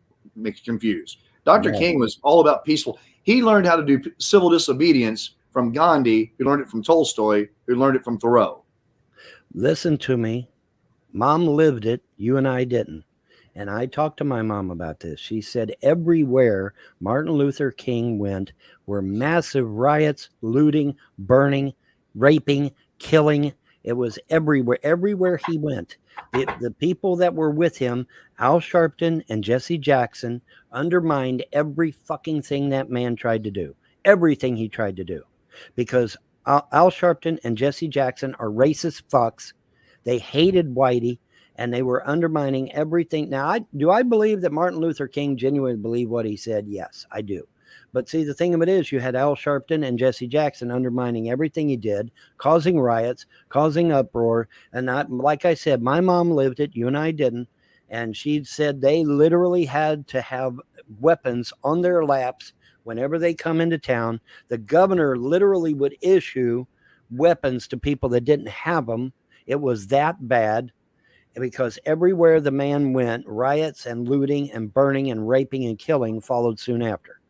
confused. Dr. King was all about peaceful. He learned how to do civil disobedience from Gandhi, who learned it from Tolstoy, who learned it from Thoreau. Listen to me. Mom lived it. You and I didn't. And I talked to my mom about this. She said everywhere Martin Luther King went were massive riots, looting, burning, raping, killing. It was everywhere. Everywhere he went. The people that were with him, Al Sharpton and Jesse Jackson, undermined every fucking thing that man tried to do. Everything he tried to do. Because Al Sharpton and Jesse Jackson are racist fucks. They hated Whitey, and they were undermining everything. Now, do I believe that Martin Luther King genuinely believed what he said? Yes, I do. But see, the thing of it is, you had Al Sharpton and Jesse Jackson undermining everything he did, causing riots, causing uproar. And like I said, my mom lived it. You and I didn't. And she said they literally had to have weapons on their laps whenever they come into town, the governor literally would issue weapons to people that didn't have them. It was that bad because everywhere the man went, riots and looting and burning and raping and killing followed soon after.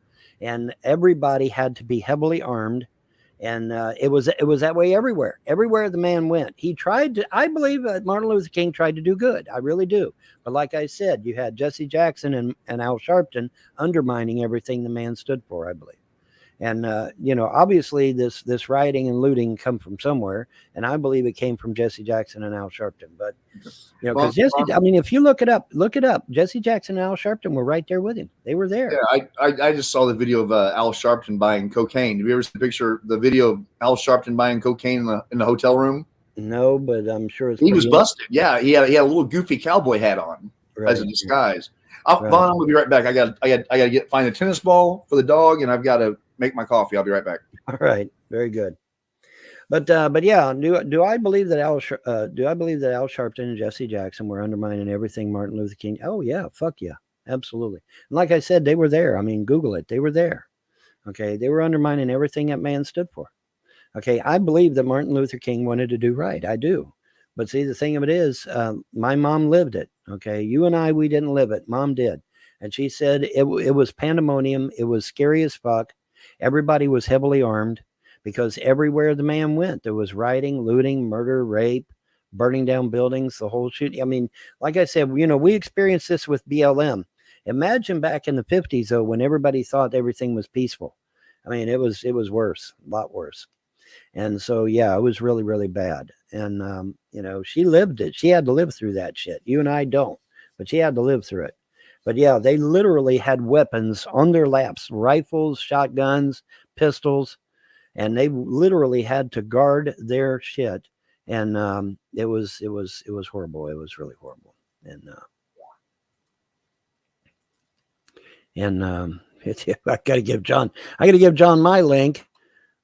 And everybody had to be heavily armed. And it was that way everywhere. Everywhere the man went, he tried to. I believe that Martin Luther King tried to do good. I really do. But like I said, you had Jesse Jackson and Al Sharpton undermining everything the man stood for, I believe. And obviously this rioting and looting come from somewhere, and I believe it came from Jesse Jackson and Al Sharpton. But because Jesse, I mean, if you look it up, Jesse Jackson and Al Sharpton were right there with him. They were there. Yeah, I just saw the video of Al Sharpton buying cocaine. Have you ever seen the video of Al Sharpton buying cocaine in the hotel room? No, but I'm sure he was busted. Yeah, he had a little goofy cowboy hat on as a disguise. Vaughn, I'm gonna be right back. I got to find a tennis ball for the dog, and I've got to make my coffee. I'll be right back. All right, very good. But yeah, do I believe that Al Sharpton and Jesse Jackson were undermining everything Martin Luther King? Oh yeah, fuck yeah, absolutely. And like I said, they were there. I mean, Google it. They were there. Okay, they were undermining everything that man stood for. Okay, I believe that Martin Luther King wanted to do right. I do. But see, the thing of it is, my mom lived it. Okay, you and I, we didn't live it. Mom did, and she said it was pandemonium. It was scary as fuck. Everybody was heavily armed because everywhere the man went, there was rioting, looting, murder, rape, burning down buildings, the whole shit. I mean, like I said, we experienced this with BLM. Imagine back in the 50s, though, when everybody thought everything was peaceful. I mean, it was worse, a lot worse. And so, yeah, it was really, really bad. And, she lived it. She had to live through that shit. You and I don't, but she had to live through it. But yeah, they literally had weapons on their laps, rifles, shotguns, pistols, and they literally had to guard their shit. And it was horrible. It was really horrible. I got to give John my link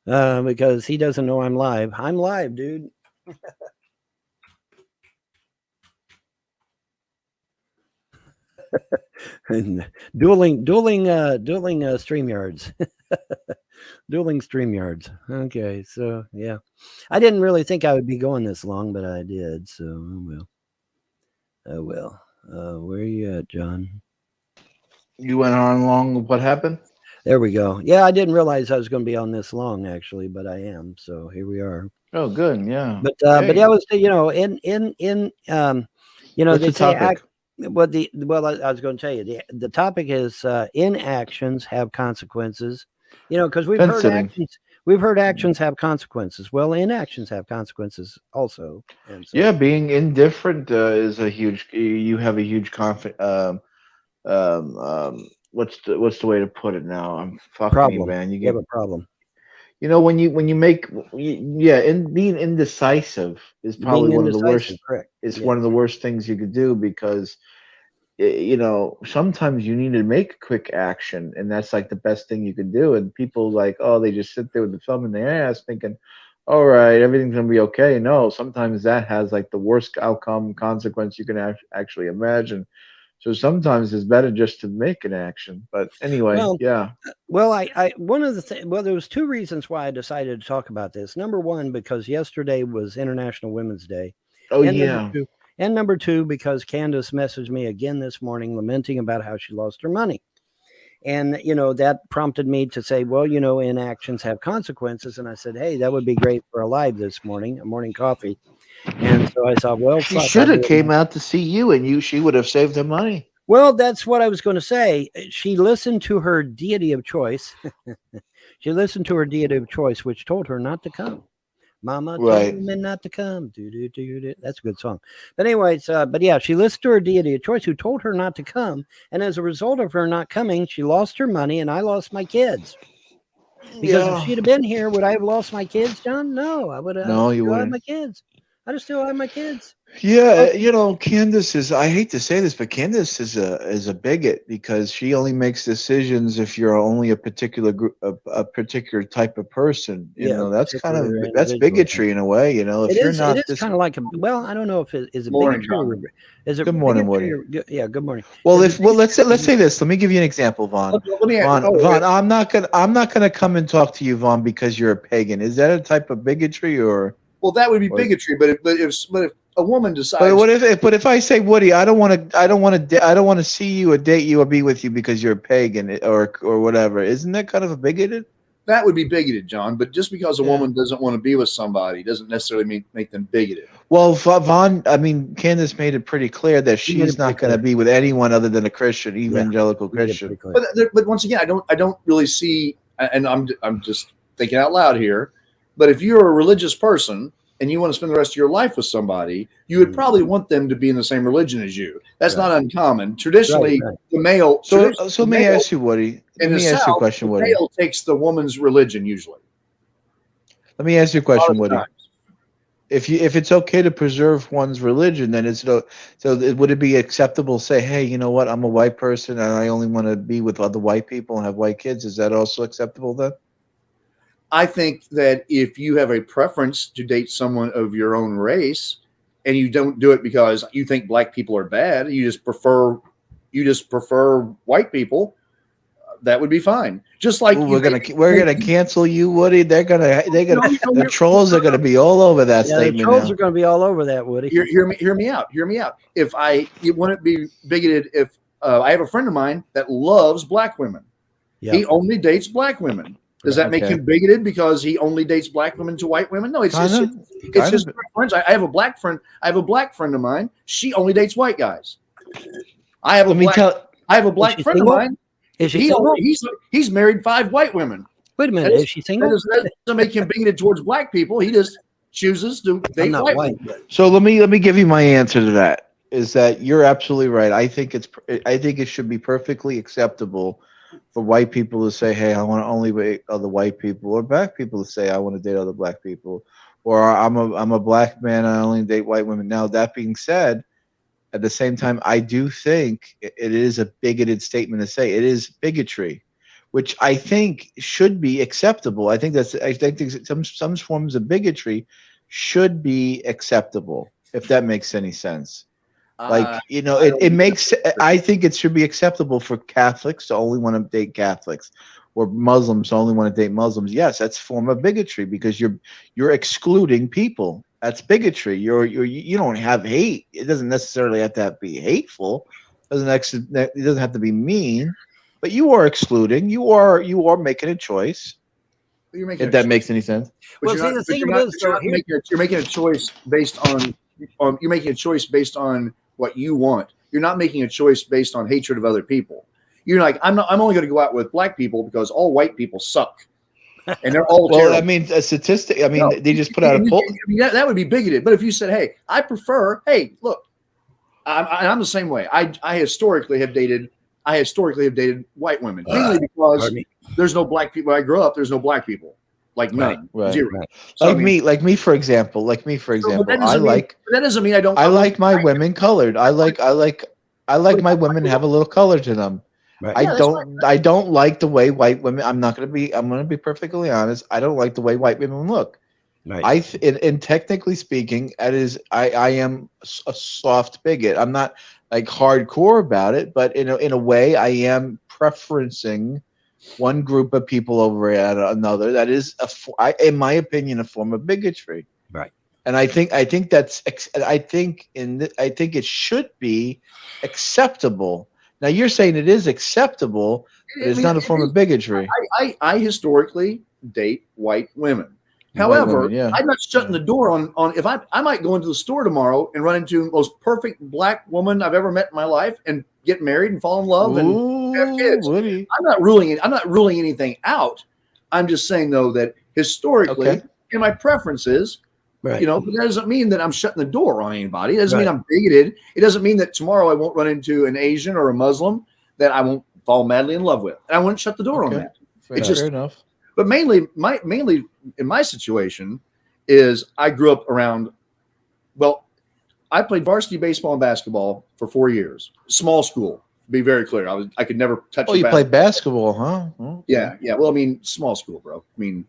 because he doesn't know I'm live. I'm live, dude. And dueling StreamYards. Dueling StreamYards. Okay, so yeah. I didn't really think I would be going this long, but I did, so oh well. Where are you at, John? You went on long. What happened? There we go. Yeah, I didn't realize I was going to be on this long actually, but I am. So here we are. Oh, good. Yeah. But that was in What's the topic? I was going to tell you the topic is inactions have consequences. Because we've heard actions have consequences. Well, inactions have consequences also. And so, yeah, being indifferent is a huge. You have a huge what's the way to put it now? I'm fucking problem. Me, man. You have a problem. When you make being indecisive is probably one of the worst. Correct. It's one of the worst things you could do because sometimes you need to make quick action, and that's like the best thing you could do. And people they just sit there with the thumb in their ass thinking, all right, everything's gonna be okay. No, sometimes that has like the worst outcome consequence you can actually imagine. So sometimes it's better just to make an action. But anyway, yeah. Well, there was two reasons why I decided to talk about this. Number one, because yesterday was International Women's Day. Oh, yeah. Number two, because Candace messaged me again this morning lamenting about how she lost her money. And, that prompted me to say, well, inactions have consequences. And I said, hey, that would be great for a live this morning, a morning coffee. And so I thought, well, she should have came out to see you, and she would have saved her money. Well, that's what I was going to say. She listened to her deity of choice. She listened to her deity of choice, which told her not to come. Mama told me not to come. That's a good song. But anyways, she listened to her deity of choice who told her not to come. And as a result of her not coming, she lost her money and I lost my kids. Because if she'd have been here, would I have lost my kids, John? No, I would have. No, you wouldn't. My kids. I just still have my kids. Yeah, Candace is. I hate to say this, but Candace is a bigot because she only makes decisions if you're only a particular group, a particular type of person. That's kind of that's bigotry in a way. If you're not it is kind of like I don't know if it is a Morning, bigotry or is it Good morning, bigotry Woody. yeah, good morning. Well, let's say this. Let me give you an example, Vaughn. Vaughn, I'm not gonna come and talk to you, Vaughn, because you're a pagan. Is that a type of bigotry or? Well, that would be bigotry, but if a woman decides, But if I say, Woody, I don't want to see you or date you or be with you because you're a pagan or whatever, isn't that kind of a bigoted? that would be bigoted, John. But just because a woman doesn't want to be with somebody doesn't necessarily make them bigoted. Well, Vaughn, Candace made it pretty clear that she's not going to be with anyone other than a Christian, evangelical Christian. But once again, I don't really see, and I'm just thinking out loud here. But if you're a religious person and you want to spend the rest of your life with somebody, you would probably want them to be in the same religion as you. That's not uncommon. Traditionally, the male. So let me ask you, Woody. Let In me the ask you a South, question, the Woody. male takes the woman's religion usually. Let me ask you a question, Woody. times. If it's okay to preserve one's religion, then would it be acceptable to say, hey, you know what, I'm a white person and I only want to be with other white people and have white kids? Is that also acceptable then? I think that if you have a preference to date someone of your own race and you don't do it because you think black people are bad, you just prefer white people, that would be fine. Just like Ooh, we're gonna cancel you, Woody. The trolls are gonna be all over that statement. The trolls now. are going to be all over that, Woody. Hear me out. If you wouldn't be bigoted if I have a friend of mine that loves black women. Yeah. He only dates black women. Does that make him bigoted because he only dates black women to white women? No, it's just preference. I have a black friend. I have a black friend of mine. She only dates white guys. I have a black friend of mine. Is she single? He's married 5 white women. Wait a minute, is she single? That doesn't make him bigoted towards black people. He just chooses to date white women. So let me give you my answer to that. Is that you're absolutely right. I think it should be perfectly acceptable for white people to say, hey, I want to only date other white people, or black people to say, I want to date other black people, or I'm a black man, I only date white women. Now, that being said, at the same time, I do think it is a bigoted statement to say. It is bigotry, which I think should be acceptable. I think some forms of bigotry should be acceptable, if that makes any sense. It makes. I think it should be acceptable for Catholics to only want to date Catholics, or Muslims to only want to date Muslims. Yes, that's a form of bigotry because you're excluding people. That's bigotry. You don't have hate. It doesn't necessarily have to be hateful. It doesn't have to be mean, but you are excluding. You are making a choice. If that makes any sense. But you're making a choice based on you're making a choice based on what you want. You're not making a choice based on hatred of other people. You're like, I'm only going to go out with black people because all white people suck. And they're all terrible. Well, I mean, a statistic. I mean, they just put out a poll. That would be bigoted. But if you said, "Hey, I prefer," hey, look, I'm the same way. I historically have dated white women mainly because there's no black people. Where I grew up, there's no black people, like none, zero. Right. So like me, for example. That doesn't mean I don't. I like my women colored. I like my women have a little color to them. Right. I don't like the way white women. I'm going to be perfectly honest. I don't like the way white women look. Right. And technically speaking, I am a soft bigot. I'm not like hardcore about it, but in a way, I am preferencing one group of people over at another. That is, in my opinion, a form of bigotry. Right. And I think it should be acceptable. Now you're saying it is acceptable, but it's not a form of bigotry. I historically date white women. However, I'm not shutting the door on if I might go into the store tomorrow and run into the most perfect black woman I've ever met in my life and get married and fall in love and have kids. Woody. I'm not ruling anything out. I'm just saying though that historically, in my preferences, but that doesn't mean that I'm shutting the door on anybody. It doesn't mean I'm bigoted. It doesn't mean that tomorrow I won't run into an Asian or a Muslim that I won't fall madly in love with. And I wouldn't shut the door on that. Fair enough. But mainly in my situation is I grew up around Well, I played varsity baseball and basketball for 4 years. Small school, to be very clear. I could never touch. Oh, you played basketball, huh? Okay. Yeah, yeah. Well, I mean, small school, bro. I mean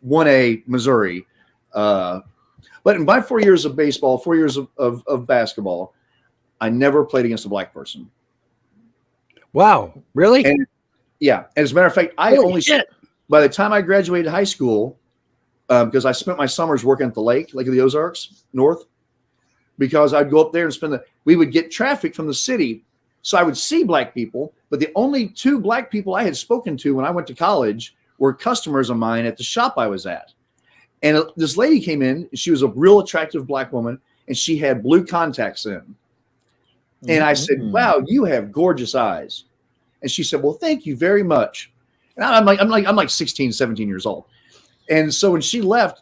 1A Missouri. But in my 4 years of baseball, 4 years of basketball, I never played against a black person. Wow, really? And yeah, and as a matter of fact, by the time I graduated high school, because I spent my summers working at the Lake of the Ozarks North, because I'd go up there and we would get traffic from the city. So I would see black people, but the only 2 black people I had spoken to when I went to college were customers of mine at the shop I was at. And this lady came in, she was a real attractive black woman, and she had blue contacts in. And I said, "Wow, you have gorgeous eyes." And she said, "Well, thank you very much." And I'm like 16, 17 years old. And so when she left,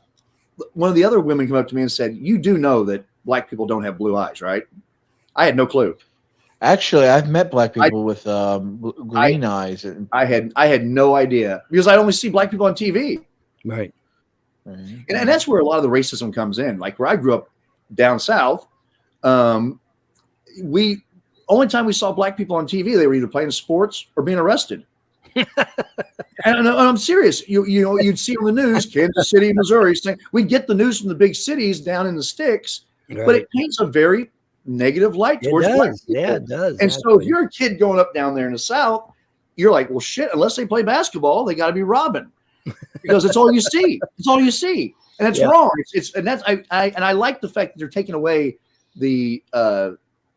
one of the other women came up to me and said, "You do know that black people don't have blue eyes, right?" I had no clue. Actually, I've met black people with green eyes. And I had no idea because I'd only see black people on TV. Right. And that's where a lot of the racism comes in. Like where I grew up down south, only time we saw black people on TV, they were either playing sports or being arrested. And I'm serious. You'd see on the news, Kansas City, Missouri, saying we get the news from the big cities down in the sticks, but it paints a very negative light towards black people. Yeah, it does. And so if you're a kid going up down there in the South, you're like, well, shit, unless they play basketball, they got to be robbing because it's all you see. It's all you see. And it's wrong. I like the fact that they're taking away the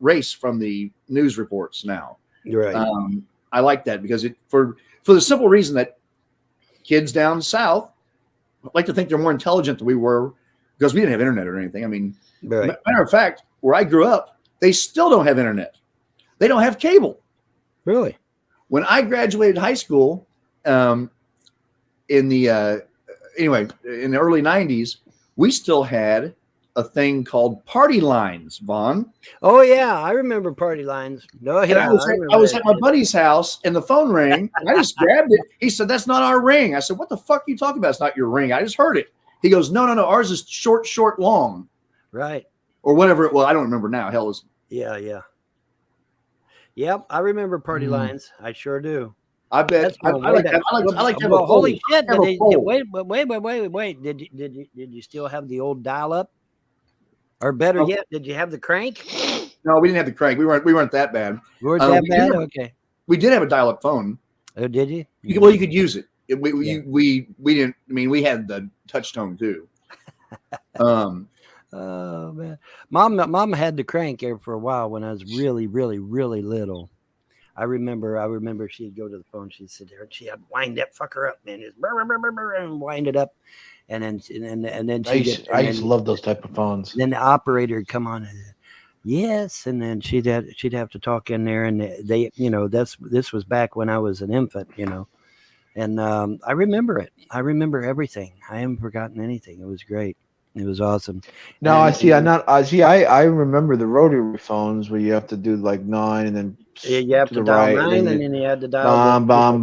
race from the news reports now. Right. I like that because for the simple reason that kids down south like to think they're more intelligent than we were because we didn't have internet or anything. I mean, matter of fact, where I grew up, they still don't have internet. They don't have cable. Really? When I graduated high school, in the early 90s, we still had a thing called party lines, Vaughn. Oh yeah, I remember party lines. No, yeah, I was at my buddy's house and the phone rang. I just grabbed it. He said, "That's not our ring." I said, "What the fuck are you talking about? It's not your ring. I just heard it." He goes, No, ours is short, long. Right. Or whatever it was. I don't remember now. Hell is. Yeah. Yep, I remember party lines. I sure do. I bet. I like to have a holy shit! have a poll. Wait. Did you still have the old dial-up? Or better yet, did you have the crank? No, we didn't have the crank. We weren't that bad. We weren't that bad. Okay. We did have a dial-up phone. Oh, did you? You could use it. We didn't. I mean, we had the touch tone too. Oh man, mom had the crank there for a while when I was really little. I remember she'd go to the phone, she'd sit there and she'd wind that fucker up, man, just and wind it up, and then I used to love those type of phones. Then the operator would come on and yes, and then she'd have to talk in there, and they this was back when I was an infant, and I remember it. I remember everything. I haven't forgotten anything. It was great. It was awesome. No, I remember the rotary phones where you have to do like 9 and then you have to dial 9 and then you had to dial bomb,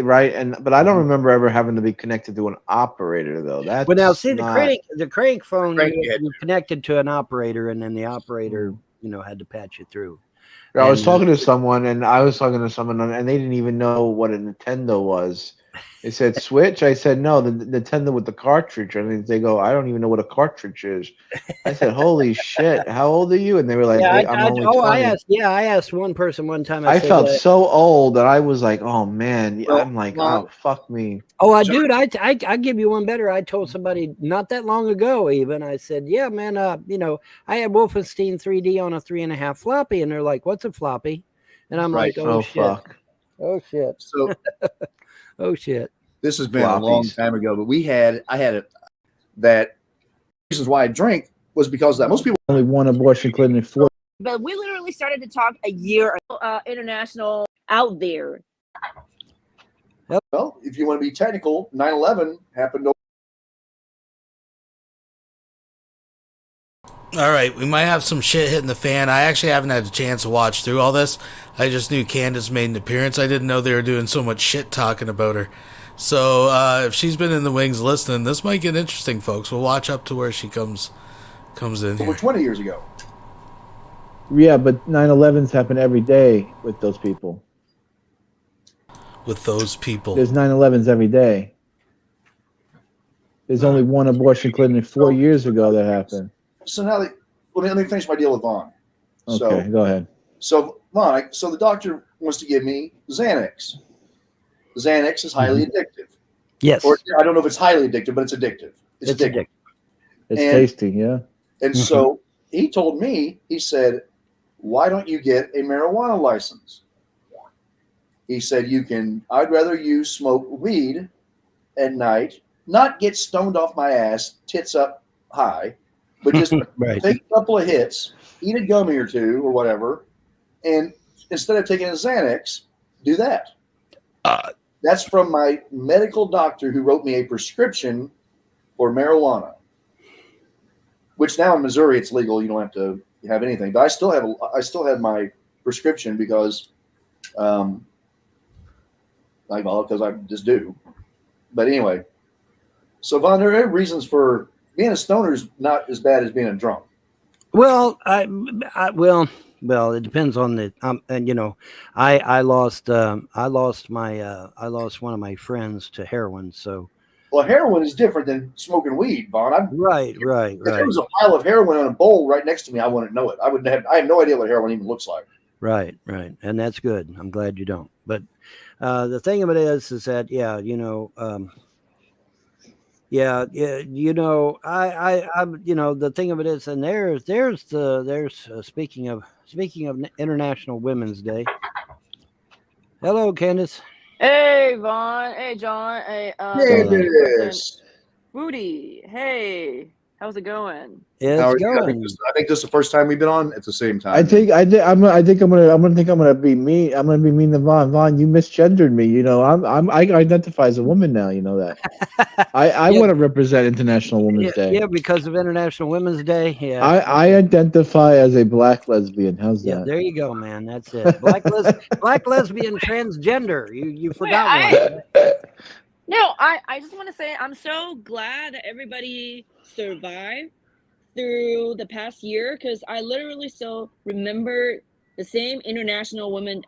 right? But I don't remember ever having to be connected to an operator though. That's the crank phone you connected to an operator, and then the operator had to patch it through. I was talking to someone, and and they didn't even know what a Nintendo was. They said Switch. I said no, the Nintendo with the cartridge. And they go, I don't even know what a cartridge is. I said, holy shit, how old are you? And they were like, I'm only 20. I asked one person one time. I felt so old that I was like, oh man, I'm like, oh fuck me. Oh, dude, I give you one better. I told somebody not that long ago, even. I said, yeah, man, I had Wolfenstein 3D on a 3.5 floppy, and they're like, what's a floppy? And I'm like, oh shit, fuck. Oh shit. So. Oh shit! This has been a long time ago, but I had that reasons why I drink was because of that. Most people only one abortion clinic in 4. But we literally started to talk a year international out there. Well, if you want to be technical, 9/11 happened. All right, we might have some shit hitting the fan. I actually haven't had a chance to watch through all this. I just knew Candace made an appearance. I didn't know they were doing so much shit talking about her. So if she's been in the wings listening, this might get interesting, folks. We'll watch up to where she comes Comes in over here. 20 years ago. Yeah, but 9/11s happen every day with those people. With those people. There's 9/11s every day. There's only one abortion clinic 4 years ago that happened. So now let me finish my deal with Vaughn. Okay, go ahead. So Vaughn, so the doctor wants to give me Xanax. Xanax is highly addictive. Yes. Or I don't know if it's highly addictive, but it's addictive. It's addictive. It's tasty, yeah. And so he told me, he said, why don't you get a marijuana license? He said, I'd rather you smoke weed at night, not get stoned off my ass, tits up high, but just take a couple of hits, eat a gummy or two or whatever, and instead of taking a Xanax, do that. That's from my medical doctor who wrote me a prescription for marijuana, which now in Missouri it's legal. You don't have to have anything, but I still have my prescription because, because I just do. But anyway, so Vaughn, there are reasons for being a stoner is not as bad as being a drunk. Well, well, it depends on the and you know, I lost one of my friends to heroin. So, well, heroin is different than smoking weed, Vaughn. Right. If there was a pile of heroin on a bowl right next to me, I wouldn't know it. I have no idea what heroin even looks like. Right, and that's good. I'm glad you don't. But the thing of it is that the thing of it is, and there's speaking of International Women's Day. Hello, Candace. Hey, Vaughn. Hey, John. Hey, Woody. Hey, how's it going? It's going. I think this is the first time we've been on at the same time. I'm gonna be mean. I'm gonna be mean to Vaughn. Vaughn, you misgendered me. You know, I identify as a woman now. You know that. I want to represent International Women's Day. Yeah, because of International Women's Day. Yeah. I identify as a black lesbian. How's that? There you go, man. That's it. Black lesbian transgender. You forgot one. No, I just want to say I'm so glad that everybody survived through the past year, because I literally still remember the same International Women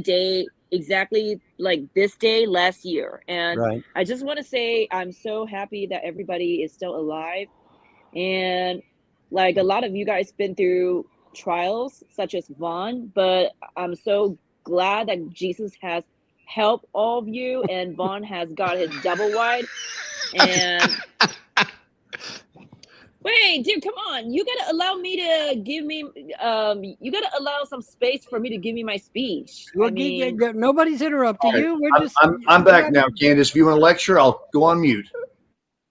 Day exactly like this day last year. And I just want to say I'm so happy that everybody is still alive. And like a lot of you guys been through trials such as Vaughn, but I'm so glad that Jesus has helped all of you, and Vaughn has got his double wide. And wait, dude, come on. You gotta allow me to give me you gotta allow some space for me to give me my speech. Well, nobody's interrupting you. We're just I'm back now, Candace. If you want to lecture, I'll go on mute.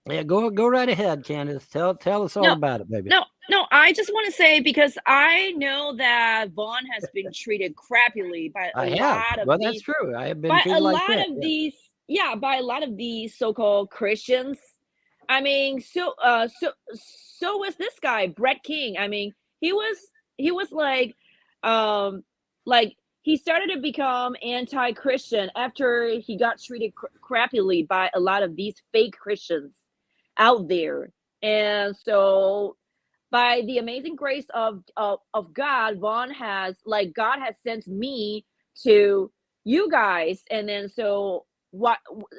Yeah, go right ahead, Candace. Tell us all about it, baby. No, I just want to say, because I know that Vaughn has been treated crappily by a lot of that's true. I have been treated like that. By a lot of these so-called Christians. I mean, so was this guy, Brett King. I mean, he was like he started to become anti-Christian after he got treated crappily by a lot of these fake Christians out there. And so by the amazing grace of God, God has sent me to you guys. And then so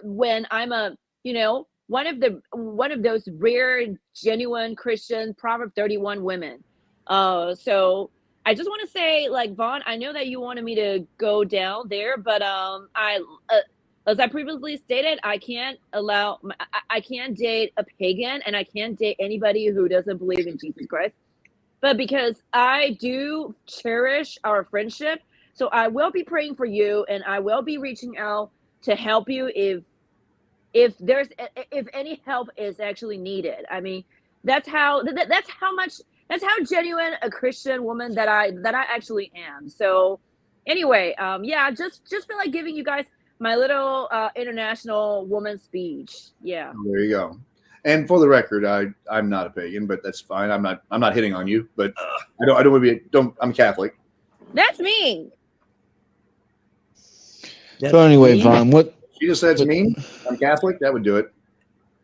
when I'm one of those rare, genuine Christian Proverb 31 women. So I just want to say, like, Vaughn, I know that you wanted me to go down there, but as I previously stated, I can't date a pagan, and I can't date anybody who doesn't believe in Jesus Christ. But because I do cherish our friendship, so I will be praying for you, and I will be reaching out to help you if any help is actually needed. I mean, that's how genuine a Christian woman that I actually am. So anyway, just feel like giving you guys my little international woman speech. Yeah. There you go. And for the record, I'm not a pagan, but that's fine. I'm not hitting on you, but I don't want to be. I'm Catholic. That's mean. So anyway, Vaughn, what? She just said it's mean. I'm Catholic. That would do it.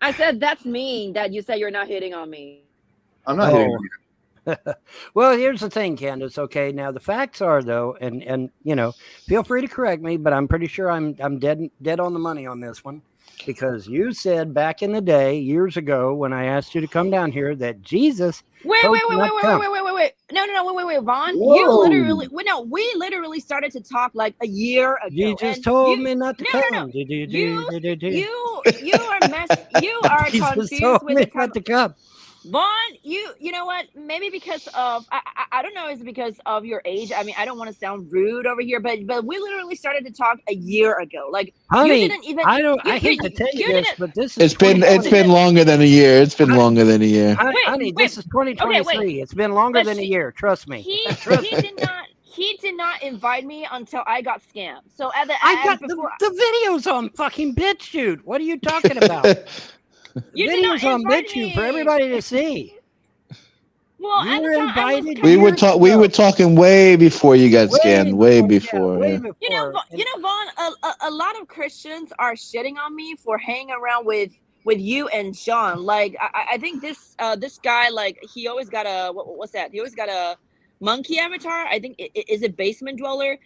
I said that's mean that you said you're not hitting on me. I'm not hitting on you. Well, here's the thing, Candace. Okay, now the facts are though, and you know, feel free to correct me, but I'm pretty sure I'm dead on the money on this one, because you said back in the day, years ago, when I asked you to come down here, that Jesus. Wait, told wait, you wait, not wait, to wait, come. wait, wait, wait, wait. No, wait, Vaughn. Whoa. You literally, we literally started to talk like a year ago. Jesus and told you, me not to no, come. no, no. You are Jesus confused told with me the time. not to come. Vaughn, you know what? Maybe because of I don't know. Is it because of your age? I mean, I don't want to sound rude over here, but we literally started to talk a year ago. Like Honey, you didn't even. I hate to tell you this, didn't. but this is It's been longer than a year. It's been longer than a year. honey, this is 2023. Okay, wait. It's been longer But than a year. Trust me. He did not invite me until I got scammed. So at the I got before the videos on fucking BitChute. What are you talking about? You did not videos on invite BitChute for everybody to see. well, You at were the time, invited. We were talking way before you got scammed. Way before. way Yeah. before. you know, Vaughn, a lot of Christians are shitting on me for hanging around with you and John. Like I think this guy, like, he always got a what's that? He always got a monkey avatar. I think is it basement dweller.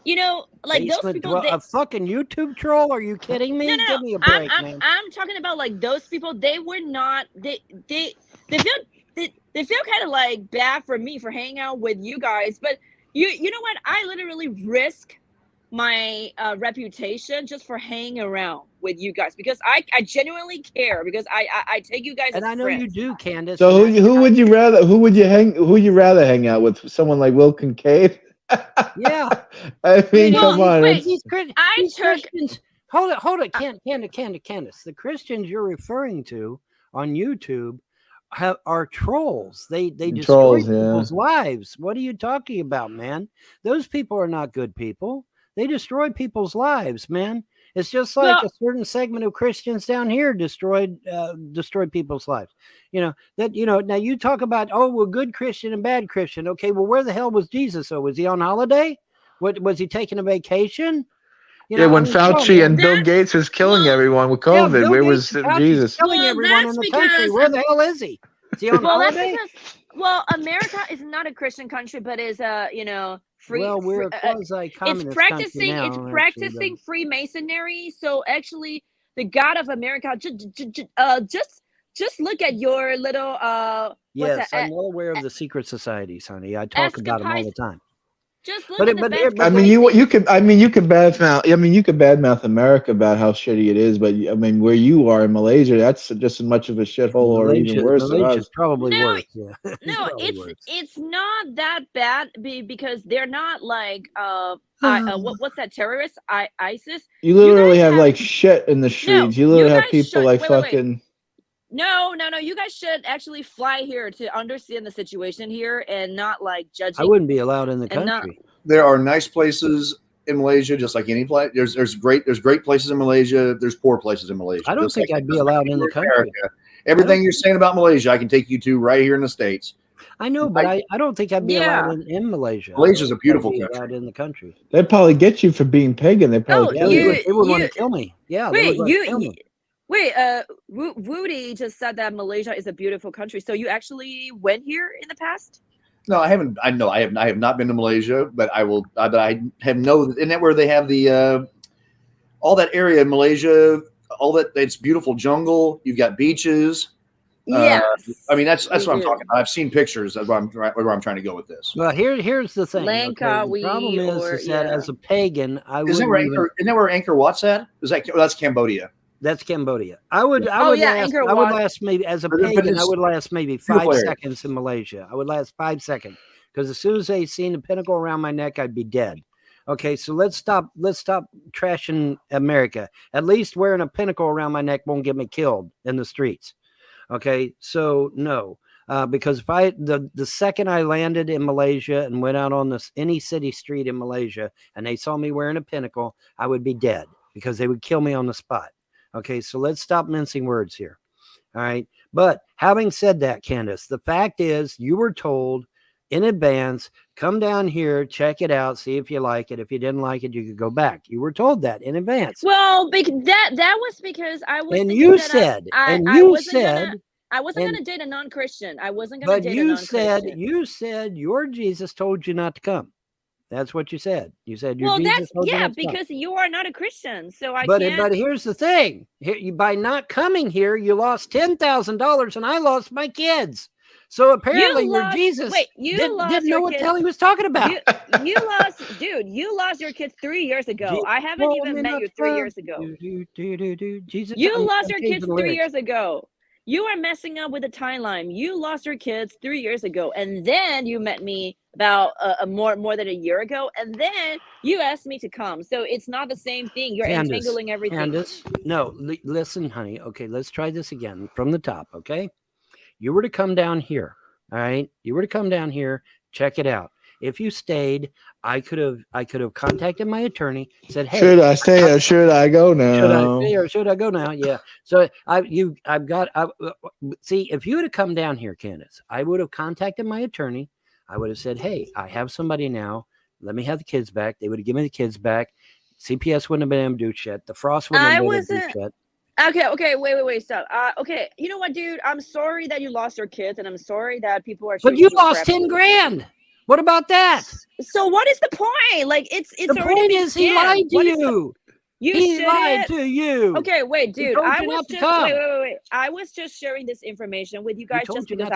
You know, like those Basement people. a fucking YouTube troll? Are you kidding me? No. Give me a break, man. I'm talking about like those people. They were not. They feel kind of like bad for me for hanging out with you guys. But you know what? I literally risk my reputation just for hanging around with you guys, because I genuinely care, because I take you guys And as I know friends. you do, Candace. So who would you rather hang out with? Someone like Will Kincaid? Yeah. I mean, come on. These Christians. Hold it, Candace. The Christians you're referring to on YouTube are trolls. They destroy Trolls, yeah. people's lives. What are you talking about, man? Those people are not good people. They destroy people's lives, man. It's just like a certain segment of Christians down here destroyed people's lives. You know, now you talk about, oh, well, good Christian and bad Christian. Okay, well, where the hell was Jesus? So was he on holiday? What was he taking a vacation? When Fauci and Bill Gates was killing everyone with COVID, where was Jesus? Killing everyone in the country. Where the hell is he? Is he on holiday? That's because America is not a Christian country, but is free. Well, we're a quasi-communist country now, It's practicing Freemasonry. So actually, the God of America, just look at your little yes, I'm well aware of the secret societies, honey. I talk about them all the time. Just look at the I mean, you could badmouth America about how shitty it is, but I mean, where you are in Malaysia, that's just as much of a shithole, or even worse than us. Probably worse. Yeah. No, it's not that bad because they're not like what's that, terrorist ISIS. You literally have like shit in the streets. You literally have people like fucking. No. You guys should actually fly here to understand the situation here and not like judging. I wouldn't be allowed in the country. There are nice places in Malaysia, just like any place. There's great places in Malaysia. There's poor places in Malaysia. I don't think I'd be allowed in the country. Everything you're saying about Malaysia, I can take you to right here in the States. I know, but I don't think I'd be allowed in Malaysia. Malaysia's a beautiful country. Allowed in the country. They'd probably get you for being pagan. They probably they would want to kill me. Yeah. Wait, Woody just said that Malaysia is a beautiful country. So you actually went here in the past? No, I haven't. I have not been to Malaysia, but I will. But I have no. Isn't that where they have the all that area in Malaysia? All that, it's beautiful jungle. You've got beaches. Yes. I mean, that's what I'm talking about. I've seen pictures of where I'm trying to go with this. Well, here's the thing. Lanka, the problem is that as a pagan, I would. Isn't that where Angkor Wat's at? That's Cambodia. That's Cambodia. I would last maybe as a pagan. I would last maybe 5 seconds in Malaysia. I would last 5 seconds because as soon as they seen the pinnacle around my neck, I'd be dead. Okay, so let's stop trashing America. At least wearing a pinnacle around my neck won't get me killed in the streets. Okay, so no, because if the second I landed in Malaysia and went out on any city street in Malaysia and they saw me wearing a pinnacle, I would be dead because they would kill me on the spot. Okay, so let's stop mincing words here. All right. But having said that, Candace, the fact is you were told in advance, Come down here, check it out, see if you like it. If you didn't like it, you could go back. You were told that in advance. Well, that was because I was And thinking you that said, I and I you wasn't said, gonna I wasn't and gonna date a non-Christian. I wasn't gonna but date a you said non-Christian. your Jesus told you not to come. That's what you said. You said your Well, Jesus that's told you yeah, not to come. because you are not a Christian, so I But can't. here's the thing: by not coming here, you lost $10,000, and I lost my kids. So apparently, You your lost. Jesus Wait, you lost didn't know your what the kids. hell he was talking about. You lost, dude. You lost your kids 3 years ago. I haven't told even me met not you to 3 come. years ago. Jesus, You lost I'm your changing kids the 3 lyrics. years ago. You are messing up with the timeline. You lost your kids 3 years ago, and then you met me about more than a year ago, and then you asked me to come. So it's not the same thing. You're entangling everything. Candace, no, listen, honey. Okay, let's try this again from the top. Okay, you were to come down here. All right, you were to come down here. Check it out. If you stayed, I could have contacted my attorney. Said, hey, Should I stay or should I go now? should I stay or should I go now? Yeah. So see, if you would have come down here, Candace, I would have contacted my attorney. I would have said, hey, I have somebody now. Let me have the kids back. They would have given me the kids back. CPS wouldn't have been able to do shit. The Frost wouldn't have been able to do shit. Okay, wait, stop. Okay, you know what, dude? I'm sorry that you lost your kids, and I'm sorry that people are. But you lost 10 grand. What about that? So what is the point? Like it's the already point been is he scammed. lied to What is you. He lied to you. Okay, wait, He dude. told I you was not to just come. wait. I was just sharing this information with you guys just because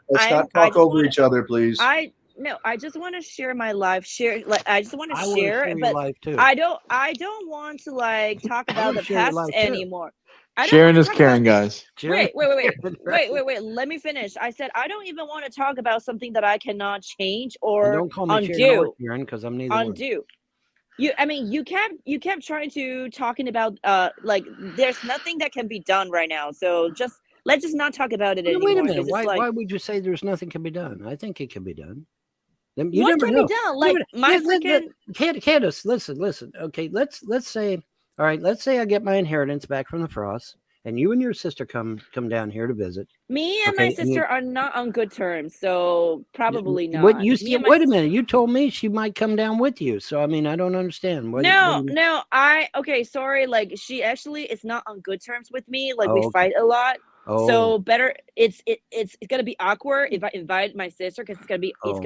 Let's not talk over each other, please. I just want to share my life. I just want to I wanna share, share your but life too. I don't want to like talk about the share your past life too. anymore. I don't Sharing wanna is talk caring, about- guys. Wait. Let me finish. I said I don't even want to talk about something that I cannot change And or don't call me Sharon or undo. Karen because I'm neither one. Undo. You kept trying to talking about like there's nothing that can be done right now. So let's just not talk about it Now, anymore. wait a minute. 'cause it's like, Why would you say there's nothing can be done? I think it can be done. You what never can know. be done? Like my freaking Candace, listen. Okay, let's say, all right, let's say I get my inheritance back from the Frost, and you and your sister come down here to visit. me and Okay, my and sister are not on good terms, so probably not. What you Me and my wait a minute. You told me she might come down with you. So I mean, I don't understand. No, okay, sorry. Like she actually is not on good terms with me. Like Oh, we okay. fight a lot. Oh. So better it's gonna be awkward if I invite my sister because it's gonna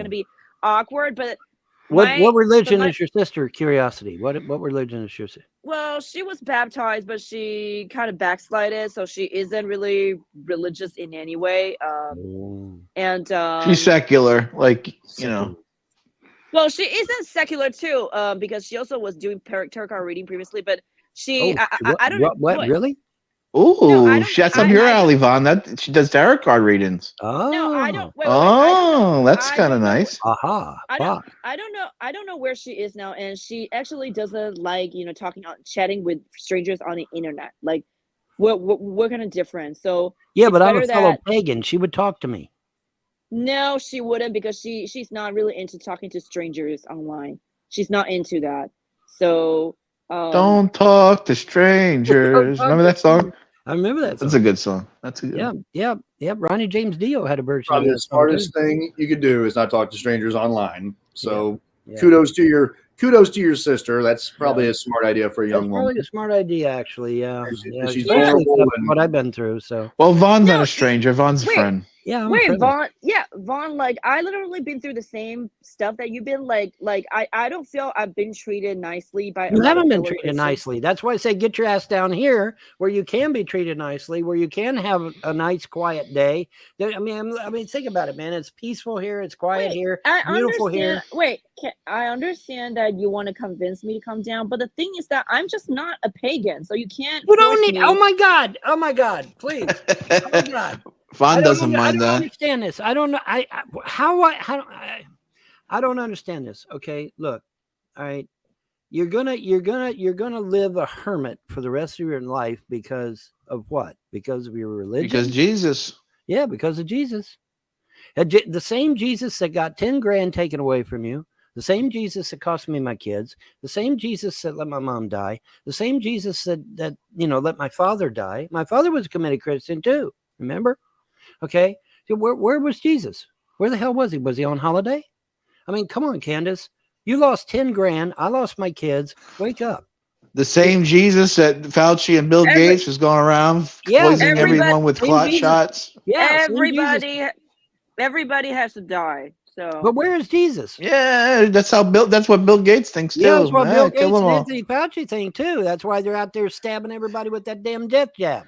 be awkward. But What religion my- is your sister? Curiosity. What religion is your sister? well, she was baptized, but she kind of backslided, so she isn't really religious in any way. And She's secular, like well, she isn't secular too, because she also was doing tarot card reading previously, but she I don't know What really? Ooh, that's up your alley, Vaughn. That she does tarot card readings. Oh, No, I don't. Wait, Oh, that's kind of nice. Aha. I don't know where she is now, and she actually doesn't like chatting with strangers on the internet. Like we're kind of different. So Yeah, it's but I'm a better fellow that- pagan. She would talk to me. No, she wouldn't because she's not really into talking to strangers online. She's not into that. So Don't talk to strangers. Remember that song? I remember that. That's a good song. That's a good. Yeah. Ronnie James Dio had a version. Probably of the that song, too. smartest thing you could do is not talk to strangers online. So Yeah. kudos to your sister. That's probably a smart idea for a young That's woman. probably a smart idea, actually. Yeah, she's especially vulnerable after what I've been through. So Well, Vaughn's not a stranger. Vaughn's a wait. friend. Yeah, wait, Vaughn. Yeah, Vaughn. Like I literally been through the same stuff that you've been. Like I don't feel I've been treated nicely by. you a lot haven't of been fellow treated Christians. nicely. That's why I say get your ass down here where you can be treated nicely, where you can have a nice, quiet day. I mean, think about it, man. It's peaceful here. It's quiet here. I Beautiful understand. here. Wait, I understand that you want to convince me to come down, but the thing is that I'm just not a pagan, so you can't. You don't force need. me. Oh my God! Please. Oh my God. Vaughn doesn't I mind don't that. understand this. I don't know. I don't understand this. Okay, look. All right, you're gonna live a hermit for the rest of your life because of what? Because of your religion. Because Jesus. Yeah, because of Jesus. The same Jesus that got 10 grand taken away from you. The same Jesus that cost me my kids. The same Jesus that let my mom die. The same Jesus that let my father die. My father was a committed Christian too. Remember? Okay, so where was Jesus? Where the hell was he? Was he on holiday? I mean, come on, Candace. You lost 10 grand. I lost my kids. Wake up. The same Jesus that Fauci and Bill Gates was going around poisoning everyone with clot shots. Yeah, everybody has to die. So, but where is Jesus? Yeah, that's what Bill Gates thinks too. Yeah, that's what Bill Gates kill them and all. Anthony Fauci think too. That's why they're out there stabbing everybody with that damn death jab.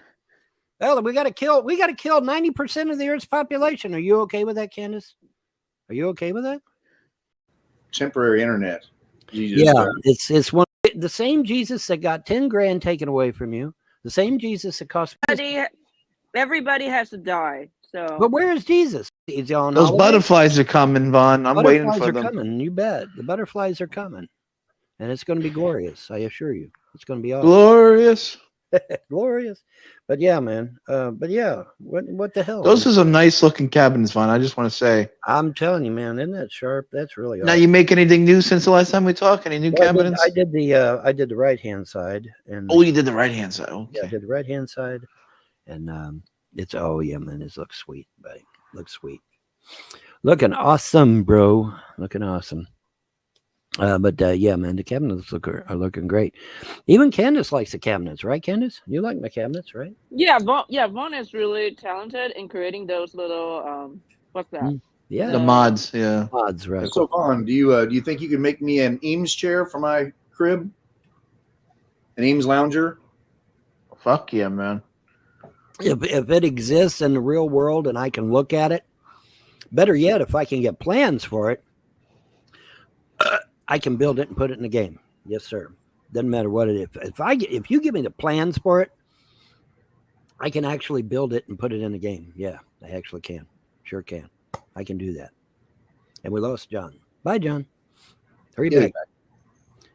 Well, we got to kill 90% of the Earth's population. Are you okay with that, Candace? Are you okay with that? Temporary internet. Jesus, yeah, it's one the same Jesus that got 10 grand taken away from you. The same Jesus that cost. Everybody has to die. So, but where is Jesus? He's on Those holiday? butterflies are coming, Vaughn. I'm waiting for them. Coming. You bet. The butterflies are coming, and it's going to be glorious. I assure you, it's going to be awesome. Glorious. Glorious. But yeah, man. But yeah, what the hell? Those are some nice looking cabins, Vaughn. I just want to say. I'm telling you, man, isn't that sharp? That's really awesome. Now, you make anything new since the last time we talked? Any new cabins? I did the right hand side, and you did the right hand side. Okay. Yeah, I did the right hand side, and it's man, it looks sweet, buddy. Looks sweet, looking awesome, bro. Looking awesome. But yeah, man, the cabinets are looking great. Even Candace likes the cabinets, right, Candace? You like my cabinets, right? Yeah, Vaughn is really talented in creating those little what's that? Yeah, the mods. Yeah, mods, right? So, Vaughn, do you think you can make me an Eames chair for my crib? An Eames lounger? Fuck yeah, man. If it exists in the real world and I can look at it, better yet, if I can get plans for it, I can build it and put it in the game. Yes, sir. Doesn't matter what it is. If you give me the plans for it, I can actually build it and put it in the game. Yeah, I actually can. Sure can. I can do that. And we lost John. Bye, John. Are you back?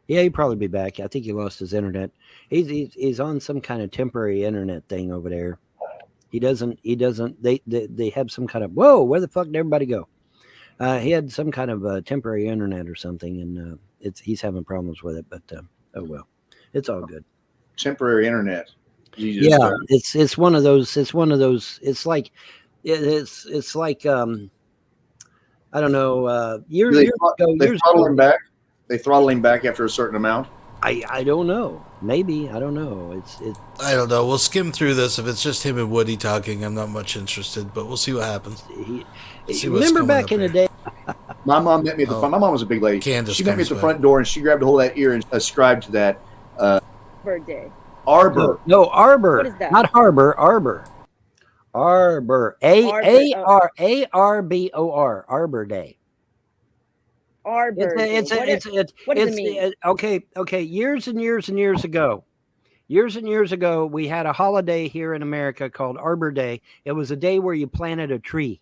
Yeah, he'd probably be back. I think he lost his internet. He's on some kind of temporary internet thing over there. He doesn't. They have some kind of. Whoa! Where the fuck did everybody go? He had some kind of temporary internet or something, and he's having problems with it. But oh well, it's all good. Temporary internet. Jesus, yeah, it's one of those. It's one of those. It's like it's like I don't know. Years ago, they throttle him back. They throttle him back after a certain amount. I don't know. Maybe I don't know. I don't know. We'll skim through this. If it's just him and Woody talking, I'm not much interested. But we'll see what happens. Remember back in the day, my mom met me at the front. My mom was a big lady. Candace she met me at the front door and she grabbed a hold of that ear and ascribed to that. Birthday. Arbor. No, Arbor. What is that? Not Harbor. Arbor. Arbor. ARBOR. Arbor Day. Arbor. What does it mean? Okay. Years and years ago, we had a holiday here in America called Arbor Day. It was a day where you planted a tree.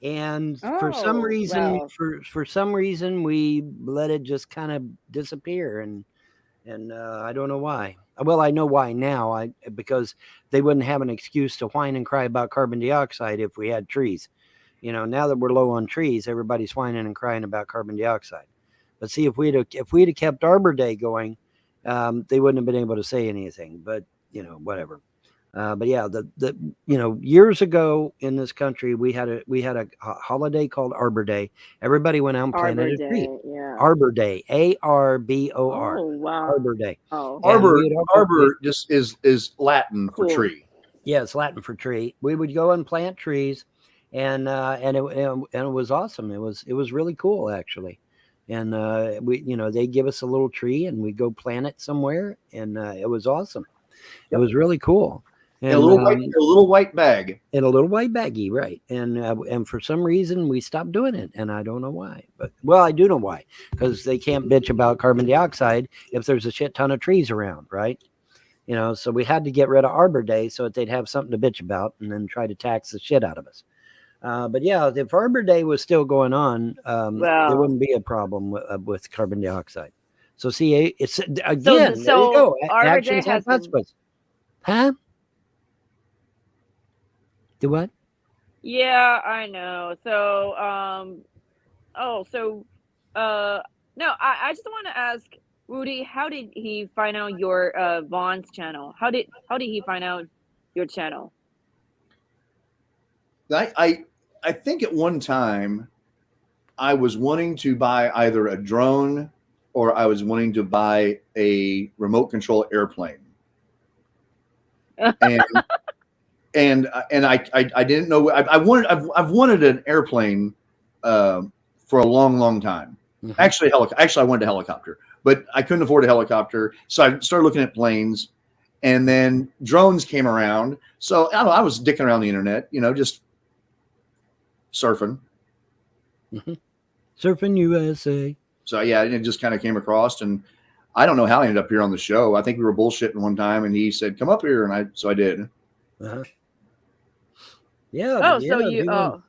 And for some reason, for some reason, we let it just kind of disappear, and I don't know why. Well, I know why now. Because they wouldn't have an excuse to whine and cry about carbon dioxide if we had trees. You know, now that we're low on trees, everybody's whining and crying about carbon dioxide. But see, if we'd have kept Arbor Day going, they wouldn't have been able to say anything. But you know, whatever. But yeah, years ago in this country, we had a holiday called Arbor Day. Everybody went out and planted a tree. Yeah. Arbor Day, ARBOR. Oh wow. Arbor Day. Oh. Arbor just is Latin for tree. Yeah, it's Latin for tree. We would go and plant trees, and it was awesome. It was really cool actually. And they give us a little tree and we go plant it somewhere, and it was awesome. It was really cool. And, a little white bag. In a little white baggie, right? And for some reason we stopped doing it, and I don't know why. But I do know why, because they can't bitch about carbon dioxide if there's a shit ton of trees around, right? You know, so we had to get rid of Arbor Day so that they'd have something to bitch about, and then try to tax the shit out of us. But yeah, if Arbor Day was still going on, there wouldn't be a problem with carbon dioxide. So see, it's again. So there you go. Arbor Day Actions have consequences. Huh? Do what? Yeah, I know. So, no, I just want to ask Rudy, how did he find out your Vaughn's channel? How did he find out your channel? I think at one time I was wanting to buy either a drone or I was wanting to buy a remote control airplane. And I didn't know. I've wanted an airplane for a long time. Mm-hmm. Actually, I wanted a helicopter, but I couldn't afford a helicopter, so I started looking at planes, and then drones came around. So I don't know, I was dicking around the internet, just surfing. Mm-hmm. Surfing USA. So yeah, it just kind of came across, and I don't know how I ended up here on the show. I think we were bullshitting one time, and he said, "Come up here," and so I did. Uh-huh. Yeah. Oh, yeah, so you? wow.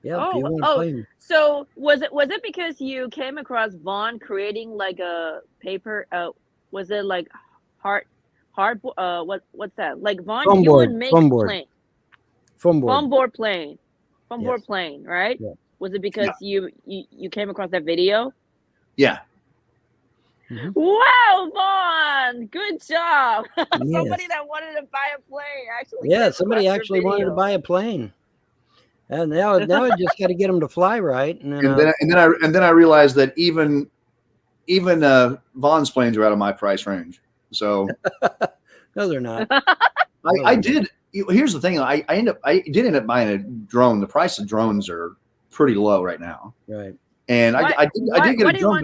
Yeah. Oh. So was it because you came across Vaughn creating like a paper? Was it like hard? What's that? Like Vaughn, Foam you board, would make foam board. plane. Foam board. Foam board plane. Foam Yes. board plane, right? Yeah. Was it because you came across that video? Yeah. Mm-hmm. Wow, Vaughn! Good job. Somebody Yes. that wanted to buy a plane actually. Yeah, came somebody across your actually wanted to video. buy a plane, and now I just got to get them to fly right, and then I realized that even Vaughn's planes are out of my price range. So no, they're not. I did. Here's the thing. I did end up buying a drone. The price of drones are pretty low right now. Right. And I did get a drone.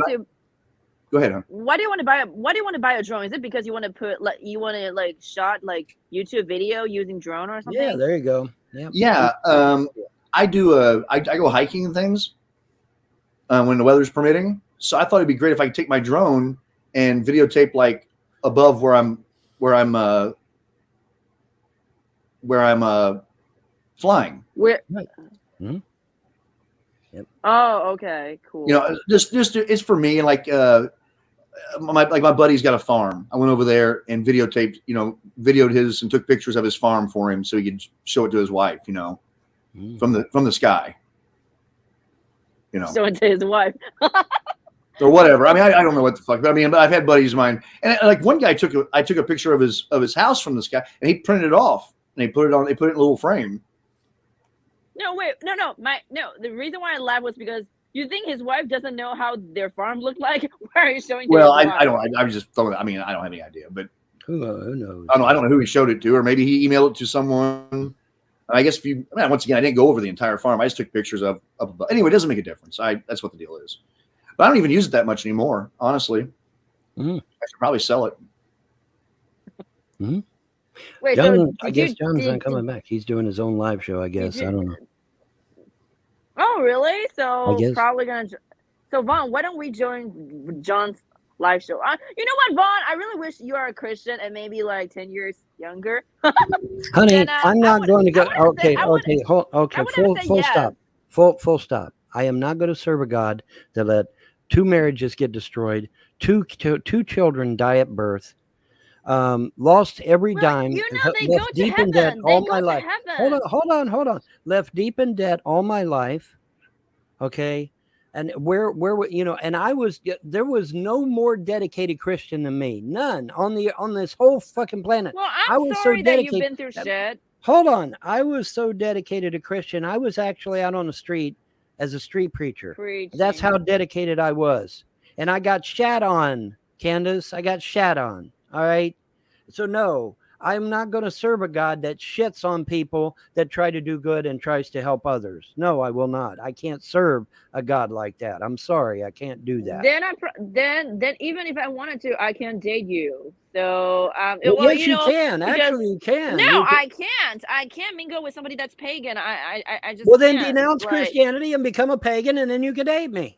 Go ahead, hon. Why do you want to buy a drone? Is it because you want to shot like YouTube video using drone or something? Yeah, there you go. Yep. Yeah. I go hiking and things when the weather's permitting. So I thought it'd be great if I could take my drone and videotape like above where I'm flying. Where? Right. Mm-hmm. Yep. Oh, okay, cool. Just it's for me. Like my buddy's got a farm. I went over there and videoed his and took pictures of his farm for him so he could show it to his wife. From the sky. Show it to his wife. Or whatever. I mean, I don't know what the fuck. But I've had buddies of mine, and like one guy I took a picture of his house from the sky, and he printed it off and they put it in a little frame. No, wait, no. The reason why I laughed was because you think his wife doesn't know how their farm looked like. Why are you showing? Well, I don't. I was just throwing. I don't have any idea, but who knows? I don't know who he showed it to, or maybe he emailed it to someone. I guess once again, I didn't go over the entire farm. I just took pictures of above. Anyway, it doesn't make a difference. That's what the deal is. But I don't even use it that much anymore, honestly. Mm-hmm. I should probably sell it. Mm-hmm. Wait, I guess John's not coming back. He's doing his own live show, I guess. I don't know. Oh, really? So I guess. probably gonna. So Vaughn, why don't we join John's live show? You know what, Vaughn? I really wish you are a Christian and maybe like 10 years younger. Honey, and, I'm not going to go. Okay, full stop. Full stop. I am not going to serve a God that let 2 marriages get destroyed, two children die at birth, lost every dime, left deep in debt all my life. Hold on. Left deep in debt all my life. Okay. And where and there was no more dedicated Christian than me. None on this whole fucking planet. Well, I was sorry so that dedicated. you've been through shit. Hold on. I was so dedicated to Christian. I was actually out on the street as a street preacher. Preaching. That's how dedicated I was. And I got shat on, Candace. I got shat on. All right. So no, I'm not going to serve a God that shits on people that try to do good and tries to help others. No, I will not. I can't serve a God like that. I'm sorry. I can't do that. Then even if I wanted to, I can't date you. So yes, you can. Actually, you can. No, I can't. I can't mingle with somebody that's pagan. I just. Well, then can't. denounce Like, Christianity and become a pagan, and then you can date me.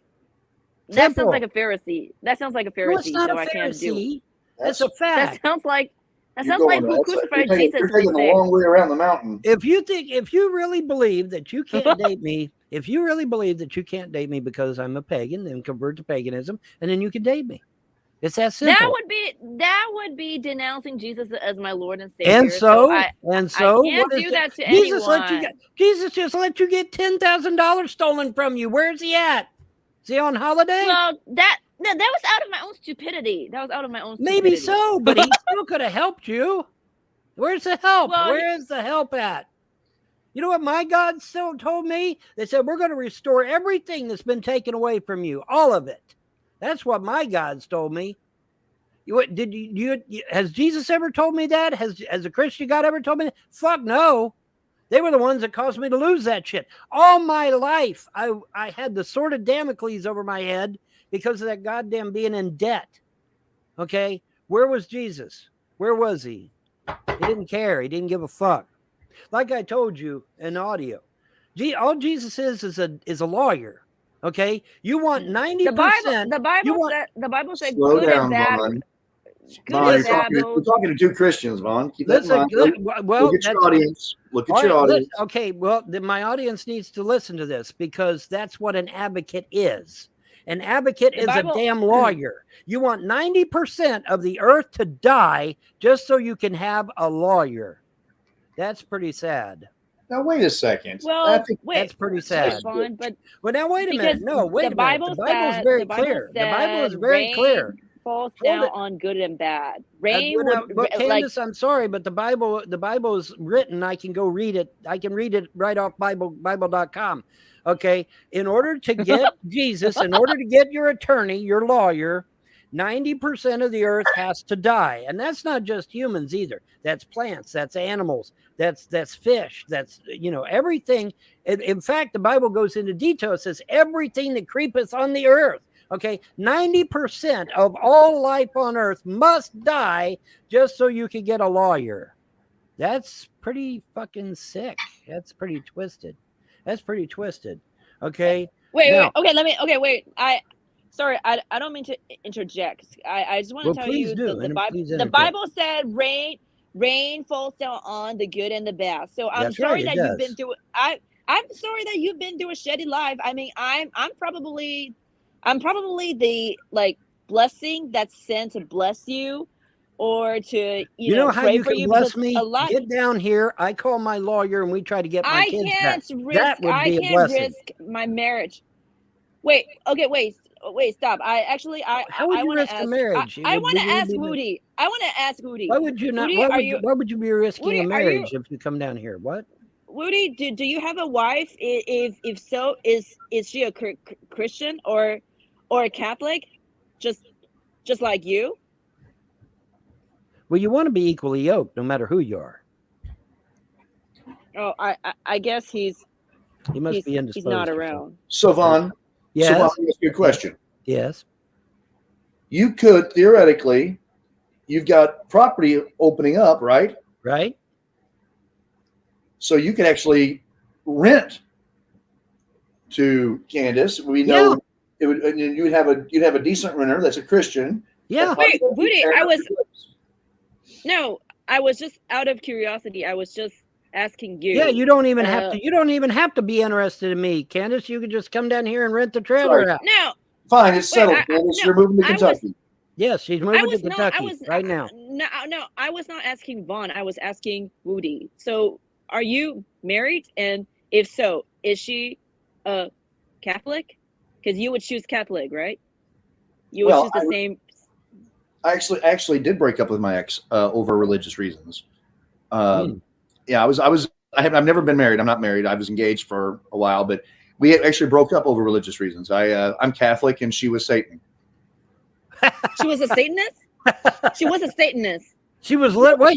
That Simple. sounds like a Pharisee. That sounds like a Pharisee. No, it's not so a I can't do. Pharisee. That's a fact. That sounds like. Who crucified Jesus. You're taking the long way around the mountain. If you really believe that you can't date me, if you really believe that you can't date me because I'm a pagan, then convert to paganism, and then you can date me. It's that simple. That would be denouncing Jesus as my Lord and Savior. And so I can't do that to anyone. Jesus just let you get $10,000 stolen from you. Where's he at? Is he on holiday? Well, that was out of my own stupidity. Maybe so, but he still could have helped you. Where's the help? Well, Where is the help at? You know what my God still told me? They said, we're going to restore everything that's been taken away from you, all of it. That's what my God's told me. Has Jesus ever told me that? Has a Christian God ever told me that? Fuck no. They were the ones that caused me to lose that shit. All my life, I had the sword of Damocles over my head because of that goddamn being in debt. Okay? Where was Jesus? Where was he? He didn't care. He didn't give a fuck. Like I told you in audio, all Jesus is a lawyer. Okay? You want 90%. The Bible said Slow good down, and bad. Vaughn. Good Vaughn, and bad. you're talking to two Christians, Vaughn. Keep that in mind. Look at your audience. Look at your audience. Okay, well, my audience needs to listen to this because that's what an advocate is. An advocate is a damn lawyer. You want 90% of the earth to die just so you can have a lawyer. That's pretty sad. Now, wait a second. Well, that's pretty sad. Vaughn, but now, wait a minute. No, wait a minute. The Bible is very clear. The Bible is very clear. Falls down on good and bad. Rain but Candace, I'm sorry, but the Bible is written. I can go read it. I can read it right off Bible.com. Okay. In order to get Jesus, in order to get your attorney, your lawyer, 90% of the earth has to die. And that's not just humans either. That's plants, that's animals, that's fish, that's everything. In fact, the Bible goes into detail. It says everything that creepeth on the earth. Okay, 90% of all life on earth must die just so you can get a lawyer. That's pretty fucking sick. That's pretty twisted. Okay. Wait. Sorry, I don't mean to interject. I just want to tell you the Bible said rain falls down on the good and the bad. So I'm sorry that you've been through. I'm sorry that you've been through a shitty life. I mean, I'm probably the blessing that's sent to bless you or to you know how pray you for can you. Bless me. Get down here. I call my lawyer and we try to get my kids back. I can't risk my marriage. Wait, stop. How would you risk a marriage? I want to ask Woody. Why would you not? Woody, why would you be risking Woody, a marriage if you come down here? What? Woody, do you have a wife? If so, is she a Christian or a Catholic, just like you? Well, you want to be equally yoked, no matter who you are. Oh, I guess he must be indisposed. He's not around. So, Vaughn, yes. So Vaun, let me ask you a question. Yes. You could theoretically, you've got property opening up, right? Right. So you could actually rent to Candace. We know it would. You'd have a decent renter that's a Christian. Yeah. Wait, Woody, I was just out of curiosity. I was just asking you. Yeah, you don't even have to. You don't even have to be interested in me, Candace. You could just come down here and rent the trailer out. No. Fine, it's settled. Candace, you're moving to Kentucky. Yes, she's moving to Kentucky right now. No, I was not asking Vaughn. I was asking Woody. So, are you married? And if so, is she a Catholic? Because you would choose Catholic, right? You would choose the same. I actually did break up with my ex over religious reasons. Yeah, I've never been married. I'm not married. I was engaged for a while, but we actually broke up over religious reasons. I'm Catholic and she was Satan. She was a Satanist? She was a Satanist. She was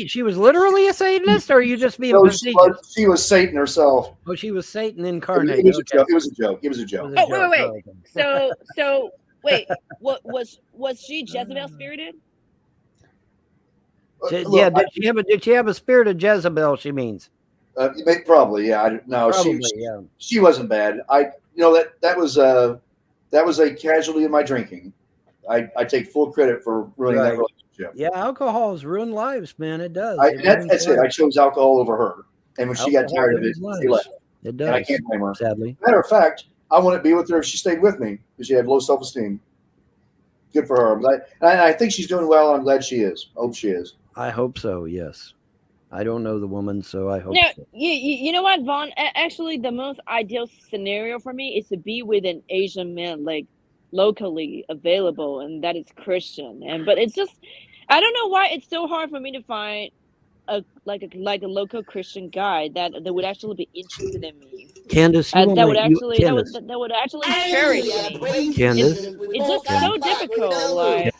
she was literally a Satanist, or are you just being facetious? She was Satan herself. Oh, she was Satan incarnate. It was a joke. It was a joke. It was a joke. Oh, wait. So wait, was she Jezebel spirited? Did she have a spirit of Jezebel? She means. Probably, yeah. She wasn't bad. That was a casualty of my drinking. I take full credit for ruining that relationship. Yeah, alcohol has ruined lives, man. It does. That's it. I chose alcohol over her, and when she got tired of it, she left. It does. And I can't blame her. Sadly. Matter of fact, I wouldn't be with her if she stayed with me because she had low self-esteem. Good for her. I think she's doing well. I'm glad she is. I hope she is. I hope so. Yes. I don't know the woman, so I hope so. You know what, Vaughn? Actually, the most ideal scenario for me is to be with an Asian man, like locally available, and that is Christian. But it's just, I don't know why it's so hard for me to find like a local Christian guy that would actually be interested in me. Candace, you want That would my, actually Candace, that would actually cherish me. Candace, It's just so difficult. Like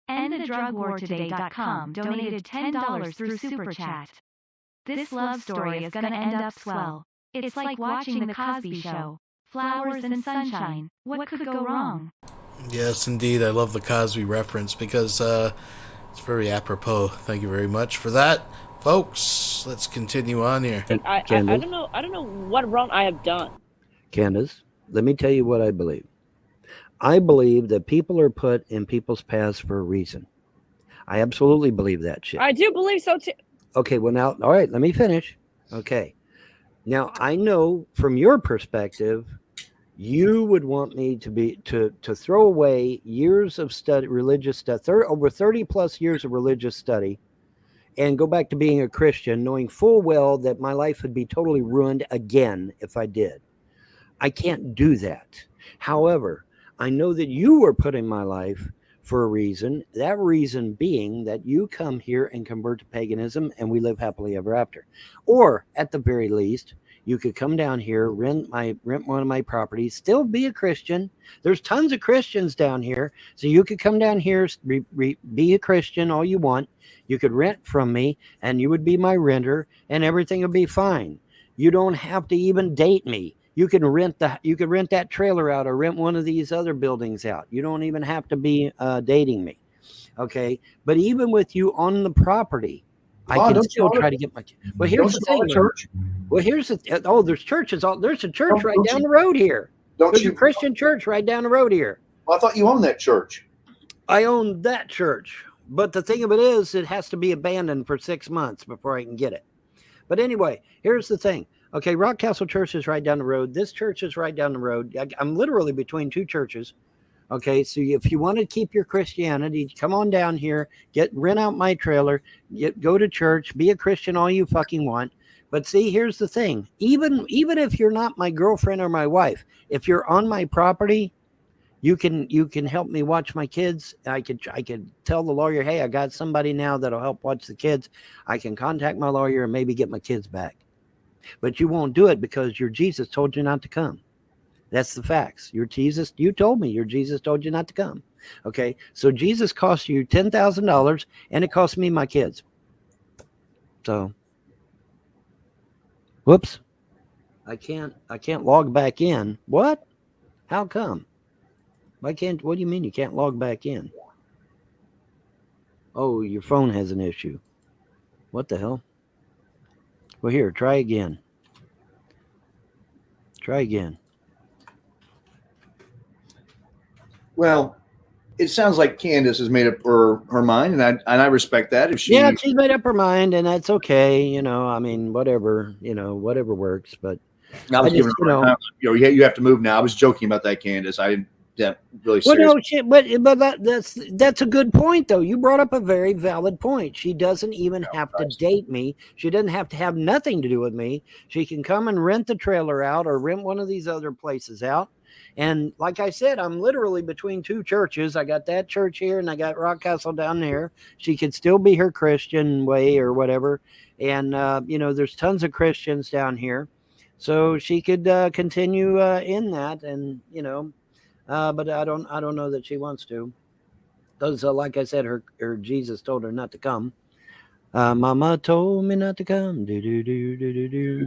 EndTheDrugWarToday.com donated $10 through Super Chat. This love story is gonna end up swell. It's like watching The Cosby Show. Flowers and sunshine. What could go wrong? Yes, indeed. I love the Cosby reference because it's very apropos. Thank you very much for that, folks. Let's continue on here. I don't know what wrong I have done. Candace, let me tell you what I believe. I believe that people are put in people's paths for a reason. I absolutely believe that shit. I do believe so too. Okay, well now, all right, let me finish. Okay. Now, I know from your perspective, you would want me to throw away years of religious study, over 30 plus years of religious study, and go back to being a Christian, knowing full well that my life would be totally ruined again if I did. I can't do that. However, I know that you were put in my life for a reason, that reason being that you come here and convert to paganism and we live happily ever after. Or at the very least, you could come down here, rent one of my properties, still be a Christian. There's tons of Christians down here. So you could come down here, be a Christian all you want. You could rent from me and you would be my renter and everything would be fine. You don't have to even date me. You could rent that trailer out or rent one of these other buildings out. You don't even have to be dating me. Okay. But even with you on the property, I can still try to get my. Well, here's the thing. Church. Well, here's the. Oh, there's churches. There's a church right down the road here. There's a Christian church right down the road here. Well, I thought you owned that church. I own that church, but the thing of it is, it has to be abandoned for 6 months before I can get it. But anyway, here's the thing. Okay, Rock Castle Church is right down the road. This church is right down the road. I'm literally between two churches. Okay, so if you want to keep your Christianity, come on down here, rent out my trailer, go to church, be a Christian all you fucking want. But see, here's the thing. Even if you're not my girlfriend or my wife, if you're on my property, you can help me watch my kids. I could tell the lawyer, hey, I got somebody now that'll help watch the kids. I can contact my lawyer and maybe get my kids back. But you won't do it because your Jesus told you not to come. That's the facts. Your Jesus, you told me your Jesus told you not to come. Okay, so Jesus cost you $10,000 and it cost me my kids. So, whoops, I can't log back in. What? How come? What do you mean you can't log back in? Oh, your phone has an issue. What the hell? Well, here, try again. Try again. Well, it sounds like Candace has made up her mind, and I respect that. If she's made up her mind, and that's okay. You know, I mean, whatever. You know, whatever works. But I was giving her you have to move now. I was joking about that, Candace. I didn't. Yeah, really serious. Well, no, shit, but that's a good point, though. You brought up a very valid point. She doesn't even have to date me. She doesn't have to have nothing to do with me. She can come and rent the trailer out or rent one of these other places out. And like I said, I'm literally between two churches. I got that church here and I got Rock Castle down there. She could still be her Christian way or whatever. And, there's tons of Christians down here. So she could continue in that and, but I don't know that she wants to. Because, like I said, her Jesus told her not to come. Mama told me not to come.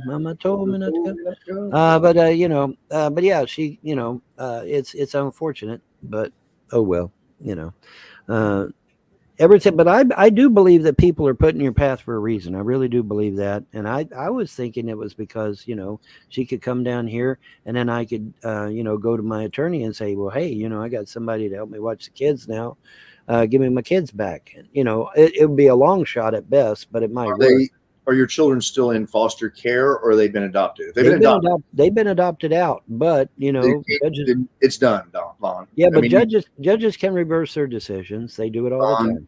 Mama told me not to come. But yeah, she, it's unfortunate, but oh well, everything. But I do believe that people are put in your path for a reason. I really do believe that. And I was thinking it was because, she could come down here and then I could, go to my attorney and say, well, hey, I got somebody to help me watch the kids now. Give me my kids back. It would be a long shot at best, but it might work. Are your children still in foster care or they've been adopted? They've been adopted out, but judges, it's done, Vaughn. Yeah, but judges can reverse their decisions. They do it all the time.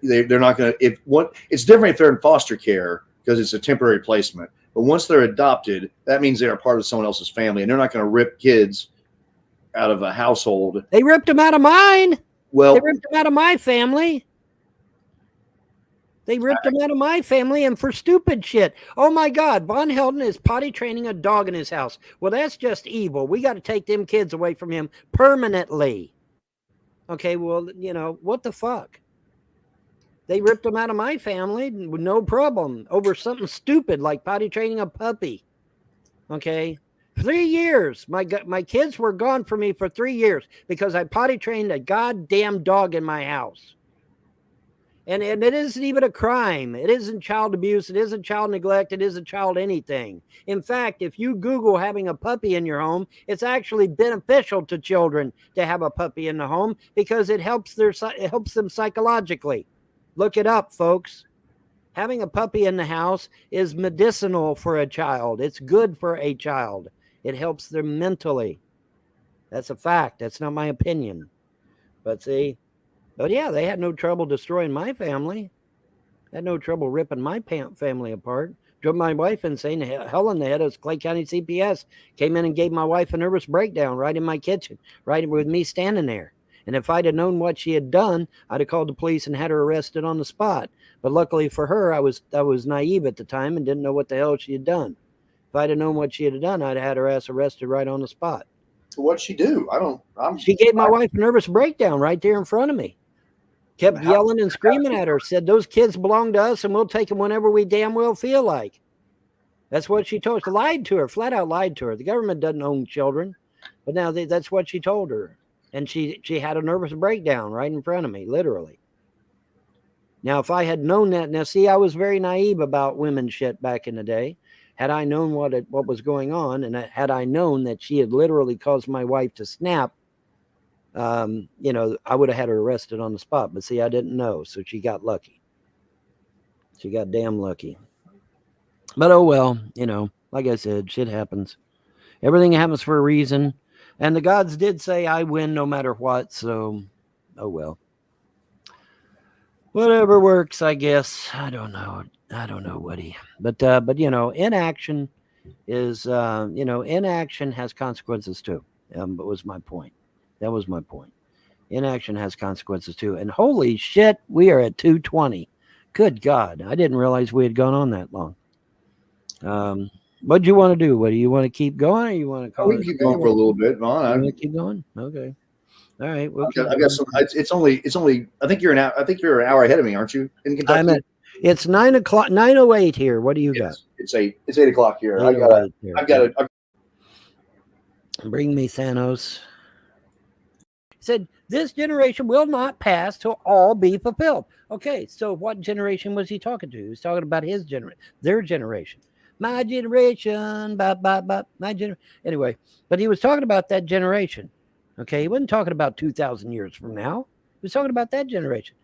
They're not going to. It's different if they're in foster care because it's a temporary placement. But once they're adopted, that means they are part of someone else's family, and they're not going to rip kids out of a household. They ripped him out of mine. Well, they ripped him out of my family. They ripped him out of my family and for stupid shit. Oh my God, Von Helden is potty training a dog in his house. Well, that's just evil. We got to take them kids away from him permanently. Okay, well, what the fuck? They ripped him out of my family with no problem over something stupid like potty training a puppy. Okay, 3 years. My kids were gone from me for 3 years because I potty trained a goddamn dog in my house. And it isn't even a crime. It isn't child abuse. It isn't child neglect. It isn't child anything. In fact, if you Google having a puppy in your home, it's actually beneficial to children to have a puppy in the home because it helps them psychologically. Look it up, folks. Having a puppy in the house is medicinal for a child. It's good for a child. It helps them mentally. That's a fact. That's not my opinion. But yeah, they had no trouble destroying my family. Had no trouble ripping my family apart. Drove my wife insane. Hell in the head of Clay County CPS. Came in and gave my wife a nervous breakdown right in my kitchen, right with me standing there. And if I'd have known what she had done, I'd have called the police and had her arrested on the spot. But luckily for her, I was naive at the time and didn't know what the hell she had done. If I'd have known what she had done, I'd have had her ass arrested right on the spot. What'd she do? She gave my wife a nervous breakdown right there in front of me. Kept yelling and screaming at her. Said, those kids belong to us and we'll take them whenever we damn well feel like. That's what she told. She lied to her, flat out lied to her. The government doesn't own children. But now that's what she told her. And she had a nervous breakdown right in front of me, literally. Now, if I had known that, now see, I was very naive about women shit back in the day. Had I known what was going on, and had I known that she had literally caused my wife to snap, I would have had her arrested on the spot. But see, I didn't know, so she got lucky. She got damn lucky. But oh well, like I said, shit happens. Everything happens for a reason. And the gods did say I win no matter what, so oh well. Whatever works, I guess. I don't know, Woody. But inaction is inaction has consequences too. But was my point. That was my point. Inaction has consequences too. And holy shit, we are at 2:20. Good God. I didn't realize we had gone on that long. What do you want to do? What do you want to keep going, or you want to call we can keep going for a little bit, Vaughn. You want to keep going? Okay. All right. I've got some. It's only. I think you're an hour ahead of me, aren't you? In Kentucky. It's 9 o'clock. 9:08 here. What do you got? It's 8. It's 8 o'clock here. I've got it. Bring me Thanos. He said, "This generation will not pass till all be fulfilled." Okay, so what generation was he talking to? He was talking about his generation, their generation. My generation, my generation. Anyway, but he was talking about that generation. Okay, he wasn't talking about 2,000 years from now. He was talking about that generation.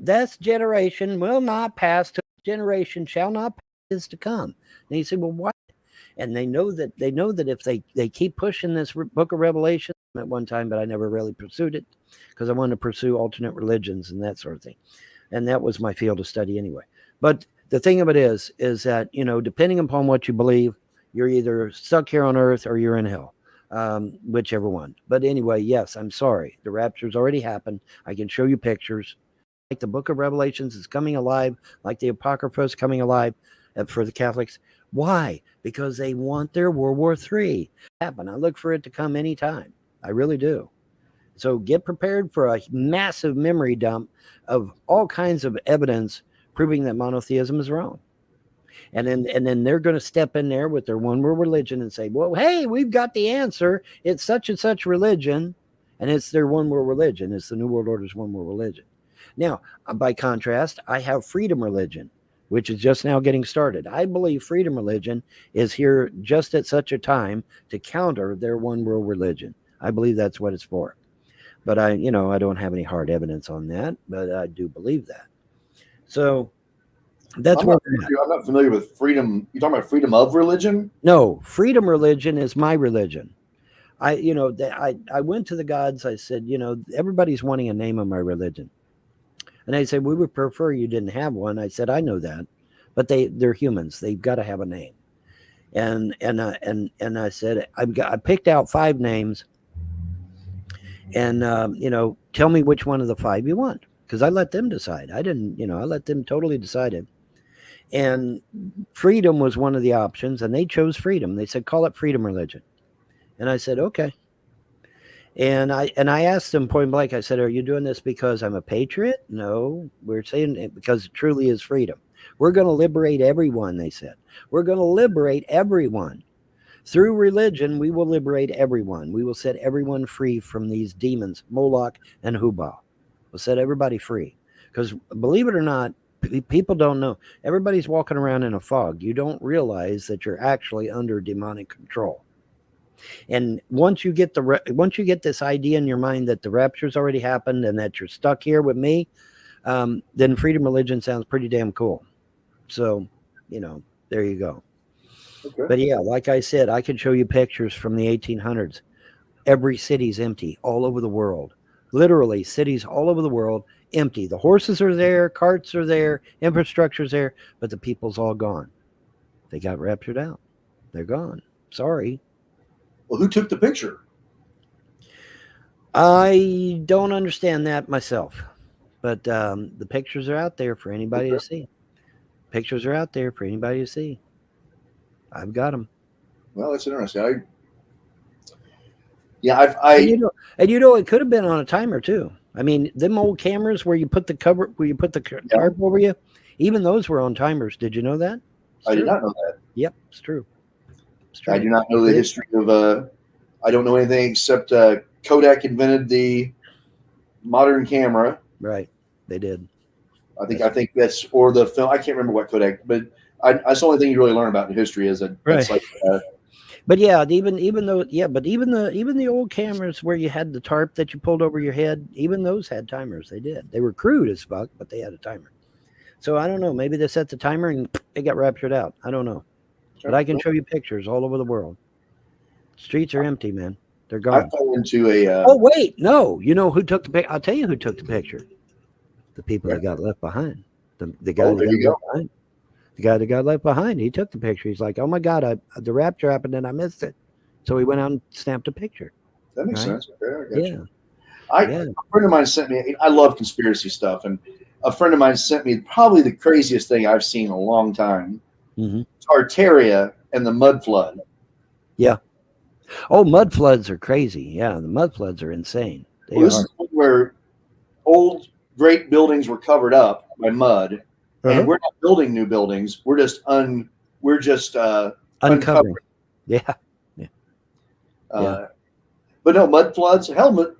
This generation will not pass till generation shall not pass is to come. And he said, well, what? And they know that if they keep pushing this book of Revelation at one time, but I never really pursued it because I wanted to pursue alternate religions and that sort of thing. And that was my field of study anyway. But the thing of it is that, depending upon what you believe, you're either stuck here on earth or you're in hell, whichever one. But anyway, yes, I'm sorry. The rapture's already happened. I can show you pictures. Like the book of Revelations is coming alive, like the Apocrypha is coming alive for the Catholics. Why? Because they want their World War III to happen. I look for it to come anytime. I really do. So get prepared for a massive memory dump of all kinds of evidence proving that monotheism is wrong. And then they're going to step in there with their one world religion and say, well, hey, we've got the answer. It's such and such religion. And it's their one world religion. It's the New World Order's one world religion. Now, by contrast, I have freedom religion, which is just now getting started. I believe freedom religion is here just at such a time to counter their one world religion. I believe that's what it's for. But I don't have any hard evidence on that, but I do believe that. So that's what I'm not familiar with freedom. You're talking about freedom of religion? No, freedom religion is my religion. I went to the gods. I said, everybody's wanting a name of my religion. And they said, we would prefer you didn't have one. I said, I know that, but they're humans. They've got to have a name. And I said, I picked out 5 names And, tell me which one of the 5 you want. Because I let them decide. I didn't, I let them totally decide it. And freedom was one of the options, and they chose freedom. They said, call it freedom religion. And I said, okay. And I asked them point blank, I said, are you doing this because I'm a patriot? No, we're saying it because it truly is freedom. We're going to liberate everyone, they said. We're going to liberate everyone. Through religion, we will liberate everyone. We will set everyone free from these demons, Moloch and Hubal. We'll set everybody free. Because believe it or not, people don't know. Everybody's walking around in a fog. You don't realize that you're actually under demonic control. And once you get this idea in your mind that the rapture's already happened and that you're stuck here with me, then freedom religion sounds pretty damn cool. So, there you go. Okay. But yeah, like I said, I can show you pictures from the 1800s. Every city's empty all over the world. Literally, cities all over the world empty. The horses are there, carts are there, infrastructure's there, but the people's all gone. They got raptured out. They're gone. Sorry. Well, who took the picture? I don't understand that myself, but the pictures are out there for anybody to see. Pictures are out there for anybody to see. I've got them. Well, that's interesting. And it could have been on a timer too. I mean, them old cameras where you put the tarp over you, even those were on timers. Did you know that? I did not know that. Yep, it's true. I do not know the history of. I don't know anything except Kodak invented the modern camera. Right, they did. I think that's or the film. I can't remember what Kodak, but that's the only thing you really learn about in history is that right. It's like. But yeah, even the old cameras where you had the tarp that you pulled over your head, even those had timers. They did. They were crude as fuck, but they had a timer. So I don't know. Maybe they set the timer and they got raptured out. I don't know. But I can show you pictures all over the world. Streets are empty, man. They're gone. I fell into a. Oh wait, no. You know who took the picture? I'll tell you who took the picture. The people that got left behind. The guy that got left behind. The guy that got left behind. He took the picture. He's like, "Oh my God, the rapture happened and I missed it." So he went out and snapped a picture. That makes sense. Okay, I got you. Yeah. A friend of mine sent me. I love conspiracy stuff, and a friend of mine sent me probably the craziest thing I've seen in a long time. Mm-hmm. Tartaria and the mud flood. Yeah. Oh, mud floods are crazy. Yeah, the mud floods are insane. This is where old great buildings were covered up by mud, and we're not building new buildings. We're just uncovering. Yeah. But no, mud floods. Hell,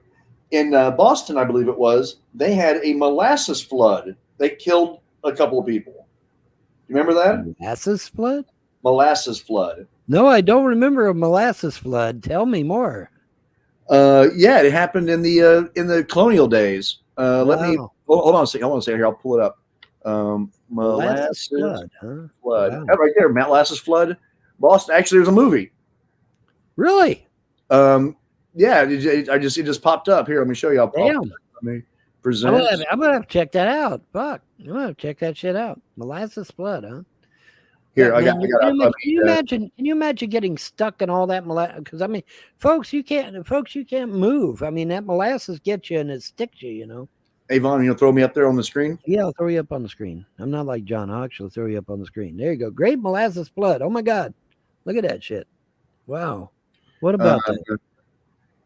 in Boston, I believe it was, they had a molasses flood. They killed a couple of people. You remember that? Molasses flood? Molasses flood. No, I don't remember a molasses flood. Tell me more. Yeah, it happened in the colonial days. Let me hold on a second. Here, I'll pull it up. Molasses flood. Huh? Flood. Wow. Right there, molasses flood. Boston. Actually, there's a movie. Really? Yeah. It just popped up here. Let me show you. Damn. Let me present. I'm gonna have to check that out. Fuck, I'm gonna have to check that shit out. Molasses flood, huh? Here, Yeah, man, Can you imagine getting stuck in all that molasses? Because I mean, folks, you can't move. I mean, that molasses gets you and it sticks you. You know. Avon, you'll throw me up there on the screen? Yeah, I'll throw you up on the screen. I'm not like John Hawks. I'll throw you up on the screen. There you go. Great molasses flood. Oh my God, look at that shit. Wow. What about that?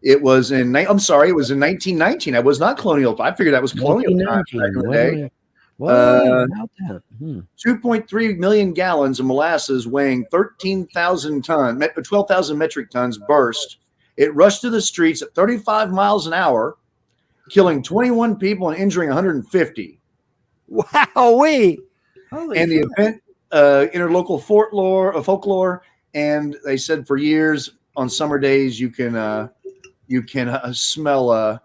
It was in. I'm sorry, it was in 1919. I was not colonial. I figured that was colonial time back in the day. What about that? 2.3 million gallons of molasses weighing 12,000 metric tons burst. It rushed through the streets at 35 miles an hour, killing 21 people and injuring 150. Wow-wee. And the event interlocal folklore, and they said for years on summer days you can smell the.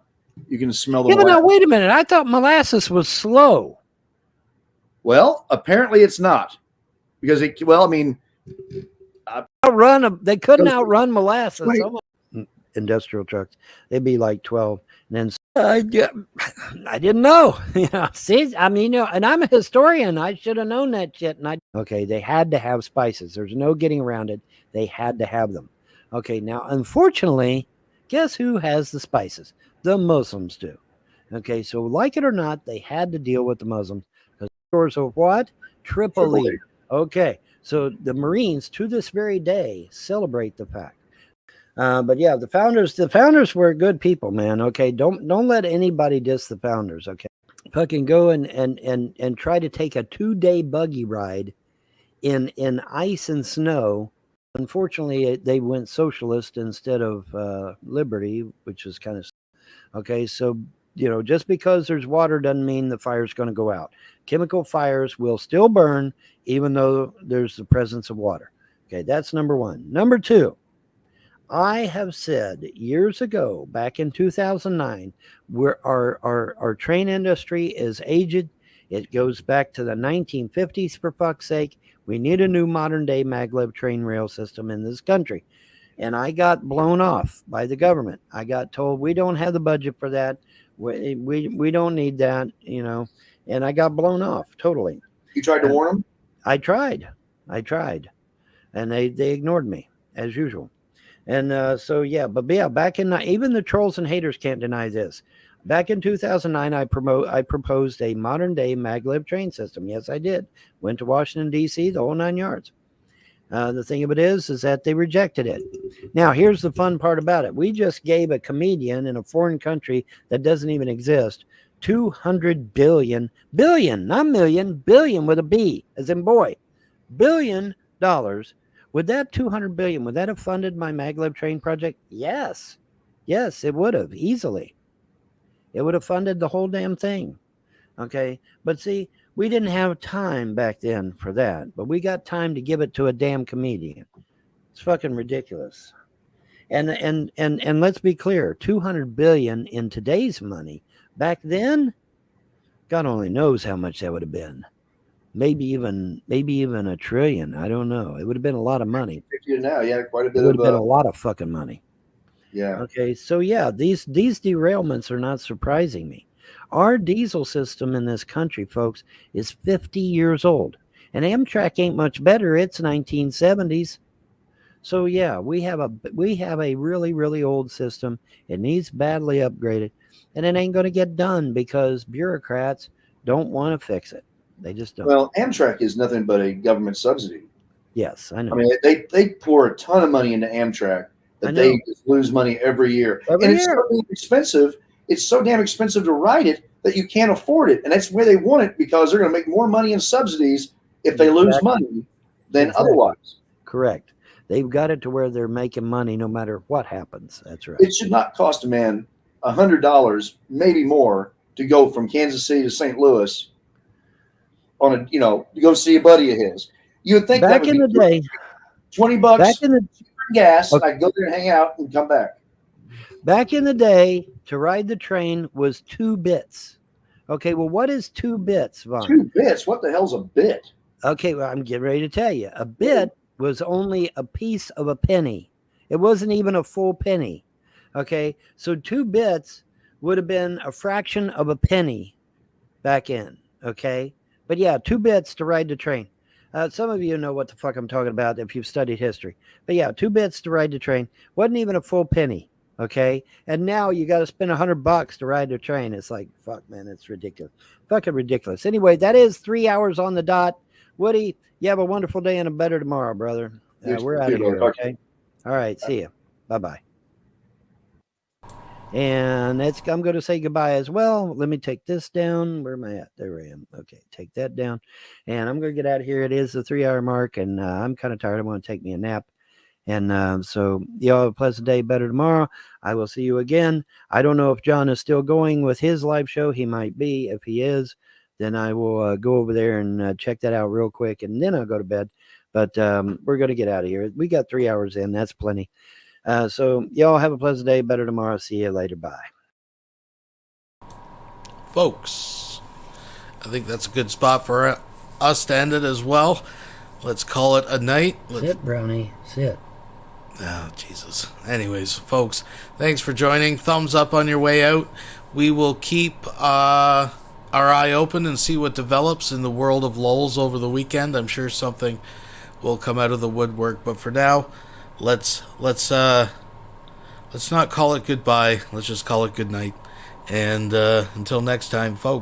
Yeah, but now wait a minute. I thought molasses was slow. Well, apparently it's not, because they couldn't outrun molasses. Industrial trucks, they'd be like 12. And then I didn't know. See, I mean, and I'm a historian. I should have known that shit. Okay, they had to have spices. There's no getting around it. They had to have them. Okay, now unfortunately, guess who has the spices? The Muslims do. Okay, so like it or not, they had to deal with the Muslims. Because shores of what? Tripoli. Okay, so the Marines to this very day celebrate the fact. But yeah, the founders were good people, man. Okay, don't let anybody diss the founders. Okay, fucking go and try to take a 2-day buggy ride in ice and snow. Unfortunately, they went socialist instead of liberty, which is kind of okay. So just because there's water doesn't mean the fire's going to go out. Chemical fires will still burn even though there's the presence of water. Okay, that's number one. Number two. I have said years ago, back in 2009, where our train industry is aged. It goes back to the 1950s, for fuck's sake. We need a new modern day maglev train rail system in this country. And I got blown off by the government. I got told we don't have the budget for that. We don't need that, and I got blown off totally. You tried to warn them? I tried. And they ignored me as usual. And back in even the trolls and haters can't deny this. Back in 2009, I proposed a modern day maglev train system. Yes, I did. Went to Washington D.C. the whole 9 yards. The thing of it is that they rejected it. Now, here's the fun part about it. We just gave a comedian in a foreign country that doesn't even exist $200 billion, not million, billion with a B, as in boy, $1 billion. Would that $200 billion, would that have funded my maglev train project? Yes, it would have easily. It would have funded the whole damn thing. Okay, but see, we didn't have time back then for that, but we got time to give it to a damn comedian. It's fucking ridiculous. And let's be clear, $200 billion in today's money. Back then, God only knows how much that would have been. Maybe even $1 trillion. I don't know. It would have been a lot of money. Now, yeah, quite a bit. It would have been a lot of fucking money. Yeah. Okay. So yeah, these derailments are not surprising me. Our diesel system in this country, folks, is 50 years old, and Amtrak ain't much better. It's 1970s. So yeah, we have a really, really old system. It needs badly upgraded, and it ain't going to get done because bureaucrats don't want to fix it. They just don't. Well, Amtrak is nothing but a government subsidy. Yes, I know. I mean, they pour a ton of money into Amtrak that they just lose money every year. It's so damn expensive. It's so damn expensive to ride it that you can't afford it. And that's where they want it because they're going to make more money in subsidies if they lose money than otherwise. Correct. They've got it to where they're making money no matter what happens. That's right. It should not cost a man $100, maybe more, to go from Kansas City to St. Louis on a, to go see a buddy of his. You would think back in the day, $20 back in the gas, okay. I'd go there and hang out and come back. Back in the day, to ride the train was 2 bits. Okay, well, what is 2 bits, Vaughn? 2 bits? What the hell's a bit? Okay, well, I'm getting ready to tell you. A bit was only a piece of a penny. It wasn't even a full penny. Okay, so 2 bits would have been a fraction of a penny back in. Okay, but yeah, 2 bits to ride the train. Some of you know what the fuck I'm talking about if you've studied history. But yeah, 2 bits to ride the train. Wasn't even a full penny. Okay. And now you got to spend $100 to ride the train. It's like, fuck, man, it's ridiculous. Fucking ridiculous. Anyway, that is 3 hours on the dot. Woody, you have a wonderful day and a better tomorrow, brother. We're out of here. Okay. All right. See you. Bye-bye. And I'm going to say goodbye as well. Let me take this down. Where am I at? There I am. Okay, take that down. And I'm going to get out of here. It is the 3-hour mark, and I'm kind of tired. I want to take me a nap. And so y'all have a pleasant day, better tomorrow. I will see you again. I don't know if John is still going with his live show. He might be. If he is, then I will go over there and check that out real quick, and then I'll go to bed. But we're going to get out of here. We got 3 hours in. That's plenty. So y'all have a pleasant day, better tomorrow. See you later. Bye. Folks, I think that's a good spot for us to end it as well. Let's call it a night. Sit, Brownie. Sit. Oh, Jesus. Anyways, folks, thanks for joining. Thumbs up on your way out. We will keep our eye open and see what develops in the world of LOLs over the weekend. I'm sure something will come out of the woodwork. But for now, let's let's not call it goodbye. Let's just call it good night. And until next time, folks.